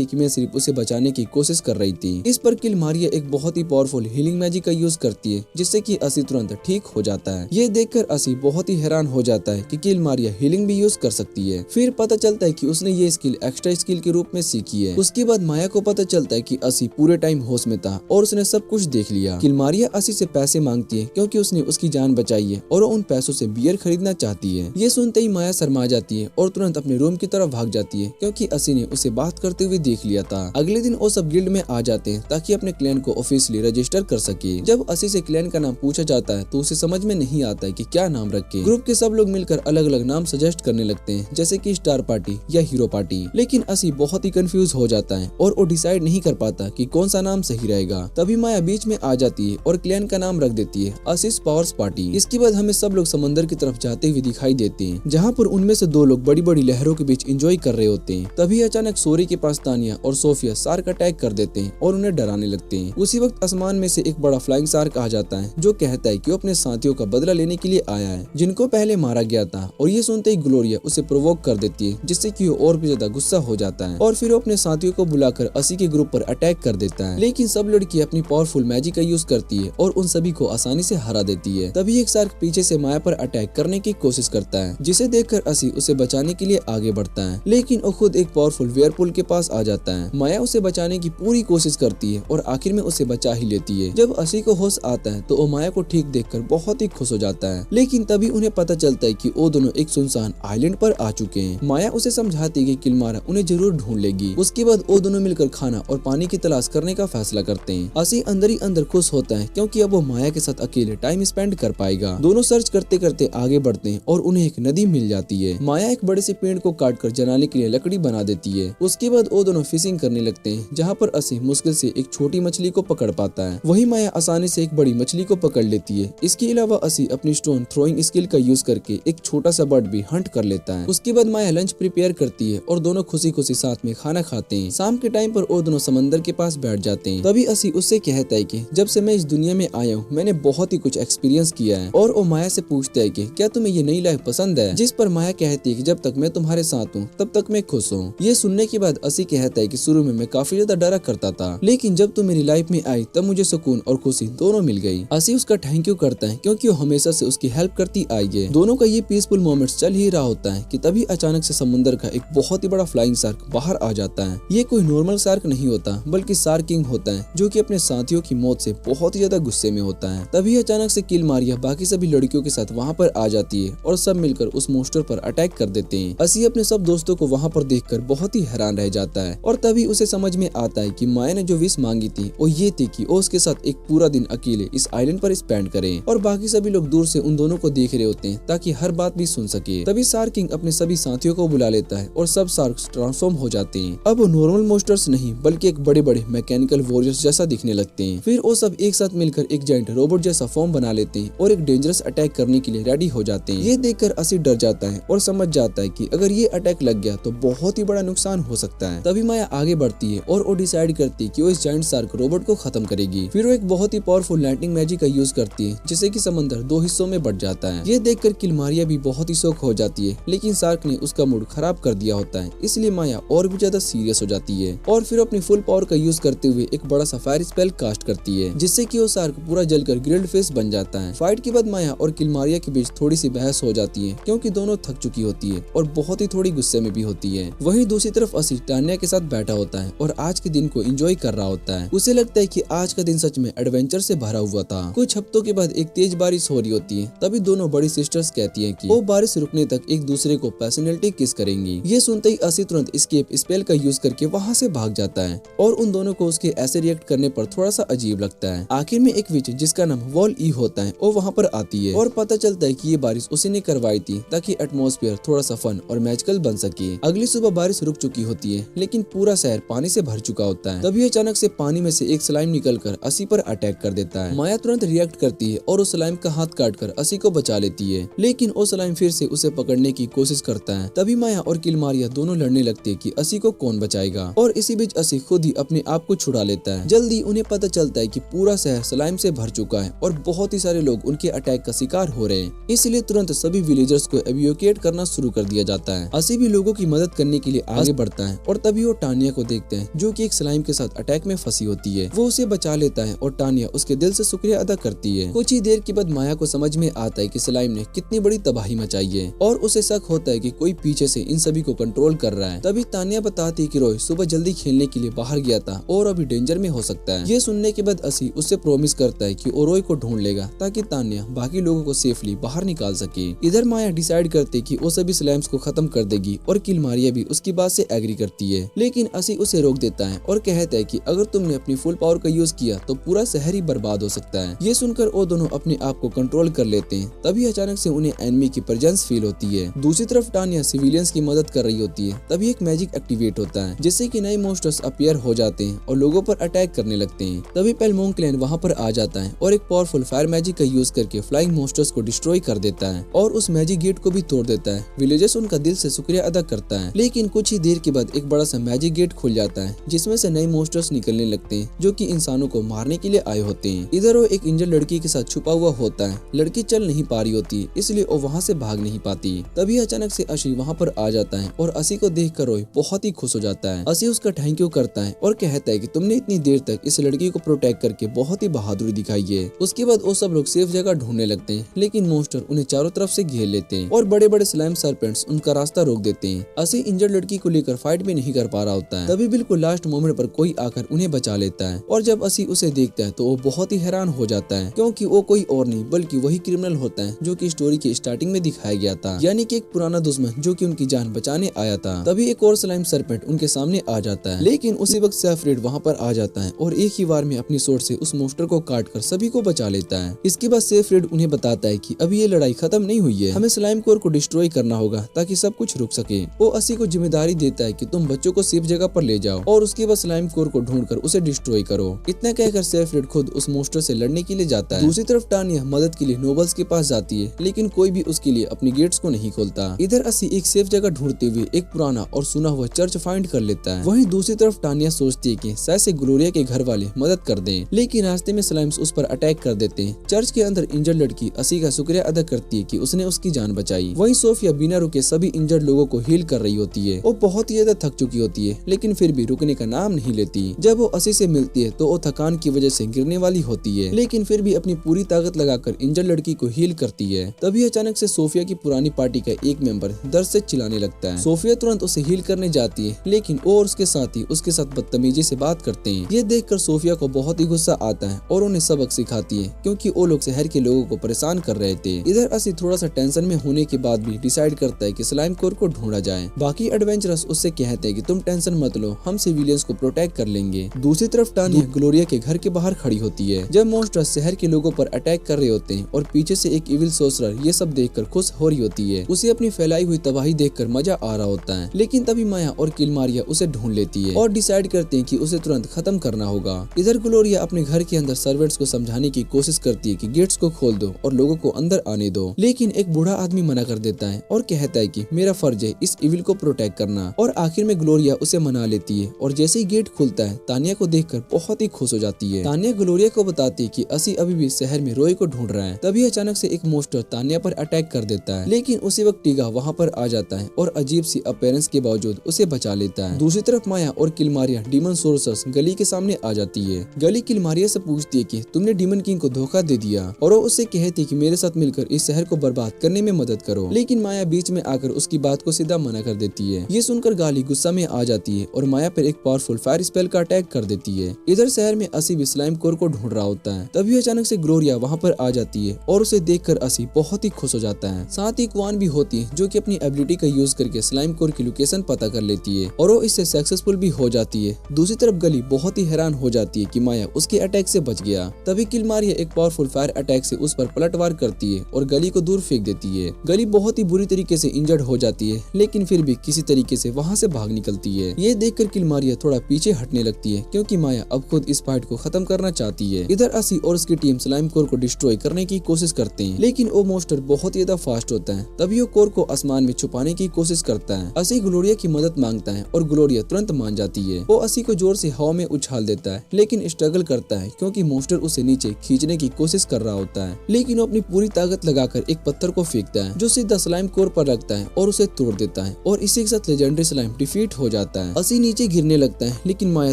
S1: है कि मैं सिर्फ उसे बचाने की कोशिश कर रही थी। इस पर किलमारिया एक बहुत ही पावरफुल हीलिंग मैजिक का यूज करती है, जिससे कि असी तुरंत ठीक हो जाता है। ये देखकर असी बहुत ही हैरान हो जाता है कि किलमारिया हीलिंग भी यूज कर सकती है। फिर पता चलता है कि उसने ये स्किल एक्स्ट्रा स्किल के रूप में सीखी है। उसके बाद माया को पता चलता है कि असी पूरे टाइम होश में था और उसने सब कुछ देख लिया। किलमारिया असी से पैसे मांगती है क्योंकि उसने उसकी जान बचाई है और वो उन पैसों से बियर खरीदना चाहती है। ये सुनते ही माया शर्मा जाती है और तुरंत अपने रूम की तरफ भाग जाती है, क्योंकि असी ने उसे बात करते हुए देख लिया था। अगले दिन वो सब गिल्ड में आ जाते हैं ताकि अपने क्लैन को ऑफिशियली रजिस्टर कर सके। जब असी से क्लैन का नाम पूछा जाता है तो उसे समझ में नहीं आता है कि क्या नाम रखे। ग्रुप के सब लोग मिलकर अलग अलग नाम सजेस्ट करने लगते हैं, जैसे कि स्टार पार्टी या हीरो पार्टी, लेकिन असी बहुत ही कंफ्यूज हो जाता है और वो डिसाइड नहीं कर पाता कि कौन सा नाम सही रहेगा। तभी माया बीच में आ जाती है और क्लैन का नाम रख देती है असिस पावर्स पार्टी। इसके बाद हमें सब लोग समंदर की तरफ जाते हुए दिखाई देते हैं, जहाँ पर उनमें से दो लोग बड़ी बड़ी लहरों के बीच एंजॉय कर रहे होते हैं। तभी अचानक सोरी के पास तानिया और सोफिया शार्क अटैक कर देते हैं और उन्हें डराने लगते हैं। उसी वक्त आसमान में से एक बड़ा फ्लाइंग शार्क आ जाता है जो कहता है कि वो अपने साथियों का बदला लेने के लिए आया है जिनको पहले मारा गया था। और ये सुनते ही ग्लोरिया उसे प्रोवोक कर देती है, जिससे कि वो और भी ज्यादा गुस्सा हो जाता है और फिर वो अपने साथियों को बुलाकर असी के ग्रुप पर अटैक कर देता है। लेकिन सब लड़की अपनी पावरफुल मैजिक का यूज करती है और उन सभी को आसानी से हरा देती है। तभी एक शार्क पीछे से माया पर अटैक करने की कोशिश करता है, जिसे देखकर असी उसे बचाने के लिए आगे बढ़ता है, लेकिन वो खुद एक पावरफुल वेयरपुल के पास आ जाता है। माया उसे बचाने की पूरी कोशिश करती है और आखिर में उसे बचा ही लेती है। जब असी को होश आता है तो वो माया को ठीक देखकर बहुत ही खुश हो जाता है, लेकिन तभी उन्हें पता चलता है कि वो दोनों एक सुनसान आइलैंड पर आ चुके हैं। माया उसे समझाती है कि किलमारा उन्हें जरूर ढूंढ लेगी। उसके बाद वो दोनों मिलकर खाना और पानी की तलाश करने का फैसला करते हैं। असी अंदर ही अंदर खुश होता है क्योंकि अब वो माया के साथ अकेले टाइम स्पेंड कर पाएगा। दोनों सर्च करते करते आगे बढ़ते हैं और उन्हें एक नदी मिल जाती है। माया एक बड़े से पेड़ को काटकर बनाने के लिए लकड़ी बना देती है। उसके बाद वो दोनों फिशिंग करने लगते हैं, जहाँ पर असी मुश्किल से एक छोटी मछली को पकड़ पाता है। वही माया आसानी से एक बड़ी मछली को पकड़ लेती है। इसके अलावा असी अपनी स्टोन थ्रोइंग स्किल का यूज करके एक छोटा सा बर्ड भी हंट कर लेता है। उसके बाद माया लंच प्रिपेयर करती है और दोनों खुशी खुशी साथ में खाना खाते हैं। शाम के टाइम पर वो दोनों समंदर के पास बैठ जाते हैं। तभी असी उससे कहता है कि जब से मैं इस दुनिया में आया हूँ मैंने बहुत ही कुछ एक्सपीरियंस किया है। और वो माया से पूछता है कि क्या तुम्हें ये नई लाइफ पसंद है, जिस पर माया कहती है कि जब तक मैं तुम्हारे साथ हूँ तब तक मैं खुश हूँ। ये सुनने के बाद असी कहता है कि शुरू में मैं काफी ज्यादा डरा करता था, लेकिन जब तुम मेरी लाइफ में आई तब मुझे सुकून और खुशी दोनों मिल गई। असी उसका थैंक यू करता है क्योंकि वो हमेशा से उसकी हेल्प करती आई है। दोनों का ये पीसफुल मोमेंट्स चल ही रहा होता है कि तभी अचानक से समुद्र का एक बहुत ही बड़ा फ्लाइंग शार्क बाहर आ जाता है। ये कोई नॉर्मल शार्क नहीं होता बल्कि शार्क किंग होता है, जो कि अपने साथियों की मौत से बहुत ही ज्यादा गुस्से में होता है। तभी अचानक से किलमारिया बाकी सभी लड़कियों के साथ वहाँ पर आ जाती है और सब मिलकर उस मोस्टर पर अटैक कर देते हैं। असी अपने सब दोस्तों को वहाँ पर देखकर बहुत ही हैरान रह जाता है और तभी उसे समझ में आता है कि माया ने जो विश मांगी थी वो ये थी कि वो उसके साथ एक पूरा दिन अकेले इस आइलैंड पर स्पेंड करे और बाकी सभी लोग दूर से उन दोनों को देख रहे होते हैं ताकि हर बात भी सुन सके। तभी शार्क किंग अपने सभी साथियों को बुला लेता है और सब शार्क्स ट्रांसफॉर्म हो जाते हैं। अब वो नॉर्मल मोस्टर्स नहीं बल्कि एक बड़े बड़े मैकेनिकल वॉरियर्स जैसा दिखने लगते हैं। फिर वो सब एक साथ मिलकर एक जायंट रोबोट जैसा फॉर्म बना लेते हैं और एक डेंजरस अटैक करने के लिए रेडी हो जाते हैं। ये देखकर असी डर जाता है और समझ जाता है कि अगर ये अटैक लग गया तो बहुत ही बड़ा नुकसान हो सकता है। तभी माया आगे बढ़ती है और वो डिसाइड करती है कि वो इस जायंट शार्क रोबोट को खत्म करेगी। फिर वो एक बहुत ही पावरफुल लाइटनिंग मैजिक का यूज करती है जिससे कि समंदर दो हिस्सों में बढ़ जाता है। ये देखकर किलमारिया भी बहुत ही शौक हो जाती है, लेकिन शार्क ने उसका मूड खराब कर दिया होता है, इसलिए माया और भी ज्यादा सीरियस हो जाती है और फिर अपनी फुल पावर का यूज करते हुए एक बड़ा सा फायर स्पेल कास्ट करती है, जिससे कि वो शार्क पूरा जलकर ग्रिल्ड फिश बन जाता है। फाइट के बाद माया और किलमारिया के बीच थोड़ी सी बहस हो जाती है क्योंकि दोनों थक चुकी होती है और बहुत ही थोड़ी गुस्से में भी होती है। वहीं दूसरी तरफ असी टान्या के साथ बैठा होता है और आज के दिन को एंजॉय कर रहा होता है। उसे लगता है कि आज का दिन सच में एडवेंचर से भरा हुआ था। कुछ हफ्तों के बाद एक तेज बारिश हो रही होती है। तभी दोनों बड़ी सिस्टर्स कहती हैं कि वो बारिश रुकने तक एक दूसरे को पैशनेटली किस करेंगी। ये सुनते ही असी तुरंत एस्केप स्पेल का यूज करके वहाँ से भाग जाता है और उन दोनों को उसके ऐसे रिएक्ट करने पर थोड़ा सा अजीब लगता है। आखिर में एक विच जिसका नाम वॉल ई होता है वो वहाँ पर आती है और पता चलता है कि ये बारिश उसी ने करवाई थी ताकि एटमॉस्फेयर थोड़ा सा फन और मैजिकल बन सके। अगली सुबह बारिश रुक चुकी होती है लेकिन पूरा शहर पानी से भर चुका होता है। तभी अचानक से पानी में से एक स्लाइम निकलकर असी पर अटैक कर देता है। माया तुरंत रिएक्ट करती है और उस स्लाइम का हाथ काटकर असी को बचा लेती है, लेकिन वो स्लाइम फिर से उसे पकड़ने की कोशिश करता है। तभी माया और किलमारिया दोनों लड़ने लगती है कि असी को कौन बचाएगा और इसी बीच असी खुद ही अपने आप को छुड़ा लेता है। जल्दी उन्हें पता चलता है कि पूरा शहर स्लाइम से भर चुका है और बहुत ही सारे लोग उनके अटैक का शिकार हो रहे हैं, इसलिए तुरंत सभी विलेजर्स को एविक्यूएट करना शुरू कर दिया जाता है। असी भी लोगों की मदद करने के लिए आगे बढ़ता है और तभी वो टानिया को देखते हैं जो कि एक स्लाइम के साथ अटैक में फंसी होती है। वो उसे बचा लेता है और टानिया उसके दिल से शुक्रिया अदा करती है। कुछ ही देर के बाद माया को समझ में आता है कि स्लाइम ने कितनी बड़ी तबाही मचाई है और उसे शक होता है कि कोई पीछे से इन सभी को कंट्रोल कर रहा है। तभी तानिया बताती है कि रोय सुबह जल्दी खेलने के लिए बाहर गया था और अभी डेंजर में हो सकता है। ये सुनने के बाद असी उससे प्रॉमिस करता है कि वो रोय को ढूंढ लेगा ताकि तानिया बाकी लोगों को सेफली बाहर निकाल सके। इधर माया डिसाइड करती है कि वो सभी स्लाइम्स को खत्म कर देगी और किलमारिया भी उसकी बात से एग्री करती है, लेकिन असी उसे रोक देता है और कहता है कि अगर तुमने अपनी फुल पावर का यूज किया तो पूरा शहर ही बर्बाद हो सकता है। ये सुनकर वो दोनों अपने आप को कंट्रोल कर लेते हैं। तभी अचानक से उन्हें एनिमी की प्रेजेंस फील होती है। दूसरी तरफ टानिया सिविलियंस की मदद कर रही होती है। तभी एक मैजिक एक्टिवेट होता है जिससे कि नए मोस्टर्स अपीयर हो जाते हैं और लोगों पर अटैक करने लगते हैं। तभी पेलमोंग क्लैन वहाँ पर आ जाता है और एक पावरफुल फायर मैजिक का यूज करके फ्लाइंग मोस्टर्स को डिस्ट्रॉय कर देता है और उस मैजिक गेट को भी तोड़ देता है। विलेजर्स उनका दिल से शुक्रिया अदा करता है, लेकिन कुछ ही देर के बाद एक बड़ा सा मैजिक गेट खुल जाता है जिसमें से नए मोस्टर्स निकलने लगते हैं जो कि इंसानों को मारने के लिए आए होते हैं। इधर वो एक इंजर्ड लड़की के साथ छुपा हुआ होता है। लड़की चल नहीं पा रही होती इसलिए वो वहाँ से भाग नहीं पाती। तभी अचानक से अशी वहाँ पर आ जाता है और असी को देखकर रोय बहुत ही खुश हो जाता है। असी उसका थैंक यू करता है और कहता है कि तुमने इतनी देर तक इस लड़की को प्रोटेक्ट करके बहुत ही बहादुरी दिखाई है। उसके बाद वो सब लोग सेफ जगह ढूंढने लगते हैं, लेकिन मोस्टर उन्हें चारों तरफ से घेर लेते हैं और बड़े बड़े स्लाइम सर्पेंट्स उनका रास्ता रोक देते हैं। असी इंजर्ड लड़की को लेकर फाइट भी नहीं कर पा रहा होता है। तभी बिल्कुल लास्ट मोमेंट पर कोई आकर उन्हें बचा लेता है और जब असी उसे देखता है तो वो बहुत ही हैरान हो जाता है क्योंकि वो कोई और नहीं बल्कि वही क्रिमिनल होता है जो कि स्टोरी की स्टार्टिंग में दिखाया गया था, यानी कि एक पुराना दुश्मन जो कि उनकी जान बचाने आया था। तभी एक और स्लाइम सर्पेंट उनके सामने आ जाता है, लेकिन उसी वक्त सेफ्रेड वहाँ पर आ जाता है और एक ही बार में अपनी सोर्ड से उस मोस्टर को काटकर सभी को बचा लेता है। इसके बाद सेफ्रेड उन्हें बताता है कि अभी ये लड़ाई खत्म नहीं हुई है, हमें स्लाइम कोर को डिस्ट्रॉय करना होगा ताकि सब कुछ रुक सके। वो असी को जिम्मेदारी देता है कि तुम बच्चों को सेफ जगह पर ले जाओ और उसके बाद स्लाइम कोर को ढूंढकर उसे डिस्ट्रॉय करो। इतना कहकर सेफ्रेड खुद उस मोस्टर से लड़ने के लिए जाता है। दूसरी तरफ टानिया मदद के लिए नोबल्स के पास जाती है, लेकिन कोई भी उसके लिए अपनी गेट्स को नहीं खोलता। इधर असी एक सेफ जगह ढूंढते हुए एक पुराना और सुना हुआ चर्च फाइंड कर लेता है। वहीं दूसरी तरफ टानिया सोचती है कि शायद से ग्लोरिया के घर वाले मदद कर दें, लेकिन रास्ते में स्लाइम्स उस पर अटैक कर देते हैं। चर्च के अंदर इंजर्ड लड़की असी का शुक्रिया अदा करती है कि उसने उसकी जान बचाई। वहीं सोफिया बिना रुके सभी इंजर्ड लोगों को हील कर रही होती है। वो बहुत ही ज्यादा थक चुकी होती है, लेकिन फिर भी रुकने का नाम नहीं लेती। जब वो असी से मिलती है तो वो थकान की वजह से गिरने वाली होती है, लेकिन फिर भी अपनी पूरी ताकत लगाकर इंजर्ड लड़की को हील करती है। तभी अचानक से सोफिया की पुरानी पार्टी का एक मेंबर दर्द से चिल्लाने लगता है। सोफिया तुरंत उसे हील करने जाती है, लेकिन वो और उसके साथी उसके साथ बदतमीजी से बात करते हैं। ये देखकर सोफिया को बहुत ही गुस्सा आता है और उन्हें सबक सिखाती है, क्योंकि वो लोग शहर के लोगों को परेशान कर रहे थे। इधर असी थोड़ा सा टेंशन में होने के बाद भी डिसाइड करता है कि स्लाइम कोर को ढूंढा जाए। बाकी एडवेंचरस उससे कहते हैं कि तुम टेंशन मत लो, हम सिविलियंस को प्रोटेक्ट कर लेंगे। दूसरी तरफ टानिया ग्लोरिया के घर के बाहर खड़ी होती है जब मॉन्स्टर्स शहर के लोगों पर अटैक कर रहे होते हैं और पीछे से एक इविल सोर्सरर ये सब देखकर खुश हो रही होती है। उसे अपनी फैलाई हुई तबाही देखकर मजा आ रहा होता है, लेकिन तभी माया और किलमारिया उसे ढूंढ लेती है और डिसाइड करते हैं कि उसे तुरंत खत्म करना होगा। इधर ग्लोरिया अपने घर के अंदर सर्वेंट्स को समझाने की कोशिश करती है कि गेट्स को खोल दो और लोगों को अंदर आने दो, लेकिन एक बूढ़ा आदमी मना कर देता है और कहता है कि मेरा फर्ज है इस इविल को प्रोटेक्ट करना। और आखिर में ग्लोरिया उसे मना लेती है और जैसे ही गेट खुलता है तानिया को देखकर बहुत ही खुश हो जाती है। तानिया ग्लोरिया को बताती है कि असी अभी भी शहर में रोय को ढूंढ रहा है। तभी अचानक से एक मोस्टर तानिया पर अटैक कर देता है, लेकिन उसी वक्त टीगा वहाँ पर आ जाता है और अजीब सी अपीयरेंस के बावजूद उसे बचा लेता है। दूसरी तरफ माया और किलमारिया डीमन सोर्सर्स गली के सामने आ जाती है। गली किलमारिया से पूछती है कि तुमने डीमन किंग को धोखा दे दिया, और वो उससे कहती है कि मेरे साथ मिलकर इस शहर को बर्बाद करने में मदद करो, लेकिन माया बीच में आकर उसकी बात को सीधा मना कर देती है। ये सुनकर गाली गुस्सा में आ जाती है और माया पर एक पावरफुल फायर स्पेल का अटैक कर देती है। इधर शहर में असी भी स्लाइम कोर को ढूंढ रहा होता है। तभी अचानक से ग्लोरिया वहाँ पर आ जाती है और उसे देखकर असी बहुत ही खुश हो जाता है। साथ ही क्वान भी होती है जो कि अपनी एबिलिटी का यूज करके स्लाइम कोर की लोकेशन पता कर लेती है और वो इससे सक्सेसफुल भी हो जाती है। दूसरी तरफ गली बहुत ही हैरान हो जाती है कि माया उसके अटैक से बच गया। तभी किलमारिया एक पावरफुल फायर अटैक से उस पर पलटवार करती है और गली को दूर फेंक देती है। गली बहुत ही बुरी तरीके से इंजर्ड हो जाती है, लेकिन फिर भी किसी तरीके से वहाँ से भाग निकलती है। ये देखकर किलमारिया थोड़ा पीछे हटने लगती है, क्योंकि माया अब खुद इस फाइट को खत्म करना चाहती है। इधर असी और उसकी टीम स्लाइम कोर को डिस्ट्रॉय करने की कोशिश करते हैं, लेकिन वो मोस्टर बहुत ज्यादा फास्ट होता है। तभी वो कोर को आसमान में छुपाने की कोशिश करता है। असी ग्लोरिया की मदद मांगता है और ग्लोरिया तुरंत मान जाती है। वो असी को जोर से हवा में उछाल देता है, लेकिन स्ट्रगल करता है क्योंकि मोस्टर उसे नीचे खींचने की कोशिश कर रहा होता है। लेकिन वो अपनी पूरी ताकत लगाकर एक पत्थर को फेंकता है जो सीधा स्लाइम कोर पर रखता है और उसे तोड़ देता है, और इसी के साथ लेजेंडरी स्लाइम डिफीट हो जाता है। असी नीचे गिरने लगता है, लेकिन माया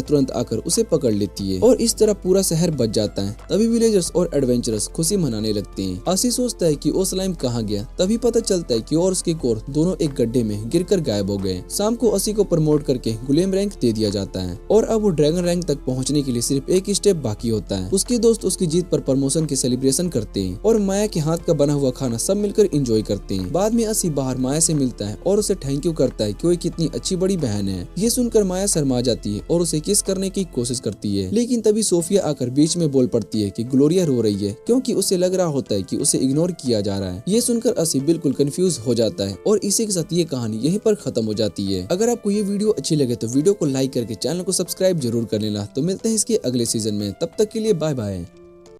S1: तुरंत आकर उसे पकड़ लेती है और इस तरह पूरा शहर बच जाता है। तभी विलेजर्स और एडवेंचरर्स खुशी मनाने लगते हैं। असी सोचता है कि वो स्लाइम कहाँ गया। तभी पता चलता है कि वो और उसके कोर दोनों एक गड्ढे में गिरकर गायब हो गए। शाम को असी को प्रमोट करके गुलेम रैंक दे दिया जाता है और अब वो ड्रैगन रैंक तक पहुंचने के लिए सिर्फ एक स्टेप बाकी होता है। उसके दोस्त उसकी जीत पर प्रमोशन की सेलिब्रेशन करते हैं और माया के हाथ का बना हुआ खाना सब मिलकर एंजॉय करते हैं। बाद में असी बाहर माया से मिलता है और उसे थैंक यू करता है कि वो कितनी अच्छी बड़ी बहन है। ये सुनकर माया शर्मा जाती है और उसे किस करने की कोशिश करती है, लेकिन तभी सोफिया आकर बीच में बोल पड़ती है कि ग्लोरिया रो रही है, क्योंकि उसे लग रहा होता है कि उसे इग्नोर किया जा रहा है। ये सुनकर असी बिल्कुल कंफ्यूज हो जाता है और इसी के साथ ये कहानी यहीं पर खत्म हो जाती है। अगर आपको ये वीडियो अच्छी लगे तो वीडियो को लाइक करके चैनल को सब्सक्राइब जरूर कर लेना। तो मिलते हैं इसके अगले सीजन में, तब तक के लिए बाय बाय।